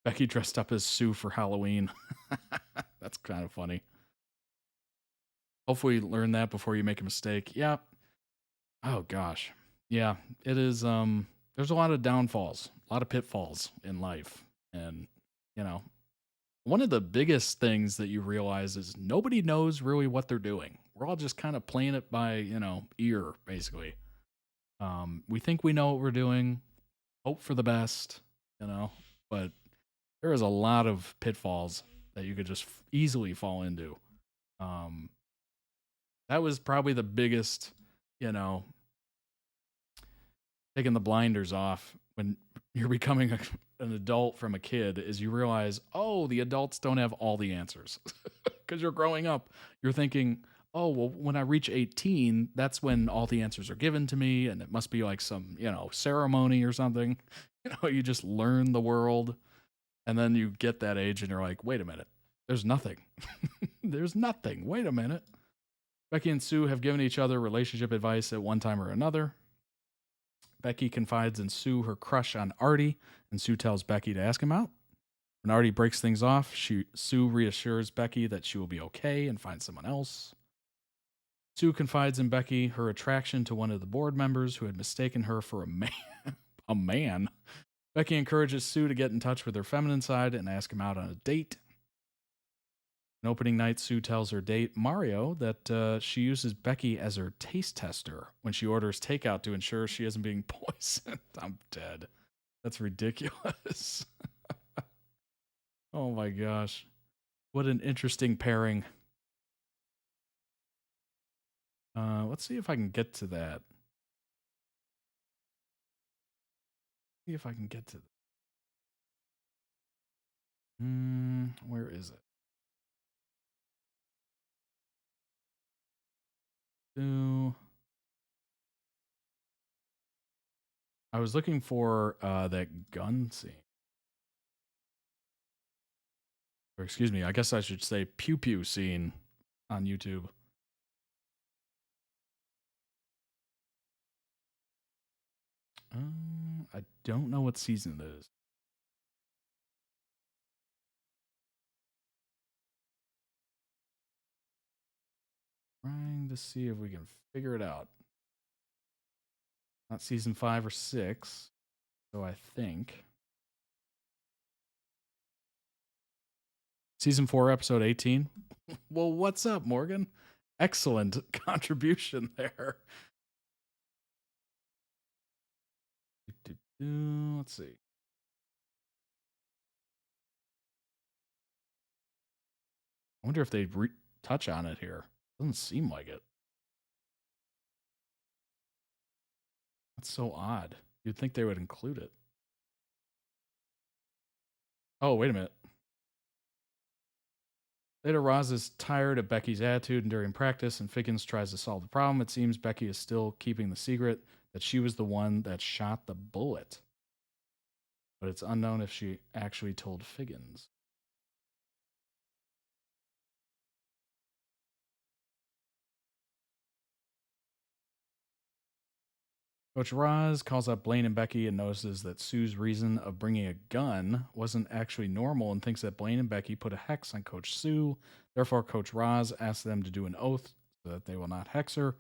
Becky dressed up as Sue for Halloween. That's kind of funny. Hopefully you learn that before you make a mistake. Yeah. Oh gosh. Yeah, it is. There's a lot of downfalls, a lot of pitfalls in life. And, one of the biggest things that you realize is nobody knows really what they're doing. We're all just kind of playing it by, ear, basically. We think we know what we're doing, hope for the best, but there is a lot of pitfalls that you could just easily fall into. That was probably the biggest, taking the blinders off when you're becoming an adult from a kid, is you realize, oh, the adults don't have all the answers. Because you're growing up, you're thinking, oh, well, when I reach 18, that's when all the answers are given to me, and it must be like some, ceremony or something. You just learn the world, and then you get that age, and you're like, wait a minute, there's nothing. There's nothing. Wait a minute. Becky and Sue have given each other relationship advice at one time or another. Becky confides in Sue her crush on Artie, and Sue tells Becky to ask him out. When Artie breaks things off, Sue reassures Becky that she will be okay and find someone else. Sue confides in Becky her attraction to one of the board members who had mistaken her for a man. A man. Becky encourages Sue to get in touch with her feminine side and ask him out on a date. On opening night, Sue tells her date, Mario, that she uses Becky as her taste tester when she orders takeout to ensure she isn't being poisoned. I'm dead. That's ridiculous. Oh my gosh. What an interesting pairing. Let's see if I can get to that. See if I can get to that. Where is it? I was looking for that gun scene. Or excuse me, I guess I should say pew pew scene on YouTube. I don't know what season it is. Trying to see if we can figure it out. Not season 5 or 6, so I think. Season 4, episode 18. Well, what's up, Morgan? Excellent contribution there. Let's see. I wonder if they touch on it here. Doesn't seem like it. That's so odd. You'd think they would include it. Oh, wait a minute. Later, Roz is tired of Becky's attitude during practice, and Figgins tries to solve the problem. It seems Becky is still keeping the secret that she was the one that shot the bullet. But it's unknown if she actually told Figgins. Coach Roz calls up Blaine and Becky and notices that Sue's reason of bringing a gun wasn't actually normal and thinks that Blaine and Becky put a hex on Coach Sue. Therefore, Coach Roz asks them to do an oath so that they will not hex her.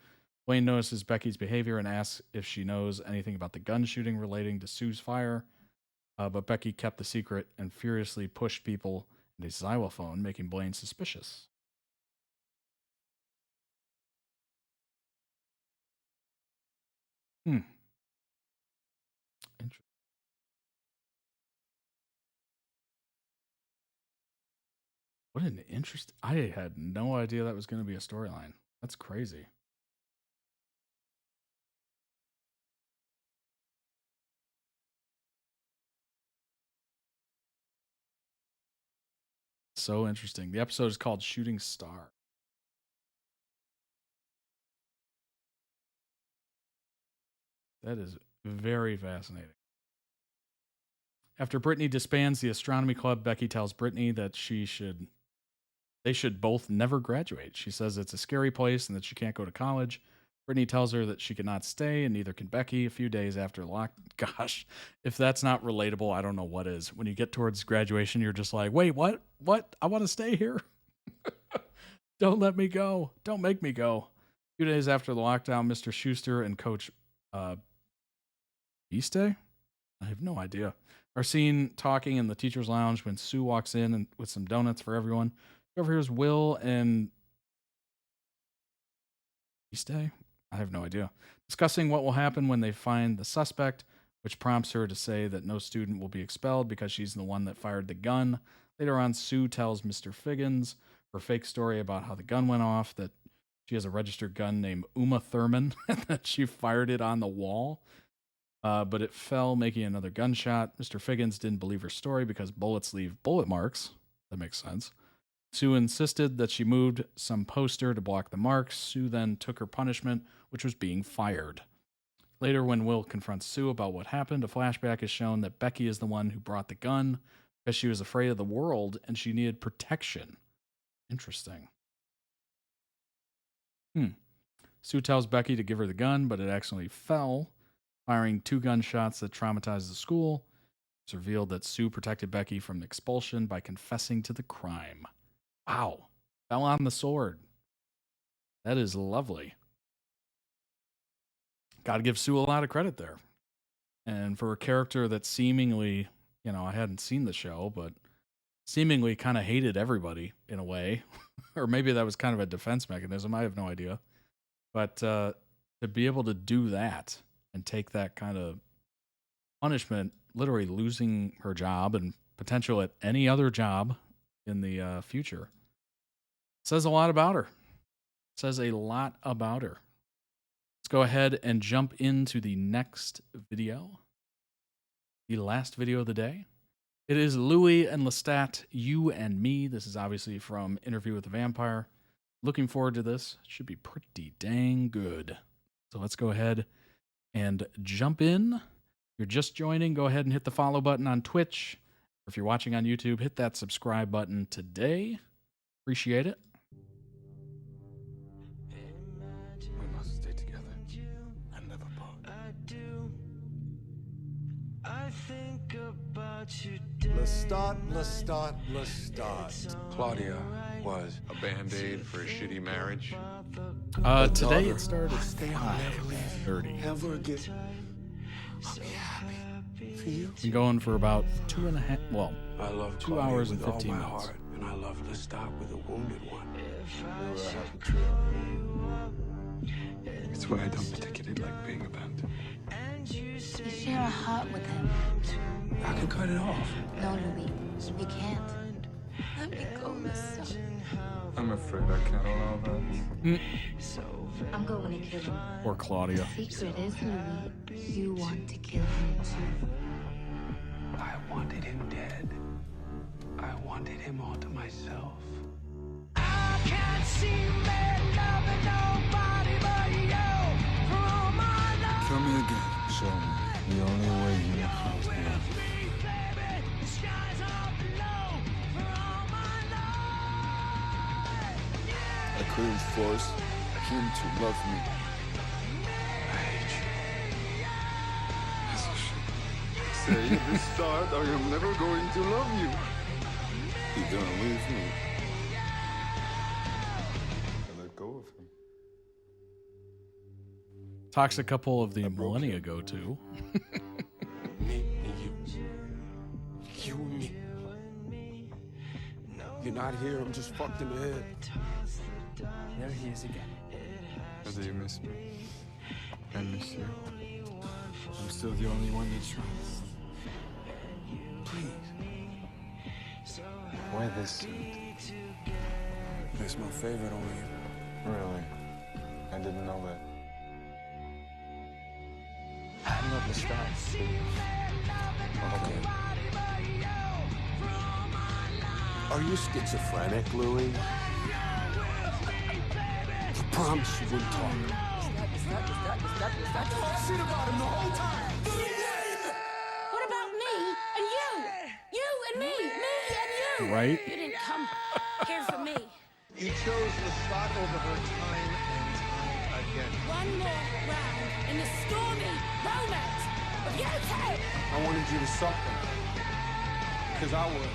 Blaine notices Becky's behavior and asks if she knows anything about the gun shooting relating to Sue's fire. But Becky kept the secret and furiously pushed people into a xylophone, making Blaine suspicious. Interesting. What an interest. I had no idea that was going to be a storyline. That's crazy. So interesting. The episode is called Shooting Star. That is very fascinating. After Brittany disbands the astronomy club, Becky tells Brittany that they should both never graduate. She says it's a scary place and that she can't go to college. Brittany tells her that she cannot stay, and neither can Becky. A few days after gosh, if that's not relatable, I don't know what is. When you get towards graduation, you're just like, wait, what? What? I want to stay here. Don't let me go. Don't make me go. A few days after the lockdown, Mr. Schuster and Coach Beastay? I have no idea. Are seen talking in the teacher's lounge when Sue walks in and with some donuts for everyone. Over here's Will and Beastay? I have no idea. Discussing what will happen when they find the suspect, which prompts her to say that no student will be expelled because she's the one that fired the gun. Later on, Sue tells Mr. Figgins her fake story about how the gun went off, that she has a registered gun named Uma Thurman, and that she fired it on the wall. But it fell, making another gunshot. Mr. Figgins didn't believe her story because bullets leave bullet marks. That makes sense. Sue insisted that she moved some poster to block the marks. Sue then took her punishment, which was being fired. Later, when Will confronts Sue about what happened, a flashback is shown that Becky is the one who brought the gun because she was afraid of the world and she needed protection. Interesting. Sue tells Becky to give her the gun, but it accidentally fell, firing 2 gunshots that traumatized the school. It's revealed that Sue protected Becky from expulsion by confessing to the crime. Wow. Fell on the sword. That is lovely. Gotta give Sue a lot of credit there. And for a character that seemingly, I hadn't seen the show, but seemingly kind of hated everybody in a way, or maybe that was kind of a defense mechanism. I have no idea. But to be able to do that and take that kind of punishment, literally losing her job and potential at any other job in the future, says a lot about her. Says a lot about her. Let's go ahead and jump into the next video. The last video of the day. It is Louis and Lestat, You and Me. This is obviously from Interview with the Vampire. Looking forward to this. It should be pretty dang good. So let's go ahead and jump in. If you're just joining, go ahead and hit the follow button on Twitch. Or if you're watching on YouTube, hit that subscribe button today. Appreciate it. We must stay together and never part. I think about you. Lestat. Claudia was a band-aid for a shitty marriage. Today it started at 5:30. Ever again. I'll be happy for you. I'm going for about 2.5, well, I love 2 Claudia hours and with all 15 my minutes. heart, and I love Lestat with a wounded one. It's why I don't particularly like being abandoned. You share a heart with him. I can cut it off. No, Louis, you can't. Let me go, Lestat. I'm afraid I can't allow that. I'm going to kill him. Or Claudia. The secret is, Louis, you want to kill him too. I wanted him dead. I wanted him all to myself. I can't see me loving nobody but you. For all my love. Kill me again. Show me the only way you know how to love. The skies are below. For all my love. I couldn't force him to love me. I hate you. As you should. Say at the start, I am never going to love you. You're gonna leave me. I let go of him. Toxic couple of the millennia go to. Me and you. You and me. You're not here, I'm just fucked in the head. There he is again. Do you miss me? I miss you. I'm still the only one that tries. Please. Why this suit? It's my favorite on you. Really? I didn't know that. I love Lestat. Okay. Are you schizophrenic, Louis? I promise you wouldn't talk. Shit about him the whole time. What about me and you? You and me and you. Right? You didn't come here for me. You chose Lestat over her time and time again. One more round in the stormy romance of you two. I wanted you to suffer. Because I was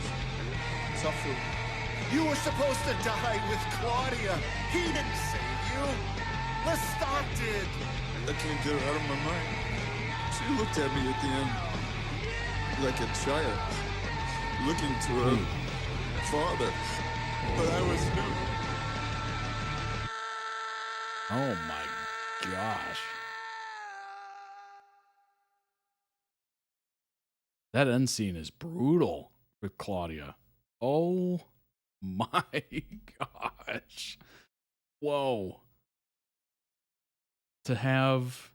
suffering. You were supposed to die with Claudia. He didn't save you. Lestat did. I can't get her out of my mind. She looked at me at the end like a child, looking to her father. But I was new. Oh my gosh. That end scene is brutal with Claudia. Oh my gosh. Whoa. To have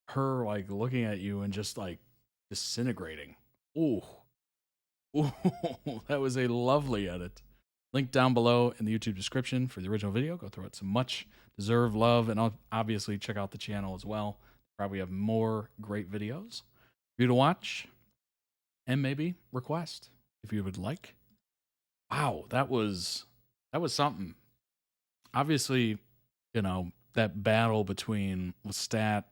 her like looking at you and just like disintegrating. Ooh. Ooh, that was a lovely edit. Link down below in the YouTube description for the original video. Go throw it some much deserved love, and obviously check out the channel as well. Probably have more great videos for you to watch and maybe request if you would like. Wow, that was something. Obviously, you know, that battle between Lestat,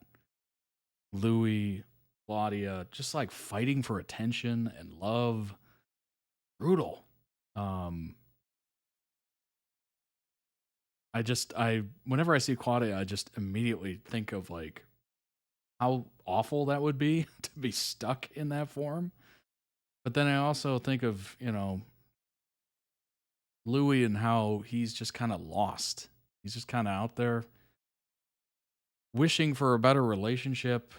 Louis, Claudia, just like fighting for attention and love. Brutal. Whenever I see Claudia, I just immediately think of like how awful that would be to be stuck in that form. But then I also think of, Louis and how he's just kind of lost. He's just kind of out there wishing for a better relationship,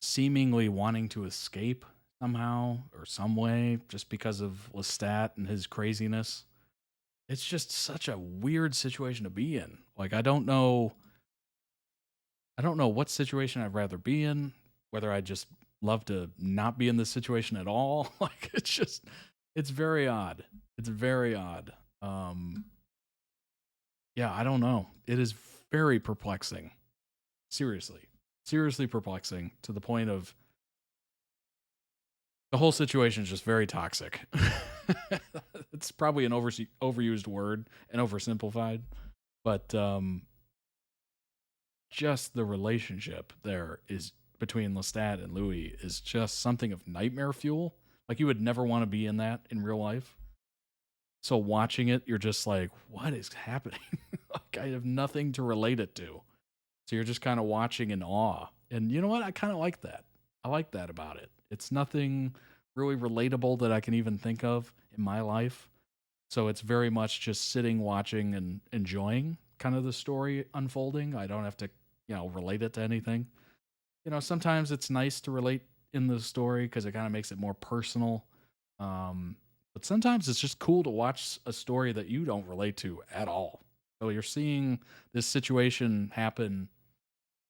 seemingly wanting to escape somehow or some way just because of Lestat and his craziness. It's just such a weird situation to be in. Like, I don't know what situation I'd rather be in, whether I just love to not be in this situation at all. Like, it's very odd. It's very odd. Yeah, I don't know. It is very perplexing. Seriously perplexing to the point of the whole situation is just very toxic. It's probably an overused word and oversimplified, but just the relationship there is between Lestat and Louis is just something of nightmare fuel. Like, you would never want to be in that in real life. So watching it, you're just like, what is happening? Like, I have nothing to relate it to. So you're just kind of watching in awe. And you know what? I kind of like that. I like that about it. It's nothing really relatable that I can even think of in my life. So it's very much just sitting, watching, and enjoying kind of the story unfolding. I don't have to, relate it to anything. Sometimes it's nice to relate in the story because it kind of makes it more personal. But sometimes it's just cool to watch a story that you don't relate to at all. So you're seeing this situation happen,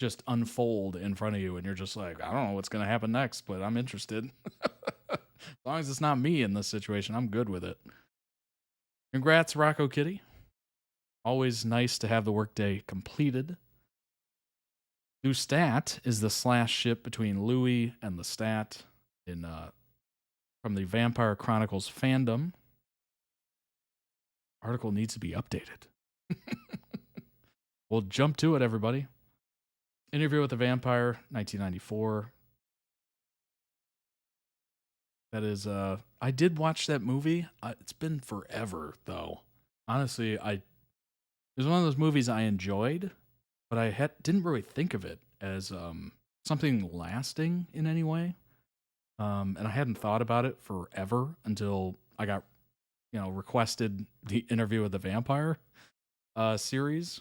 just unfold in front of you, and you're just like, I don't know what's going to happen next, but I'm interested. As long as it's not me in this situation, I'm good with it. Congrats, Rocco Kitty. Always nice to have the workday completed. Lestat is the slash ship between Louis and Lestat from the Vampire Chronicles fandom. Article needs to be updated. We'll jump to it, everybody. Interview with the Vampire, 1994. That is, I did watch that movie. It's been forever, though. Honestly, it was one of those movies I enjoyed, but I didn't really think of it as something lasting in any way. And I hadn't thought about it forever until I got, requested the Interview with the Vampire series.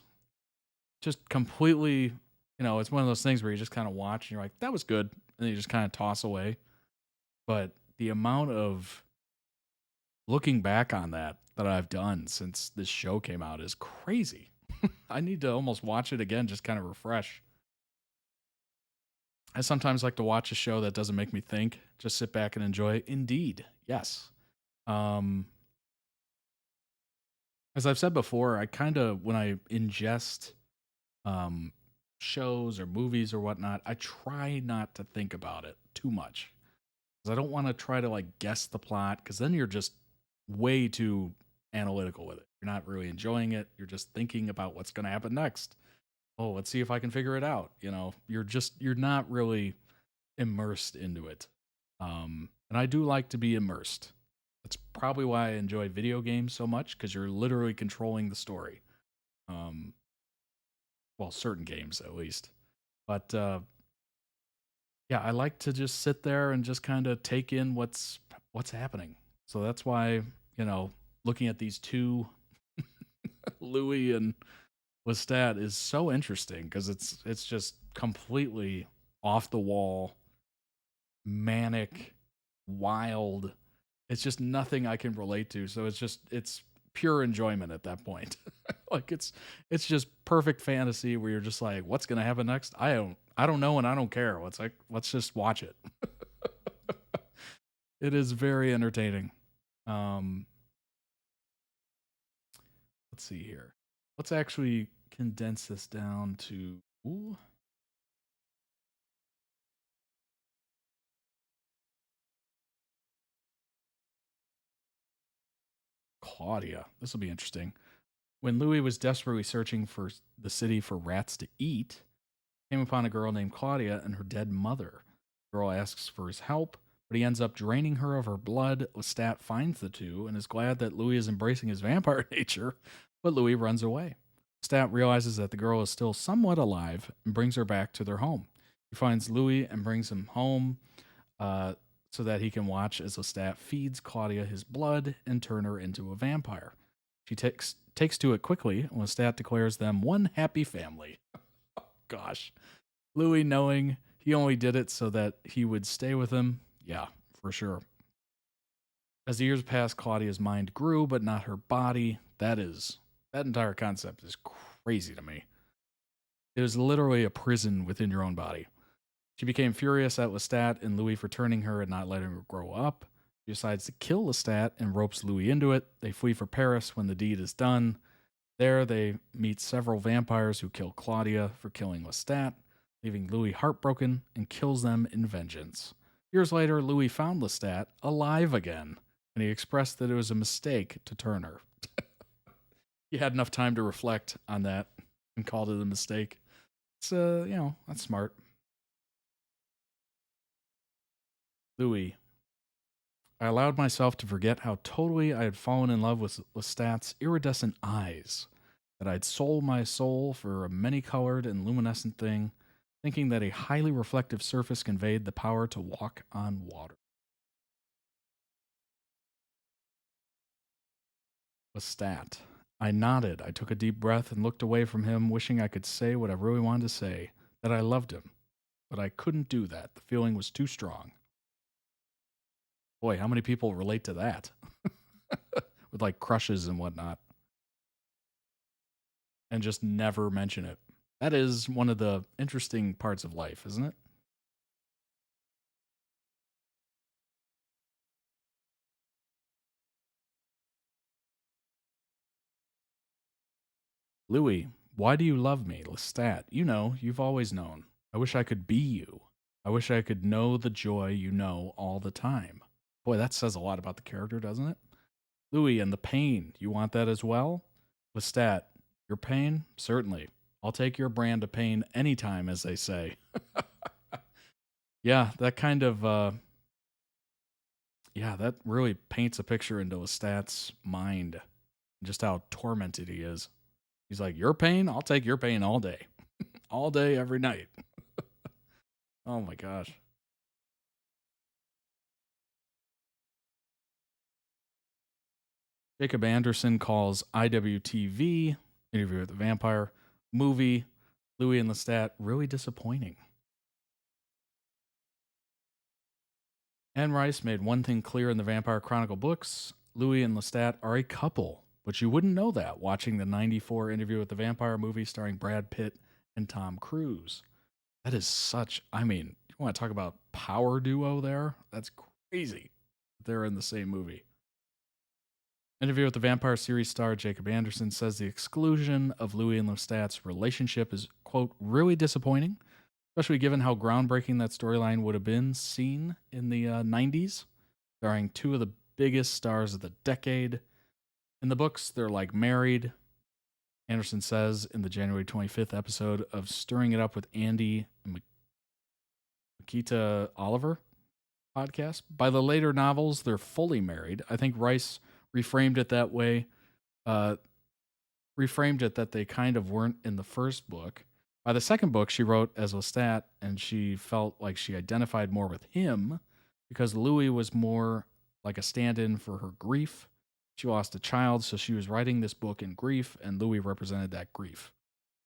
Just completely, it's one of those things where you just kind of watch and you're like, that was good. And then you just kind of toss away. But the amount of looking back on that I've done since this show came out is crazy. I need to almost watch it again, just kind of refresh. I sometimes like to watch a show that doesn't make me think, just sit back and enjoy it. Indeed, yes. As I've said before, I kind of, when I ingest shows or movies or whatnot, I try not to think about it too much. Because I don't want to try to guess the plot, because then you're just way too analytical with it. You're not really enjoying it. You're just thinking about what's going to happen next. Oh, let's see if I can figure it out. You're not really immersed into it. And I do like to be immersed. That's probably why I enjoy video games so much, because you're literally controlling the story. Well, certain games at least. But yeah, I like to just sit there and just kind of take in what's happening. So that's why, looking at these two, Louis and Lestat, is so interesting, because it's just completely off the wall, manic, wild. It's just nothing I can relate to. So it's pure enjoyment at that point. It's just perfect fantasy where you're just like, what's going to happen next? I don't know, and I don't care. Let's just watch it. It is very entertaining. Let's see here. Let's actually condense this down to Claudia. This will be interesting. When Louis was desperately searching for the city for rats to eat, he came upon a girl named Claudia and her dead mother. The girl asks for his help, but he ends up draining her of her blood. Lestat finds the two and is glad that Louis is embracing his vampire nature, but Louis runs away. Lestat realizes that the girl is still somewhat alive and brings her back to their home. He finds Louis and brings him home. so that he can watch as Lestat feeds Claudia his blood and turn her into a vampire. She takes to it quickly, and Lestat declares them one happy family. Gosh. Louis, knowing he only did it so that he would stay with him, yeah, for sure. As the years passed, Claudia's mind grew, but not her body. That entire concept is crazy to me. It was literally a prison within your own body. She became furious at Lestat and Louis for turning her and not letting her grow up. She decides to kill Lestat and ropes Louis into it. They flee for Paris when the deed is done. There, they meet several vampires who kill Claudia for killing Lestat, leaving Louis heartbroken and kills them in vengeance. Years later, Louis found Lestat alive again, and he expressed that it was a mistake to turn her. He had enough time to reflect on that and called it a mistake. It's, that's smart. Louis. I allowed myself to forget how totally I had fallen in love with Lestat's iridescent eyes, that I'd sold my soul for a many-colored and luminescent thing, thinking that a highly reflective surface conveyed the power to walk on water. Lestat. I nodded. I took a deep breath and looked away from him, wishing I could say what I really wanted to say, that I loved him. But I couldn't do that. The feeling was too strong. Boy, how many people relate to that? With like crushes and whatnot. And just never mention it. That is one of the interesting parts of life, isn't it? Louis, why do you love me? Lestat, you know, you've always known. I wish I could be you. I wish I could know the joy you know all the time. Boy, that says a lot about the character, doesn't it? Louis, and the pain, you want that as well? Lestat, your pain? Certainly. I'll take your brand of pain anytime, as they say. Yeah, that kind of, that really paints a picture into Lestat's mind. Just how tormented he is. He's like, your pain? I'll take your pain all day. All day, every night. Oh my gosh. Jacob Anderson calls IWTV, Interview with the Vampire, movie, Louis and Lestat, really disappointing. Anne Rice made one thing clear in the Vampire Chronicle books. Louis and Lestat are a couple, but you wouldn't know that watching the 94 Interview with the Vampire movie starring Brad Pitt and Tom Cruise. That is such, you want to talk about power duo there? That's crazy. They're in the same movie. Interview with the Vampire series star Jacob Anderson says the exclusion of Louis and Lestat's relationship is, quote, really disappointing, especially given how groundbreaking that storyline would have been seen in the 90s, starring two of the biggest stars of the decade. In the books, they're like married. Anderson says in the January 25th episode of Stirring It Up with Andy and Makita Oliver podcast. By the later novels, they're fully married. I think Rice reframed it that way. Reframed it that they kind of weren't in the first book. By the second book, she wrote as Lestat, and she felt like she identified more with him because Louis was more like a stand-in for her grief. She lost a child, so she was writing this book in grief, and Louis represented that grief.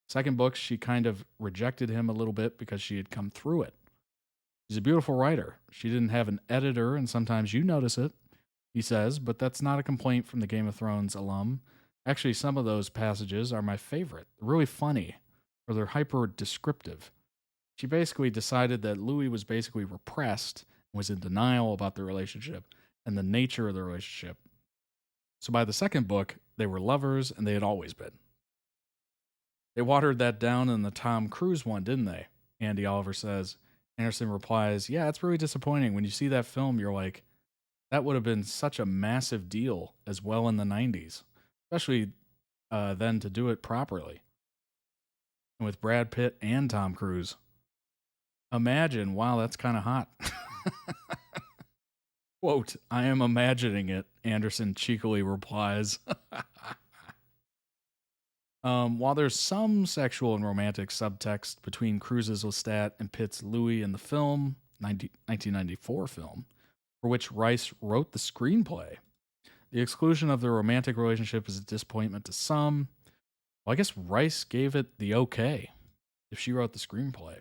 Second book, she kind of rejected him a little bit because she had come through it. She's a beautiful writer. She didn't have an editor, and sometimes you notice it, he says, but that's not a complaint from the Game of Thrones alum. Actually, some of those passages are my favorite. They're really funny, or they're hyper-descriptive. She basically decided that Louis was basically repressed and was in denial about the relationship and the nature of the relationship. So by the second book, they were lovers, and they had always been. They watered that down in the Tom Cruise one, didn't they? Andy Oliver says. Anderson replies, yeah, it's really disappointing. When you see that film, you're like, that would have been such a massive deal as well in the 90s, especially then to do it properly. And with Brad Pitt and Tom Cruise. Imagine, wow, that's kind of hot. Quote, I am imagining it, Anderson cheekily replies. While there's some sexual and romantic subtext between Cruise's Lestat and Pitt's Louis in the film, 1994 film, for which Rice wrote the screenplay. The exclusion of the romantic relationship is a disappointment to some. Well, I guess Rice gave it the okay if she wrote the screenplay.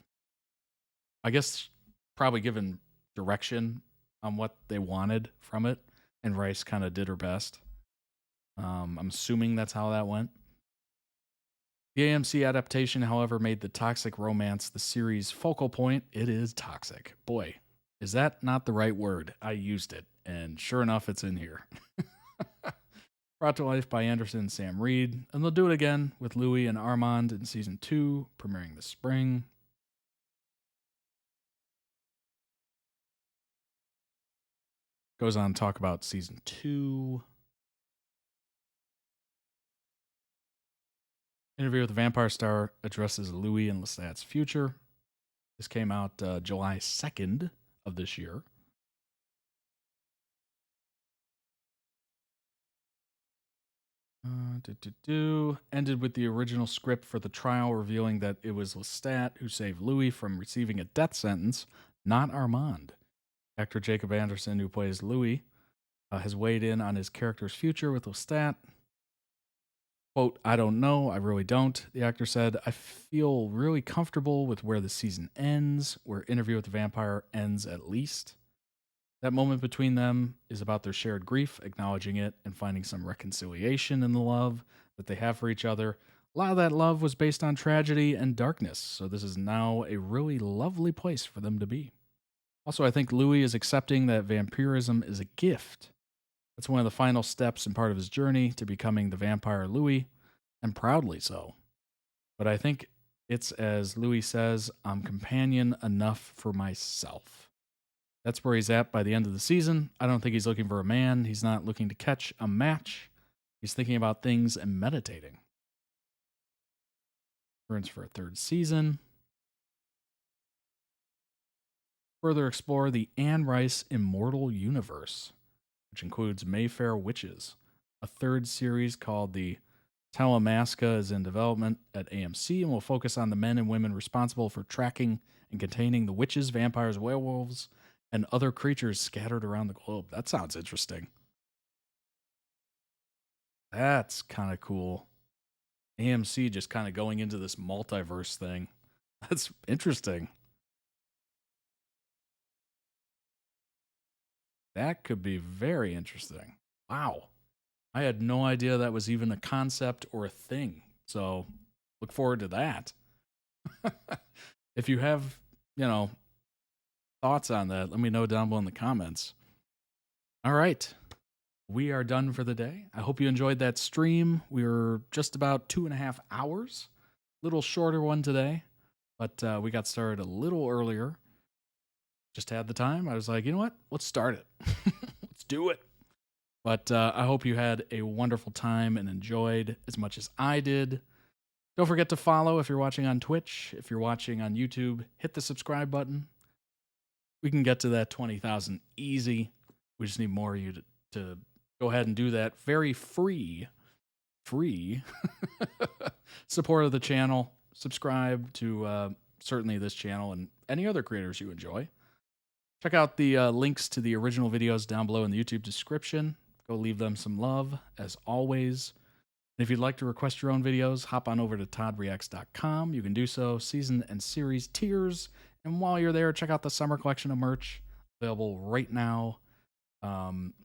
I guess probably given direction on what they wanted from it, and Rice kind of did her best. I'm assuming that's how that went. The AMC adaptation, however, made the toxic romance the series' focal point. It is toxic. Boy, is that not the right word? I used it, and sure enough, it's in here. Brought to life by Anderson and Sam Reed, and they'll do it again with Louis and Armand in season 2, premiering this spring. Goes on to talk about season 2. Interview with the Vampire Star addresses Louis and Lestat's future. This came out July 2nd of this year. Ended with the original script for the trial revealing that it was Lestat who saved Louis from receiving a death sentence, not Armand. Actor Jacob Anderson, who plays Louis, has weighed in on his character's future with Lestat. Quote, "I don't know, I really don't," the actor said. "I feel really comfortable with where the season ends, where Interview with the Vampire ends at least. That moment between them is about their shared grief, acknowledging it, and finding some reconciliation in the love that they have for each other. A lot of that love was based on tragedy and darkness, so this is now a really lovely place for them to be. Also, I think Louis is accepting that vampirism is a gift. That's one of the final steps and part of his journey to becoming the vampire Louis, and proudly so. But I think it's, as Louis says, I'm companion enough for myself. That's where he's at by the end of the season. I don't think he's looking for a man. He's not looking to catch a match. He's thinking about things and meditating." Returns for a 3rd season. Further explore the Anne Rice Immortal Universe, which includes Mayfair Witches. A 3rd series called the Talamasca is in development at AMC and will focus on the men and women responsible for tracking and containing the witches, vampires, werewolves, and other creatures scattered around the globe. That sounds interesting. That's kind of cool. AMC just kind of going into this multiverse thing. That's interesting. That could be very interesting. Wow. I had no idea that was even a concept or a thing. So look forward to that. If you have, thoughts on that, let me know down below in the comments. All right. We are done for the day. I hope you enjoyed that stream. We were just about 2.5 hours. Little shorter one today, but we got started a little earlier. Just had the time. I was like, you know what? Let's start it. Let's do it. But I hope you had a wonderful time and enjoyed as much as I did. Don't forget to follow if you're watching on Twitch. If you're watching on YouTube, hit the subscribe button. We can get to that 20,000 easy. We just need more of you to go ahead and do that. Very free support of the channel. Subscribe to certainly this channel and any other creators you enjoy. Check out the links to the original videos down below in the YouTube description. Go leave them some love, as always. And if you'd like to request your own videos, hop on over to toddreacts.com. You can do so, season and series tiers. And while you're there, check out the summer collection of merch available right now.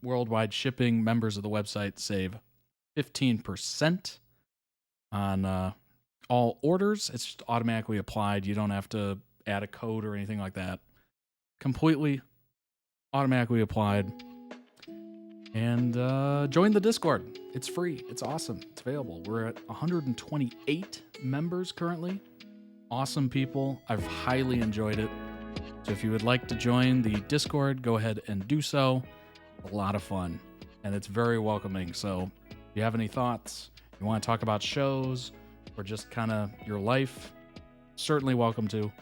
Worldwide shipping. Members of the website save 15% on all orders. It's just automatically applied. You don't have to add a code or anything like that. Completely automatically applied. And join the Discord. It's free. It's awesome. It's available. We're at 128 members currently. Awesome people. I've highly enjoyed it. So if you would like to join the Discord, go ahead and do so. A lot of fun. And it's very welcoming. So if you have any thoughts, you want to talk about shows, or just kind of your life, certainly welcome to.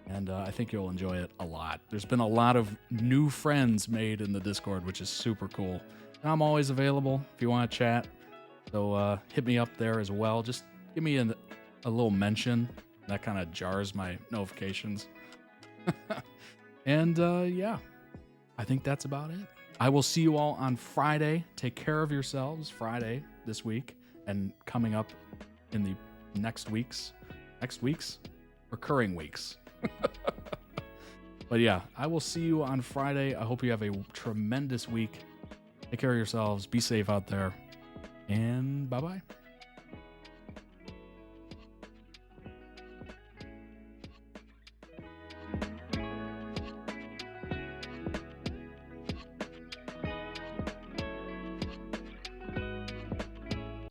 And I think you'll enjoy it a lot. There's been a lot of new friends made in the Discord, which is super cool. And I'm always available if you want to chat. So hit me up there as well. Just give me a little mention. That kind of jars my notifications. And yeah, I think that's about it. I will see you all on Friday. Take care of yourselves Friday this week and coming up in the next weeks, recurring weeks. But yeah, I will see you on Friday. I hope you have a tremendous week. Take care of yourselves. Be safe out there. And bye-bye.